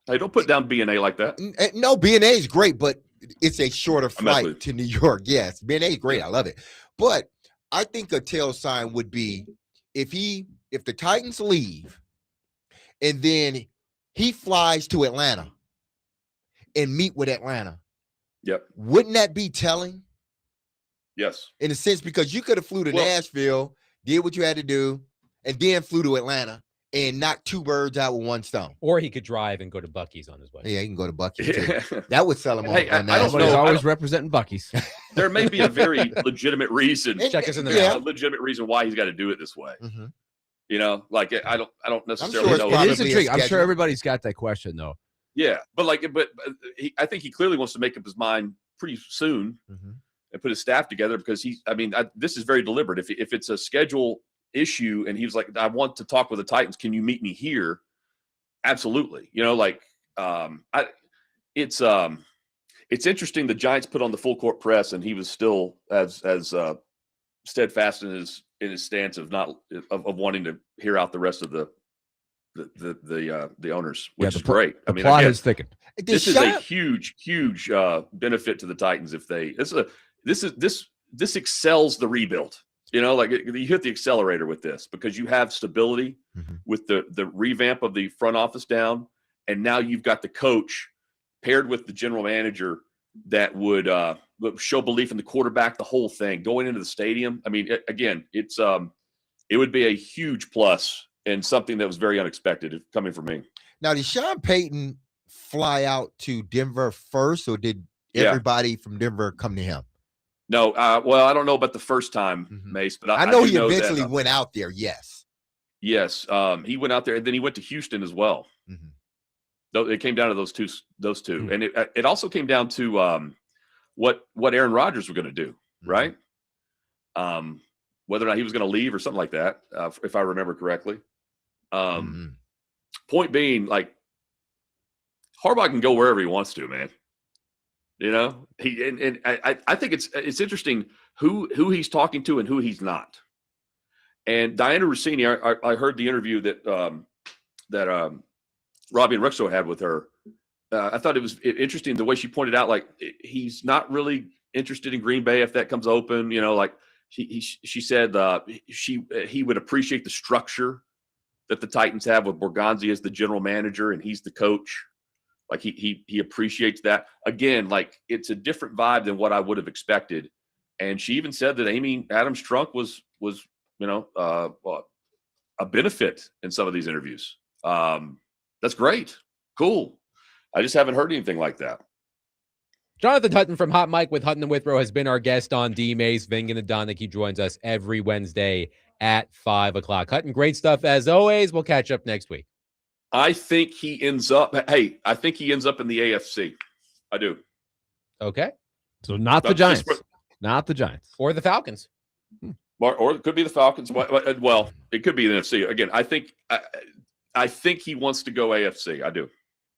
Hey, don't put down B&A like that. No, B&A is great, but it's a shorter flight to New York. Yes, B&A is great. I love it. But I think a tail sign would be if the Titans leave and then he flies to Atlanta and meet with Atlanta. Yep. Wouldn't that be telling? Yes. In a sense, because you could have flew to Nashville, did what you had to do, and then flew to Atlanta and knocked two birds out with one stone. Or he could drive and go to Buc-ee's on his way. Yeah, he can go to Buc-ee's too. That would sell him Hey, on I don't Nashville. know. He's always representing Buc-ee's. There may be a very legitimate reason. Check us in the mail. A legitimate reason why he's got to do it this way. Mm-hmm. You know, like I don't necessarily know. It is intriguing. I'm sure everybody's got that question though. Yeah, but I think he clearly wants to make up his mind pretty soon and put his staff together because this is very deliberate. If it's a schedule issue and he was like, I want to talk with the Titans, can you meet me here? Absolutely. You know, like it's interesting. The Giants put on the full court press and he was still as steadfast in his stance of wanting to hear out the rest of the owners, which is great. The plot is thickened. This is a huge benefit to the Titans if this excels the rebuild. You know, like you hit the accelerator with this because you have stability with the revamp of the front office down, and now you've got the coach paired with the general manager that would show belief in the quarterback, the whole thing going into the stadium. I mean, again, it would be a huge plus and something that was very unexpected coming from me. Now, did Sean Payton fly out to Denver first, or did everybody from Denver come to him? No, well, I don't know about the first time, Mace, but I know he eventually went out there. Yes, he went out there, and then he went to Houston as well. It came down to those two, and it also came down to what Aaron Rodgers was going to do, right? Whether or not he was going to leave or something like that, if I remember correctly. Point being, like Harbaugh can go wherever he wants to, man. You know, I think it's interesting who he's talking to and who he's not. And Diana Rossini, I heard the interview that Robbie and Rexo had with her. I thought it was interesting the way she pointed out, like he's not really interested in Green Bay if that comes open. You know, like she said he would appreciate the structure that the Titans have with Borgonzi as the general manager and he's the coach. Like he appreciates that. Again, like it's a different vibe than what I would have expected. And she even said that Amy Adams Strunk was a benefit in some of these interviews. That's great. Cool. I just haven't heard anything like that. Jonathan Hutton from Hot Mic with Hutton and Withrow has been our guest on D. Mace, Vingan, and Donick. He joins us every Wednesday at 5 o'clock. Hutton, great stuff as always. We'll catch up next week. I think he ends up in the AFC. I do. Okay. So not the Giants. Not the Giants. Or the Falcons. Or it could be the Falcons. Well, it could be the NFC. Again, I think he wants to go AFC. I do.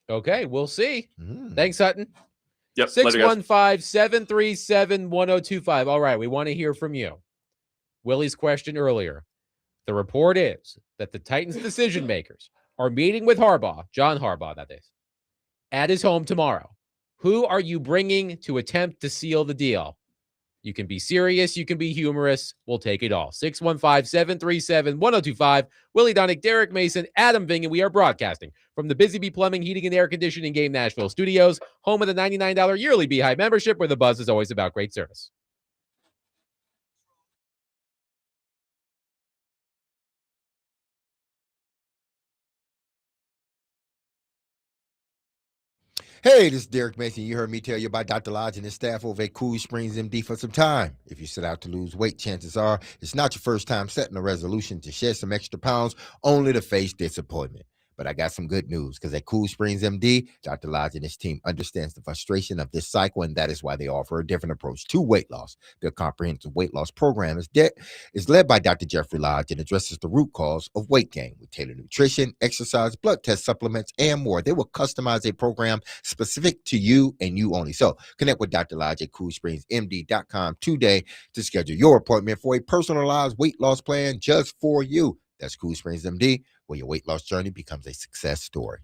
Okay, we'll see. Thanks, Hutton. Yep. 615-737-1025. All right, we want to hear from you. Willie's question earlier. The report is that the Titans decision makers are meeting with Harbaugh, John Harbaugh, that is, at his home tomorrow. Who are you bringing to attempt to seal the deal? You can be serious. You can be humorous. We'll take it all. 615-737-1025. Willie Donick, Derek Mason, Adam Ving, and we are broadcasting from the Busy Bee Plumbing, Heating, and Air Conditioning Game Nashville studios, home of the $99 yearly Beehive membership, where the buzz is always about great service. Hey, this is Derek Mason. You heard me tell you about Dr. Lodge and his staff over at Cool Springs MD for some time. If you set out to lose weight, chances are it's not your first time setting a resolution to shed some extra pounds only to face disappointment. But I got some good news, because at Cool Springs MD, Dr. Lodge and his team understands the frustration of this cycle, and that is why they offer a different approach to weight loss. Their comprehensive weight loss program is led by Dr. Jeffrey Lodge and addresses the root cause of weight gain with tailored nutrition, exercise, blood test supplements, and more. They will customize a program specific to you and you only. So connect with Dr. Lodge at CoolSpringsMD.com today to schedule your appointment for a personalized weight loss plan just for you. That's Cool Springs MD, where your weight loss journey becomes a success story.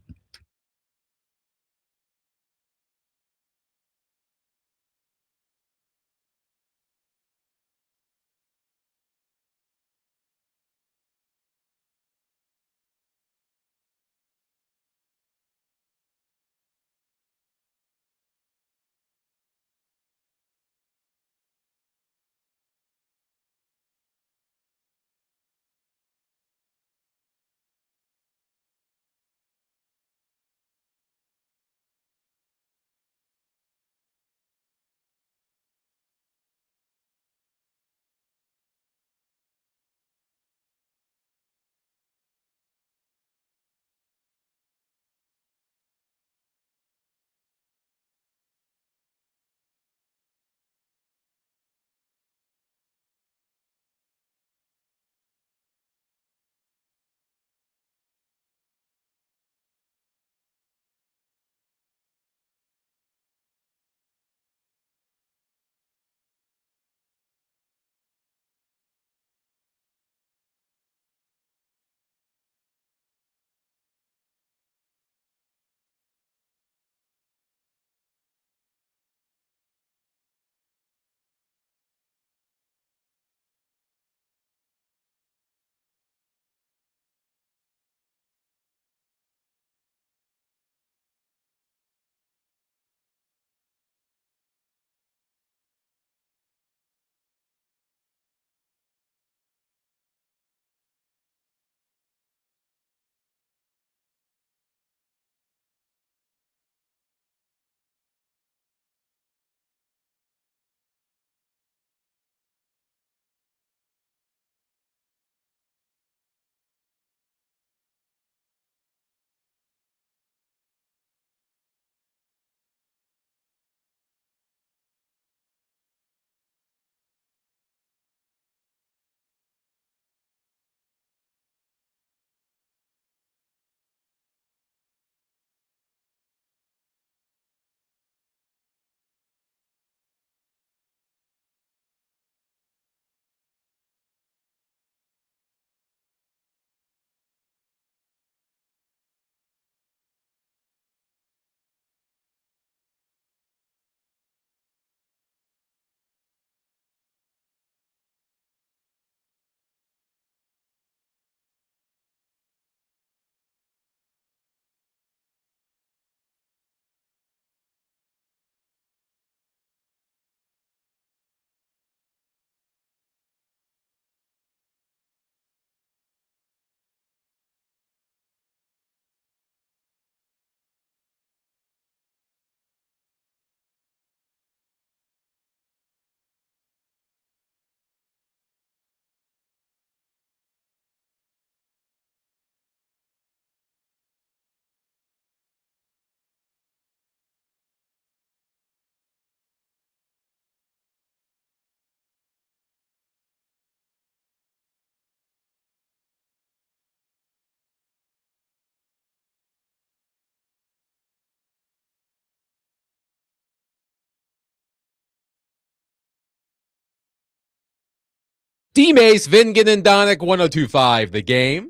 D-Mace, Vingan, and Donick, 102.5 The Game.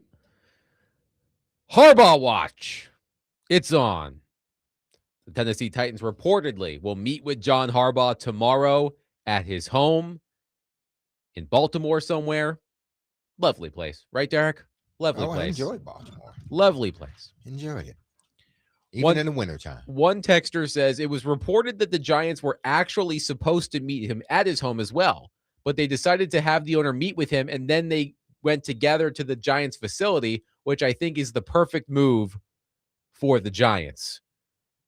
Harbaugh Watch. It's on. The Tennessee Titans reportedly will meet with John Harbaugh tomorrow at his home in Baltimore somewhere. Lovely place. Right, Derek? Lovely place. I enjoy Baltimore. Lovely place. Enjoy it. Even in the wintertime. One texter says it was reported that the Giants were actually supposed to meet him at his home as well, but they decided to have the owner meet with him, and then they went together to the Giants facility, which I think is the perfect move for the Giants.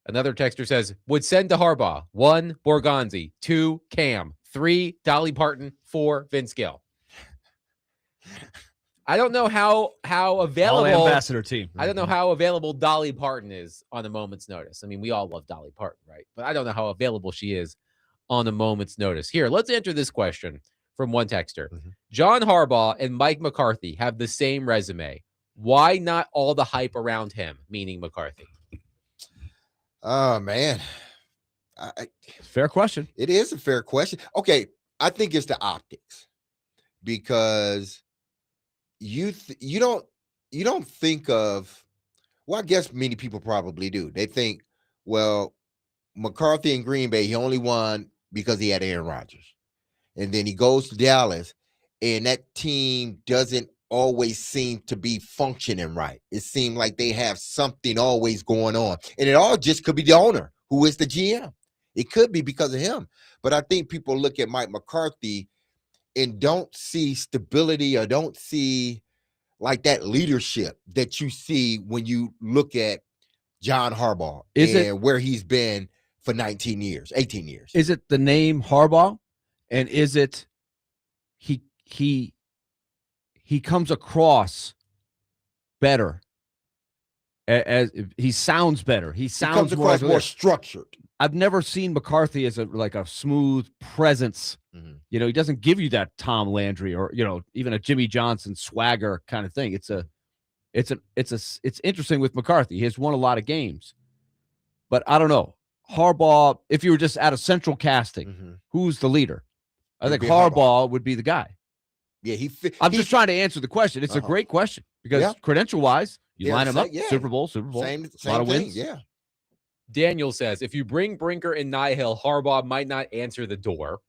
Another texter says, would send to Harbaugh, 1, Borgonzi, 2, Cam, 3, Dolly Parton, 4, Vince Gill. I don't know how available all ambassador team. I don't know how available Dolly Parton is on a moment's notice. I mean, we all love Dolly Parton, right? But I don't know how available she is on a moment's notice. Here, let's answer this question from one texter. John Harbaugh and Mike McCarthy have the same resume. Why not all the hype around him, meaning McCarthy? Oh, man. Fair question. It is a fair question. Okay, I think it's the optics, because you don't think of, well, I guess many people probably do. They think, well, McCarthy in Green Bay, he only won because he had Aaron Rodgers. And then he goes to Dallas, and that team doesn't always seem to be functioning right. It seemed like they have something always going on. And it all just could be the owner, who is the GM. It could be because of him. But I think people look at Mike McCarthy and don't see stability, or don't see like that leadership that you see when you look at John Harbaugh where he's been for 18 years. Is it the name Harbaugh? And is it he comes across better, as he sounds better. He sounds more structured. I've never seen McCarthy as a smooth presence. You know, he doesn't give you that Tom Landry or, you know, even a Jimmy Johnson swagger kind of thing. It's interesting with McCarthy. He has won a lot of games, but I don't know. Harbaugh, if you were just at a central casting, who's the leader? I think Harbaugh would be the guy. Yeah, I'm just trying to answer the question. It's a great question because credential-wise, you line him up, Super Bowl, same a lot of wins. Yeah. Daniel says, if you bring Brinker and Nihil, Harbaugh might not answer the door.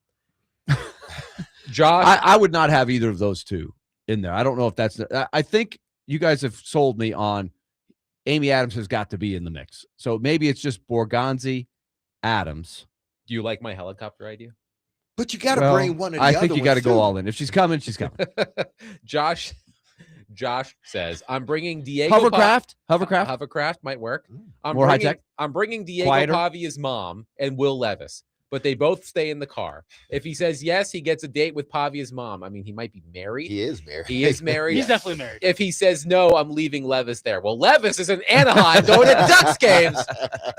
Josh, I would not have either of those two in there. I don't know if that's. I think you guys have sold me on Amy Adams has got to be in the mix. So maybe it's just Borgonzi, Adams. Do you like my helicopter idea? But you got to bring one of the I other think you got to ones, go too. all in. If she's coming, she's coming. Josh says, I'm bringing Diego. Hovercraft might work. More high tech. I'm bringing Diego Pavia's mom and Will Levis, but they both stay in the car. If he says yes, he gets a date with Pavia's mom. I mean, he might be married. He is married. He's definitely married. If he says no, I'm leaving Levis there. Well, Levis is in Anaheim going to Ducks games,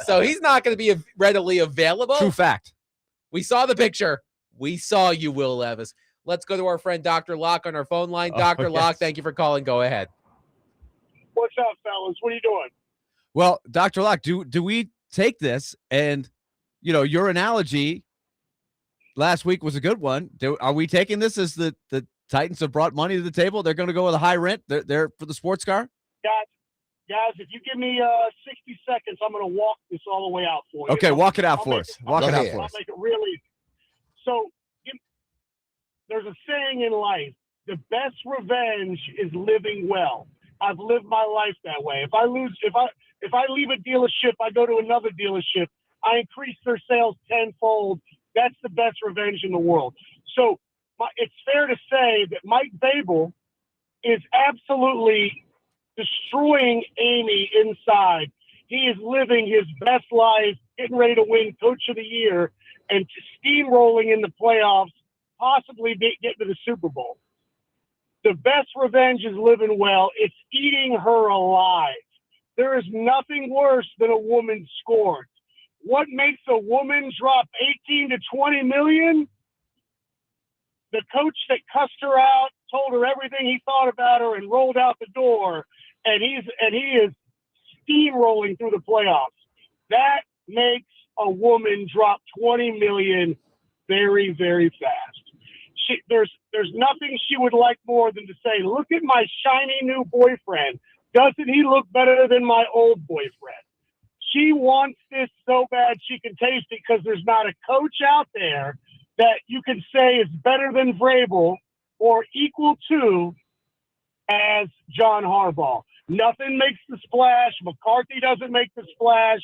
so he's not going to be readily available. True fact. We saw the picture. We saw you, Will Levis. Let's go to our friend Dr. Locke on our phone line. Dr. Locke, thank you for calling. Go ahead. What's up, fellas? What are you doing? Well, Dr. Locke, do we take this and, you know, your analogy last week was a good one. Are we taking this as the Titans have brought money to the table? They're going to go with a high rent. They're for the sports car? Guys, if you give me 60 seconds, I'm going to walk this all the way out for you. Okay, walk it out for us. Walk it out for us. I'll make it really easy. So there's a saying in life, the best revenge is living well. I've lived my life that way. If I leave a dealership, I go to another dealership, I increase their sales tenfold. That's the best revenge in the world. So it's fair to say that Mike Babel is absolutely destroying Amy inside. He is living his best life, getting ready to win Coach of the Year, and steamrolling in the playoffs, possibly getting to the Super Bowl. The best revenge is living well. It's eating her alive. There is nothing worse than a woman scorned. What makes a woman drop 18 to 20 million? The coach that cussed her out, told her everything he thought about her, and rolled out the door, and he is steamrolling through the playoffs. That makes a woman drop 20 million very, very fast. there's nothing she would like more than to say, look at my shiny new boyfriend. Doesn't he look better than my old boyfriend? She wants this so bad she can taste it because there's not a coach out there that you can say is better than Vrabel or equal to as John Harbaugh. Nothing makes the splash. McCarthy doesn't make the splash.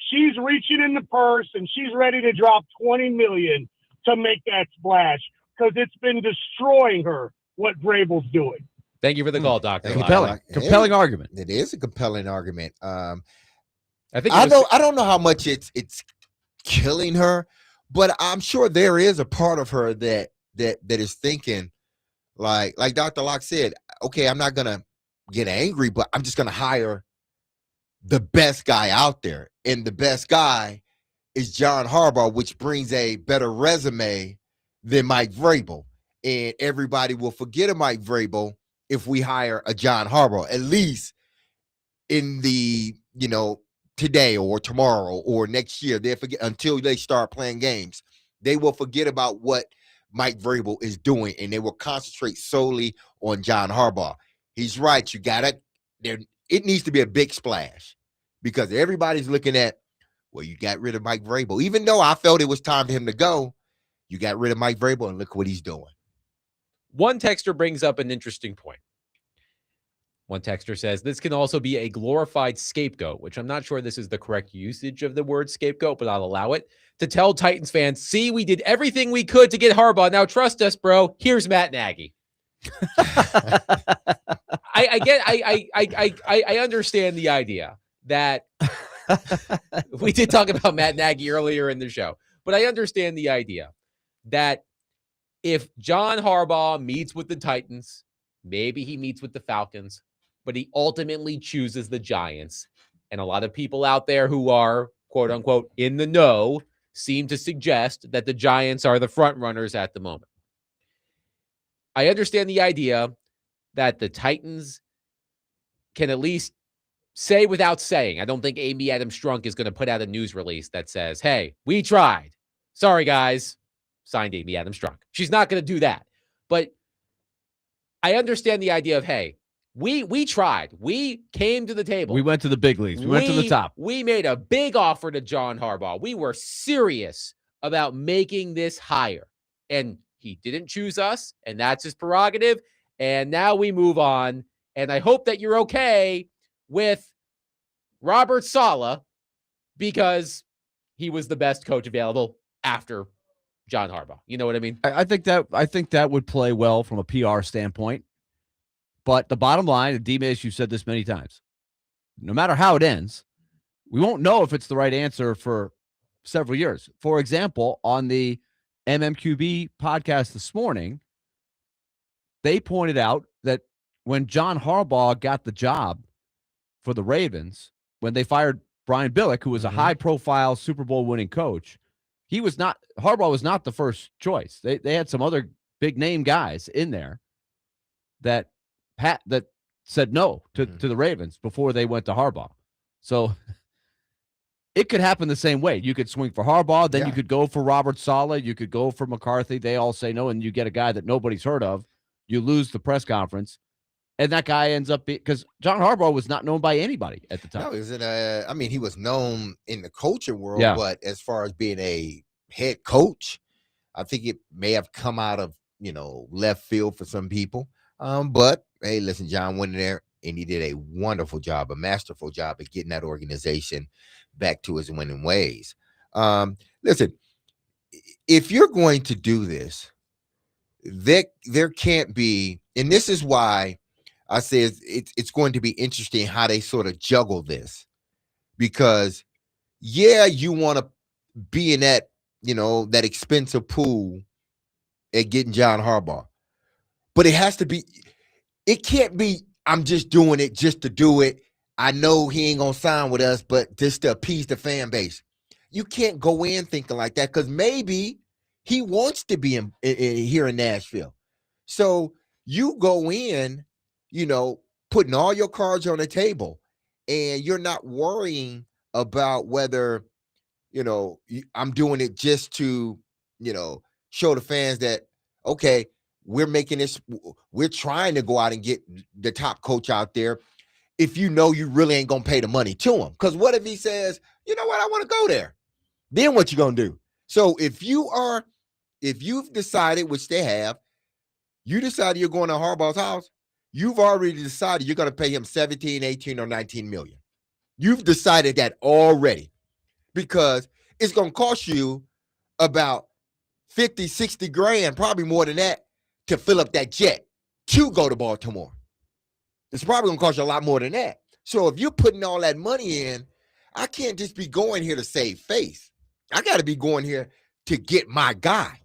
She's reaching in the purse and she's ready to drop $20 million to make that splash because it's been destroying her what Vrabel's doing. Thank you for the call, Doctor. Compelling argument. It is a compelling argument. I think I don't know how much it's killing her, but I'm sure there is a part of her that is thinking like Dr. Locke said, okay, I'm not gonna get angry, but I'm just gonna hire the best guy out there, and the best guy is John Harbaugh, which brings a better resume than Mike Vrabel, and everybody will forget a Mike Vrabel if we hire a John Harbaugh, at least in the today or tomorrow or next year. They forget until they start playing games. They will forget about what Mike Vrabel is doing, and they will concentrate solely on John Harbaugh. He's right. You got it. It needs to be a big splash because everybody's looking at, well, you got rid of Mike Vrabel. Even though I felt it was time for him to go, you got rid of Mike Vrabel, and look what he's doing. One texter brings up an interesting point. One texter says, this can also be a glorified scapegoat, which I'm not sure this is the correct usage of the word scapegoat, but I'll allow it, to tell Titans fans, see, we did everything we could to get Harbaugh. Now trust us, bro. Here's Matt Nagy. I understand the idea that we did talk about Matt Nagy earlier in the show, but I understand the idea that if John Harbaugh meets with the Titans, maybe he meets with the Falcons, but he ultimately chooses the Giants. And a lot of people out there who are, quote unquote, in the know seem to suggest that the Giants are the front runners at the moment. I understand the idea that the Titans can at least say without saying. I don't think Amy Adams Strunk is going to put out a news release that says, hey, we tried. Sorry, guys. Signed Amy Adams Strunk. She's not going to do that. But I understand the idea of, hey, we tried. We came to the table. We went to the big leagues. We went to the top. We made a big offer to John Harbaugh. We were serious about making this hire. And he didn't choose us, and that's his prerogative. And now we move on. And I hope that you're okay with Robert Saleh because he was the best coach available after John Harbaugh. You know what I mean? I think that would play well from a PR standpoint. But the bottom line, and D-Miz, you've said this many times, no matter how it ends, we won't know if it's the right answer for several years. For example, on the MMQB podcast this morning, they pointed out that when John Harbaugh got the job for the Ravens, when they fired Brian Billick, who was a high-profile Super Bowl winning coach, Harbaugh was not the first choice. They had some other big-name guys in there that said no to the Ravens before they went to Harbaugh. So it could happen the same way. You could swing for Harbaugh, then you could go for Robert Saleh, you could go for McCarthy. They all say no, and you get a guy that nobody's heard of. You lose the press conference, and that guy ends up because John Harbaugh was not known by anybody at the time. No, he was known in the coaching world, Yeah. but as far as being a head coach, I think it may have come out of left field for some people. But hey, listen, John went in there and he did a wonderful job, a masterful job at getting that organization back to his winning ways. Listen, if you're going to do this, there can't be, and this is why I say it's going to be interesting how they sort of juggle this, because you want to be in that that expensive pool at getting John Harbaugh, but it can't be, I'm just doing it just to do it. I know he ain't going to sign with us, but just to appease the fan base. You can't go in thinking like that because maybe he wants to be here in Nashville. So you go in, putting all your cards on the table, and you're not worrying about whether, I'm doing it just to, show the fans that, okay, we're making this, we're trying to go out and get the top coach out there. If you know you really ain't gonna pay the money to him, because what if he says, you know what, I want to go there? Then what you gonna do? So if you've decided, which they have, you decided you're going to Harbaugh's house, you've already decided you're gonna pay him 17, 18, or 19 million. You've decided that already, because it's gonna cost you about 50, 60 grand, probably more than that, to fill up that jet to go to Baltimore. It's probably gonna cost you a lot more than that. So if you're putting all that money in, I can't just be going here to save face. I got to be going here to get my guy.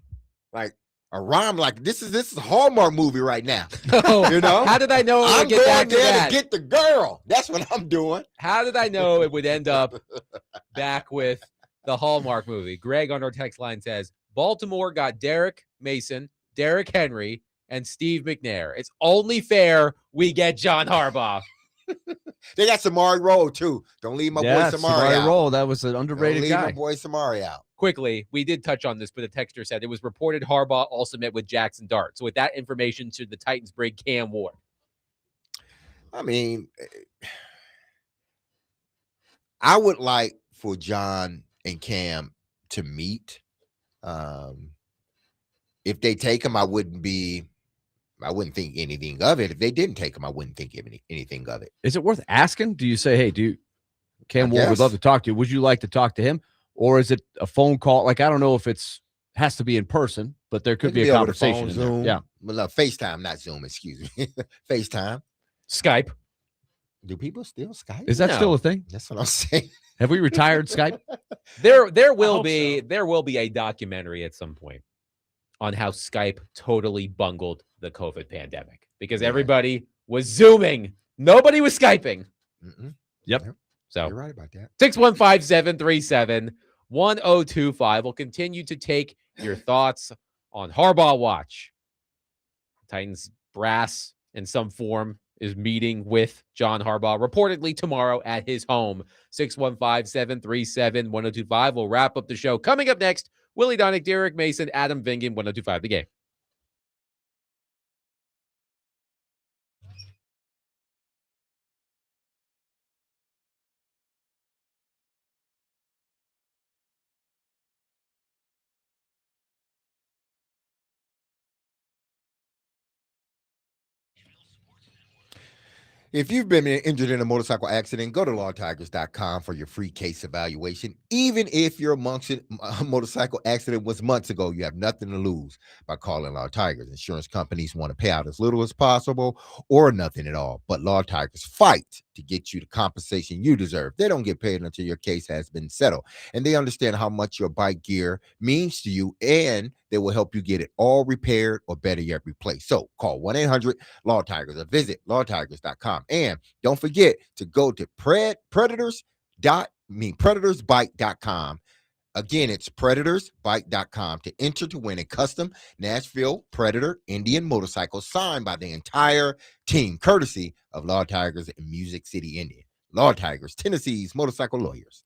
Like a rhyme, like this is a Hallmark movie right now. Oh, You know, how did I know? I'm get going there that? to get the girl. That's what I'm doing. How did I know it would end up back with the Hallmark movie? Greg on our text line says Baltimore got Derek Mason, Derek Henry, and Steve McNair. It's only fair we get John Harbaugh. They got Samari Roll too. Don't leave my boy Samari out. Roll. That was an underrated Don't leave guy. my boy Samari out. Quickly, we did touch on this, but the texter said it was reported Harbaugh also met with Jackson Dart. So with that information, should the Titans bring Cam Ward? I mean, I would like for John and Cam to meet. If they take him, I wouldn't think anything of it. If they didn't take him, I wouldn't think anything of it. Is it worth asking? Do you say, hey, Cam Ward would love to talk to you. Would you like to talk to him? Or is it a phone call? Like, I don't know if has to be in person, but there could be a conversation. Zoom. Yeah. Well, FaceTime, not Zoom, excuse me. FaceTime. Skype. Do people still Skype? Is that still a thing? That's what I'm saying. Have we retired Skype? There will be a documentary at some point on how Skype totally bungled the COVID pandemic because everybody was Zooming. Nobody was Skyping. Yep. So you're right about that. 615-737-1025. We'll continue to take your thoughts on Harbaugh Watch. Titans brass in some form is meeting with John Harbaugh reportedly tomorrow at his home. 615-737-1025. We'll wrap up the show. Coming up next, Willie Donick, Derek Mason, Adam Vingan, 1025 The Game. If you've been injured in a motorcycle accident, go to lawtigers.com for your free case evaluation. Even if your motorcycle accident was months ago, you have nothing to lose by calling Law Tigers. Insurance companies want to pay out as little as possible or nothing at all. But Law Tigers fight to get you the compensation you deserve. They don't get paid until your case has been settled. And they understand how much your bike gear means to you, and they will help you get it all repaired or better yet replaced. So call 1-800-LAW-TIGERS or visit lawtigers.com. And don't forget to go to predatorsbike.com. Again, it's predatorsbike.com to enter to win a custom Nashville Predator Indian motorcycle signed by the entire team, courtesy of Law Tigers in Music City, India. Law Tigers, Tennessee's motorcycle lawyers.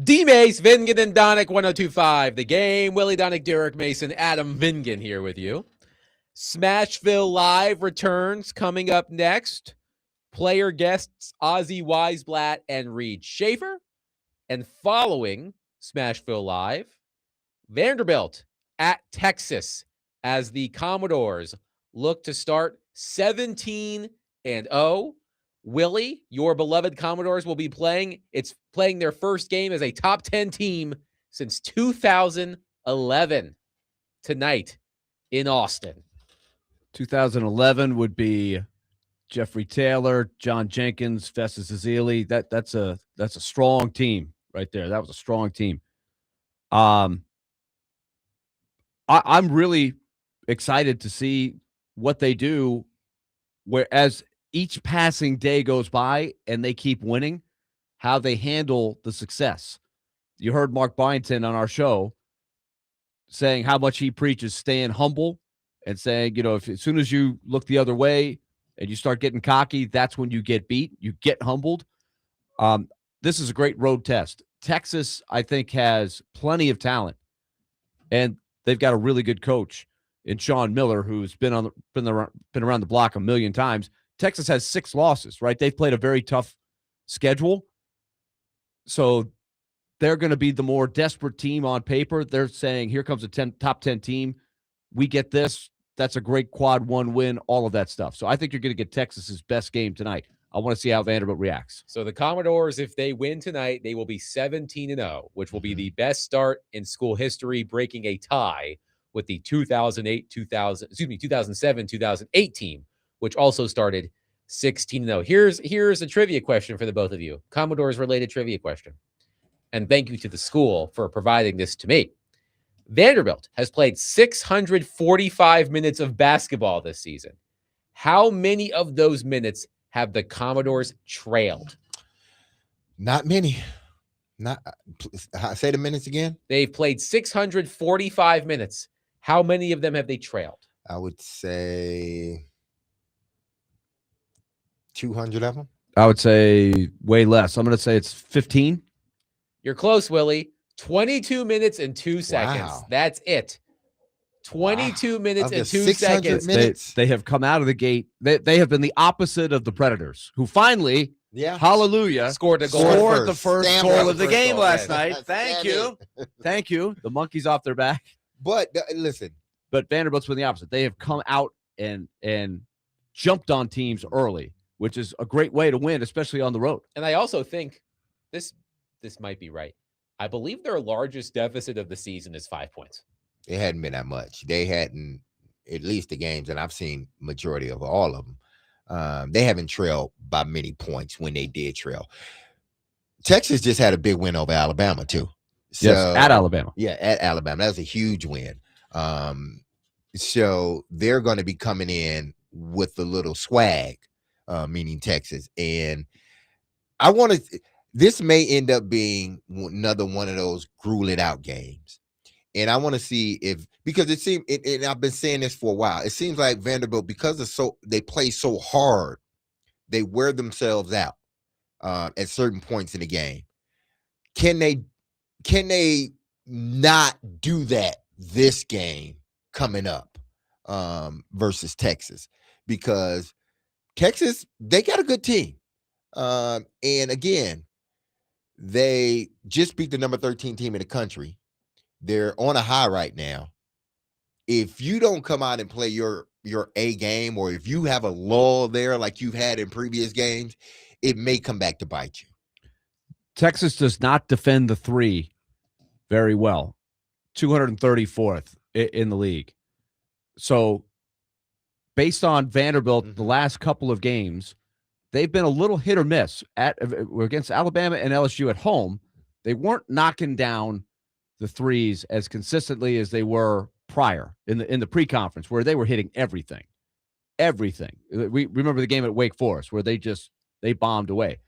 D-Mace, Vingan, and Donick, 102.5 The Game. Willie Donick, Derek Mason, Adam Vingan here with you. Smashville Live returns coming up next. Player guests Ozzy Weisblatt and Reed Schaefer. And following Smashville Live, Vanderbilt at Texas as the Commodores look to start 17-0. Willie, your beloved Commodores will be playing their first game as a top 10 team since 2011 tonight in Austin. 2011 would be Jeffrey Taylor, John Jenkins, Festus Ezeli. That's a strong team right there. That was a strong team. I'm really excited to see what they do, whereas each passing day goes by and they keep winning, how they handle the success. You heard Mark Byington on our show saying how much he preaches staying humble and saying, if as soon as you look the other way and you start getting cocky, that's when you get beat. You get humbled. This is a great road test. Texas, I think, has plenty of talent, and they've got a really good coach in Sean Miller, who's been around the block a million times. Texas has 6 losses, right? They've played a very tough schedule, so they're going to be the more desperate team on paper. They're saying, here comes a top 10 team. We get this. That's a great quad 1 win, all of that stuff. So I think you're going to get Texas's best game tonight. I want to see how Vanderbilt reacts. So the Commodores, if they win tonight, they will be 17-0, which will be the best start in school history, breaking a tie with the 2007-2008 team, which also started 16-0. Here's a trivia question for the both of you. Commodores-related trivia question. And thank you to the school for providing this to me. Vanderbilt has played 645 minutes of basketball this season. How many of those minutes have the Commodores trailed? Not many. Say the minutes again. They've played 645 minutes. How many of them have they trailed? I would say 200 of them. I would say way less. I'm going to say it's 15. You're close, Willie. 22 minutes and 2 seconds. Wow. That's it. 22 minutes and 2 600 seconds. minutes. They have come out of the gate. They have been the opposite of the Predators, who finally, hallelujah, scored the first goal of the game last night. Thank you. Thank you. The monkey's off their back. But listen. But Vanderbilt's been the opposite. They have come out and jumped on teams early, which is a great way to win, especially on the road. And I also think this might be right. I believe their largest deficit of the season is 5 points. It hadn't been that much. They hadn't, at least the games, and I've seen majority of all of them. They haven't trailed by many points when they did trail. Texas just had a big win over Alabama too. So, yes, at Alabama. Yeah, at Alabama. That was a huge win. So they're going to be coming in with a little swag, meaning Texas. And I want to. This may end up being another one of those grueling out games. And I want to see because it seems, and I've been saying this for a while, it seems like Vanderbilt, because they play so hard, they wear themselves out at certain points in the game. Can they not do that this game coming up versus Texas? Because Texas, they got a good team. And again, they just beat the number 13 team in the country. They're on a high right now. If you don't come out and play your A game, or if you have a lull there like you've had in previous games, it may come back to bite you. Texas does not defend the 3 very well. 234th in the league. So based on Vanderbilt, the last couple of games, they've been a little hit or miss against Alabama and LSU at home. They weren't knocking down the threes as consistently as they were prior in the pre-conference, where they were hitting everything. We remember the game at Wake Forest where they bombed away.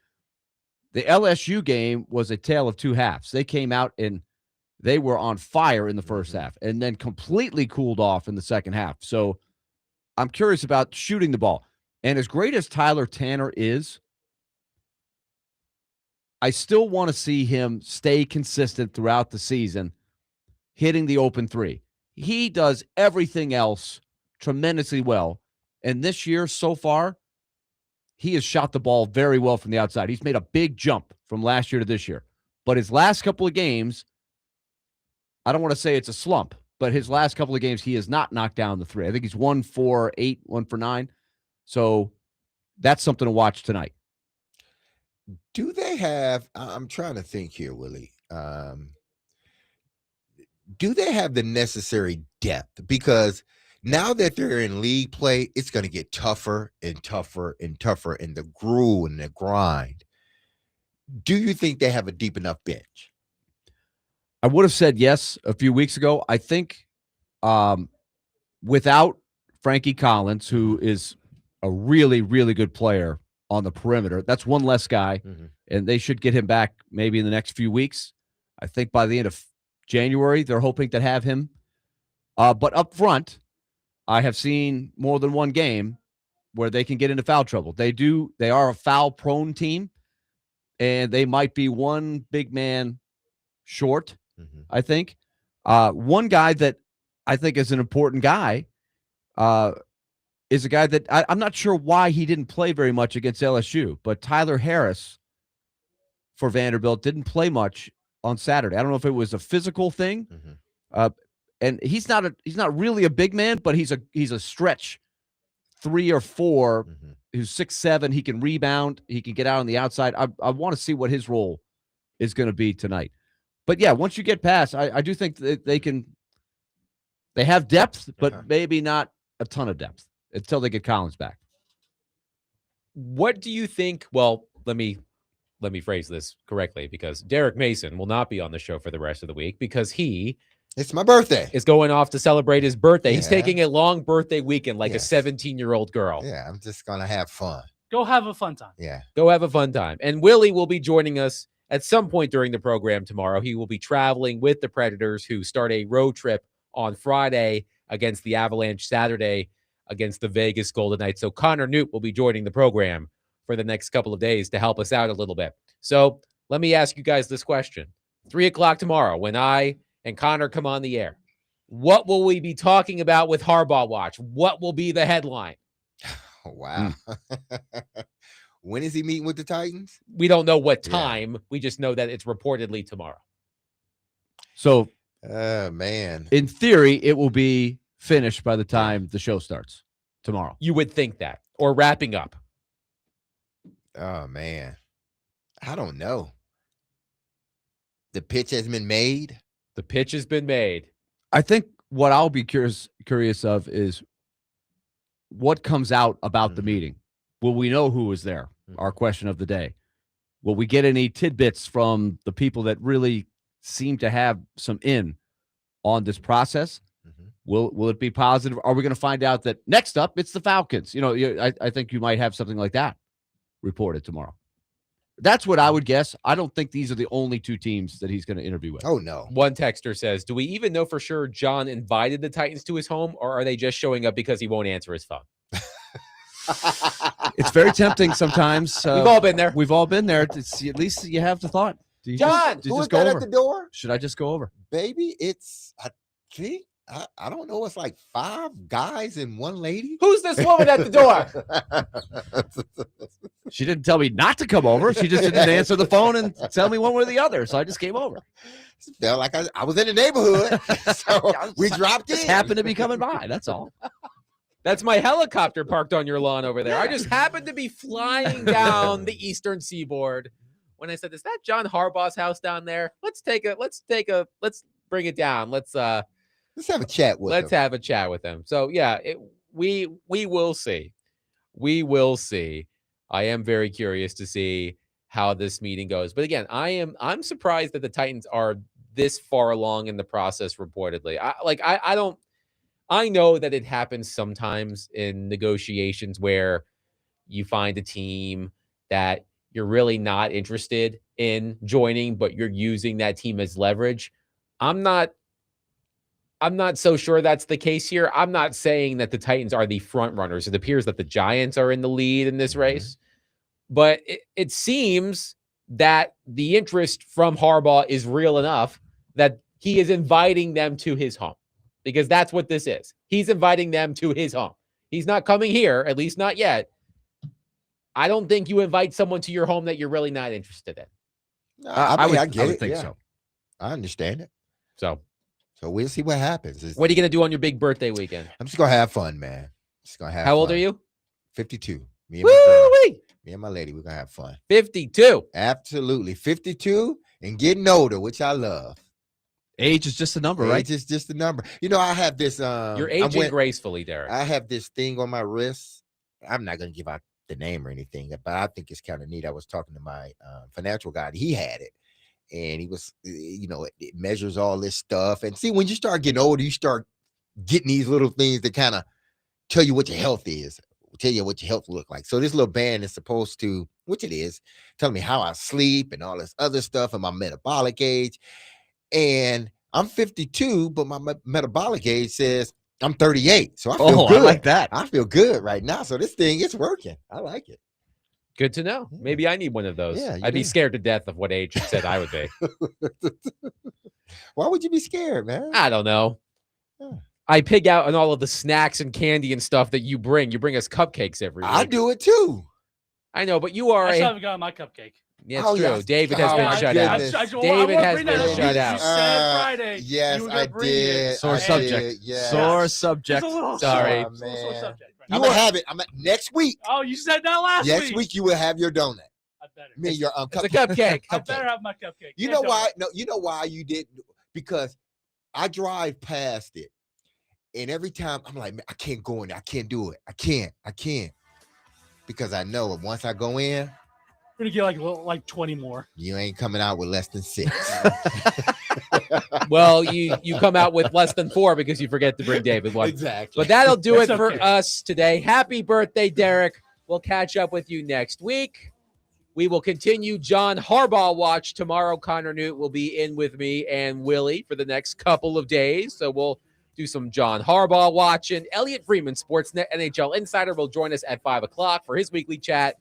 The LSU game was a tale of two halves. They came out and they were on fire in the first half and then completely cooled off in the second half. So I'm curious about shooting the ball. And as great as Tyler Tanner is, I still want to see him stay consistent throughout the season, hitting the open three. He does everything else tremendously well. And this year so far, he has shot the ball very well from the outside. He's made a big jump from last year to this year. But his last couple of games, I don't want to say it's a slump, but his last couple of games, he has not knocked down the three. I think he's 1 for 8, 1 for 9. So that's something to watch tonight. Do they have, I'm trying to think here, Willie. Do they have the necessary depth? Because now that they're in league play, it's going to get tougher and tougher and tougher in the gruel and the grind. Do you think they have a deep enough bench? I would have said yes a few weeks ago. I think without Frankie Collins, who is a really, really good player on the perimeter, that's one less guy, and they should get him back maybe in the next few weeks. I think by the end of January, they're hoping to have him. But up front, I have seen more than one game where they can get into foul trouble. They are a foul-prone team, and they might be one big man short, I think. One guy that I think is an important guy is a guy that I'm not sure why he didn't play very much against LSU, but Tyler Harris for Vanderbilt didn't play much on Saturday. I don't know if it was a physical thing, and he's not really a big man, but he's a stretch 3 or 4 who's 6'7". He can rebound. He can get out on the outside. I want to see what his role is going to be tonight. But yeah, once you get past, I do think that they have depth, but maybe not a ton of depth until they get Collins back. What do you think? Well, let me phrase this correctly, because Derek Mason will not be on the show for the rest of the week because it's my birthday. Is going off to celebrate his birthday. Yeah. He's taking a long birthday weekend like a 17-year-old girl. Yeah, I'm just going to have fun. Go have a fun time. Yeah. Go have a fun time. And Willie will be joining us at some point during the program tomorrow. He will be traveling with the Predators, who start a road trip on Friday against the Avalanche, Saturday against the Vegas Golden Knights. So Connor Newt will be joining the program for the next couple of days to help us out a little bit. So let me ask you guys this question. 3 o'clock tomorrow, when I and Connor come on the air, what will we be talking about with Harbaugh Watch? What will be the headline? Oh, wow. When is he meeting with the Titans? We don't know what time. We just know that it's reportedly tomorrow. So, man, in theory, it will be finished by the time the show starts tomorrow. You would think that, or wrapping up. Oh, man. I don't know. The pitch has been made. The pitch has been made. I think what I'll be curious of is what comes out about the meeting. Will we know who was there? Our question of the day. Will we get any tidbits from the people that really seem to have some in on this process? Will it be positive? Are we going to find out that next up it's the Falcons? I think you might have something like that reported tomorrow. That's what I would guess. I don't think these are the only 2 teams that he's going to interview with. Oh, no. One texter says, do we even know for sure John invited the Titans to his home, or are they just showing up because he won't answer his phone? It's very tempting sometimes. We've all been there. We've all been there. At least you have the thought. John, who is that at the door? Should I just go over? Baby, I don't know. It's like 5 guys and 1 lady. Who's this woman at the door? She didn't tell me not to come over. She just didn't answer the phone and tell me one way or the other. So I just came over. It felt like I was in the neighborhood. So we dropped in. Just happened to be coming by. That's all. That's my helicopter parked on your lawn over there. I just happened to be flying down the eastern seaboard when I said, is that John Harbaugh's house down there? Let's bring it down. Let's have a chat with him. Let's have a chat with him. So yeah, we will see. We will see. I am very curious to see how this meeting goes. But again, I'm surprised that the Titans are this far along in the process reportedly. I know that it happens sometimes in negotiations where you find a team that you're really not interested in joining, but you're using that team as leverage. I'm not so sure that's the case here. I'm not saying that the Titans are the front runners. It appears that the Giants are in the lead in this race, but it seems that the interest from Harbaugh is real enough that he is inviting them to his home, because that's what this is. He's inviting them to his home. He's not coming here, at least not yet. I don't think you invite someone to your home that you're really not interested in. I would think so. I understand it. So we'll see what happens. What are you going to do on your big birthday weekend? I'm just going to have fun, man. Just going to have How old fun. are you? 52. Me and my lady, we're going to have fun. 52. Absolutely. 52 and getting older, which I love. Age is just a number, right? Age is just a number. You know, I have this. You're aging gracefully, Derek. I have this thing on my wrist. I'm not going to give out the name or anything, but I think it's kind of neat. I was talking to my financial guy. He had it. And he was, it measures all this stuff. And see, when you start getting older, you start getting these little things that kind of tell you what your health is, tell you what your health look like. So this little band is supposed to, which it is, tell me how I sleep and all this other stuff and my metabolic age. And I'm 52, but my metabolic age says I'm 38. So I feel good. I like that. I feel good right now. So this thing is working. I like it. Good to know. Maybe I need one of those. Yeah, I'd be scared to death of what age it said I would be. Why would you be scared, man? I don't know. Yeah. I pig out on all of the snacks and candy and stuff that you bring. You bring us cupcakes every week. I do it too. I know, but you are I still haven't gotten my cupcake. Yeah, it's true. David has been shut out. David has been shut out. You said Friday. Yes, you were I gonna bring did. it. Sore subject. Yes. Sore subject. Sorry. Oh, man. Sore subject. I'm gonna have it. Next week. Oh, you said that last week. Next week you will have your donut. I better. Me and your It's a cupcake. I better have my cupcake. You know why? No, you know why you didn't? Because I drive past it, and every time I'm like, man, I can't go in there. I can't do it. I can't. Because I know once I go in, we're gonna get like 20 more. You ain't coming out with less than 6. Well, you come out with less than 4 because you forget to bring David one. Exactly. But that'll do it That's for okay. us today. Happy birthday, Derek. We'll catch up with you next week. We will continue John Harbaugh Watch tomorrow. Connor Newt will be in with me and Willie for the next couple of days. So we'll do some John Harbaugh Watch. And Elliot Freeman, Sportsnet NHL Insider, will join us at 5 o'clock for his weekly chat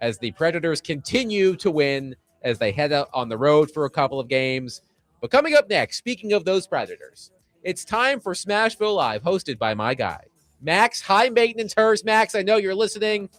as the Predators continue to win as they head out on the road for a couple of games. But coming up next, speaking of those Predators, it's time for Smashville Live, hosted by my guy, Max High Maintenance Hers. Max, I know you're listening.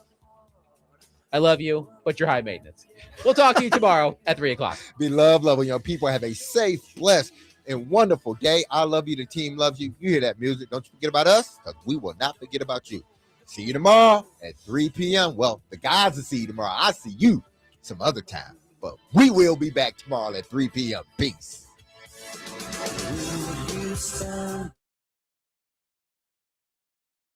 I love you, but you're high maintenance. We'll talk to you tomorrow at 3 o'clock. Be loving your people. Have a safe, blessed, and wonderful day. I love you. The team loves you. You hear that music. Don't you forget about us, because we will not forget about you. See you tomorrow at 3 p.m. Well, the guys will see you tomorrow. I see you some other time. But we will be back tomorrow at 3 p.m. Peace.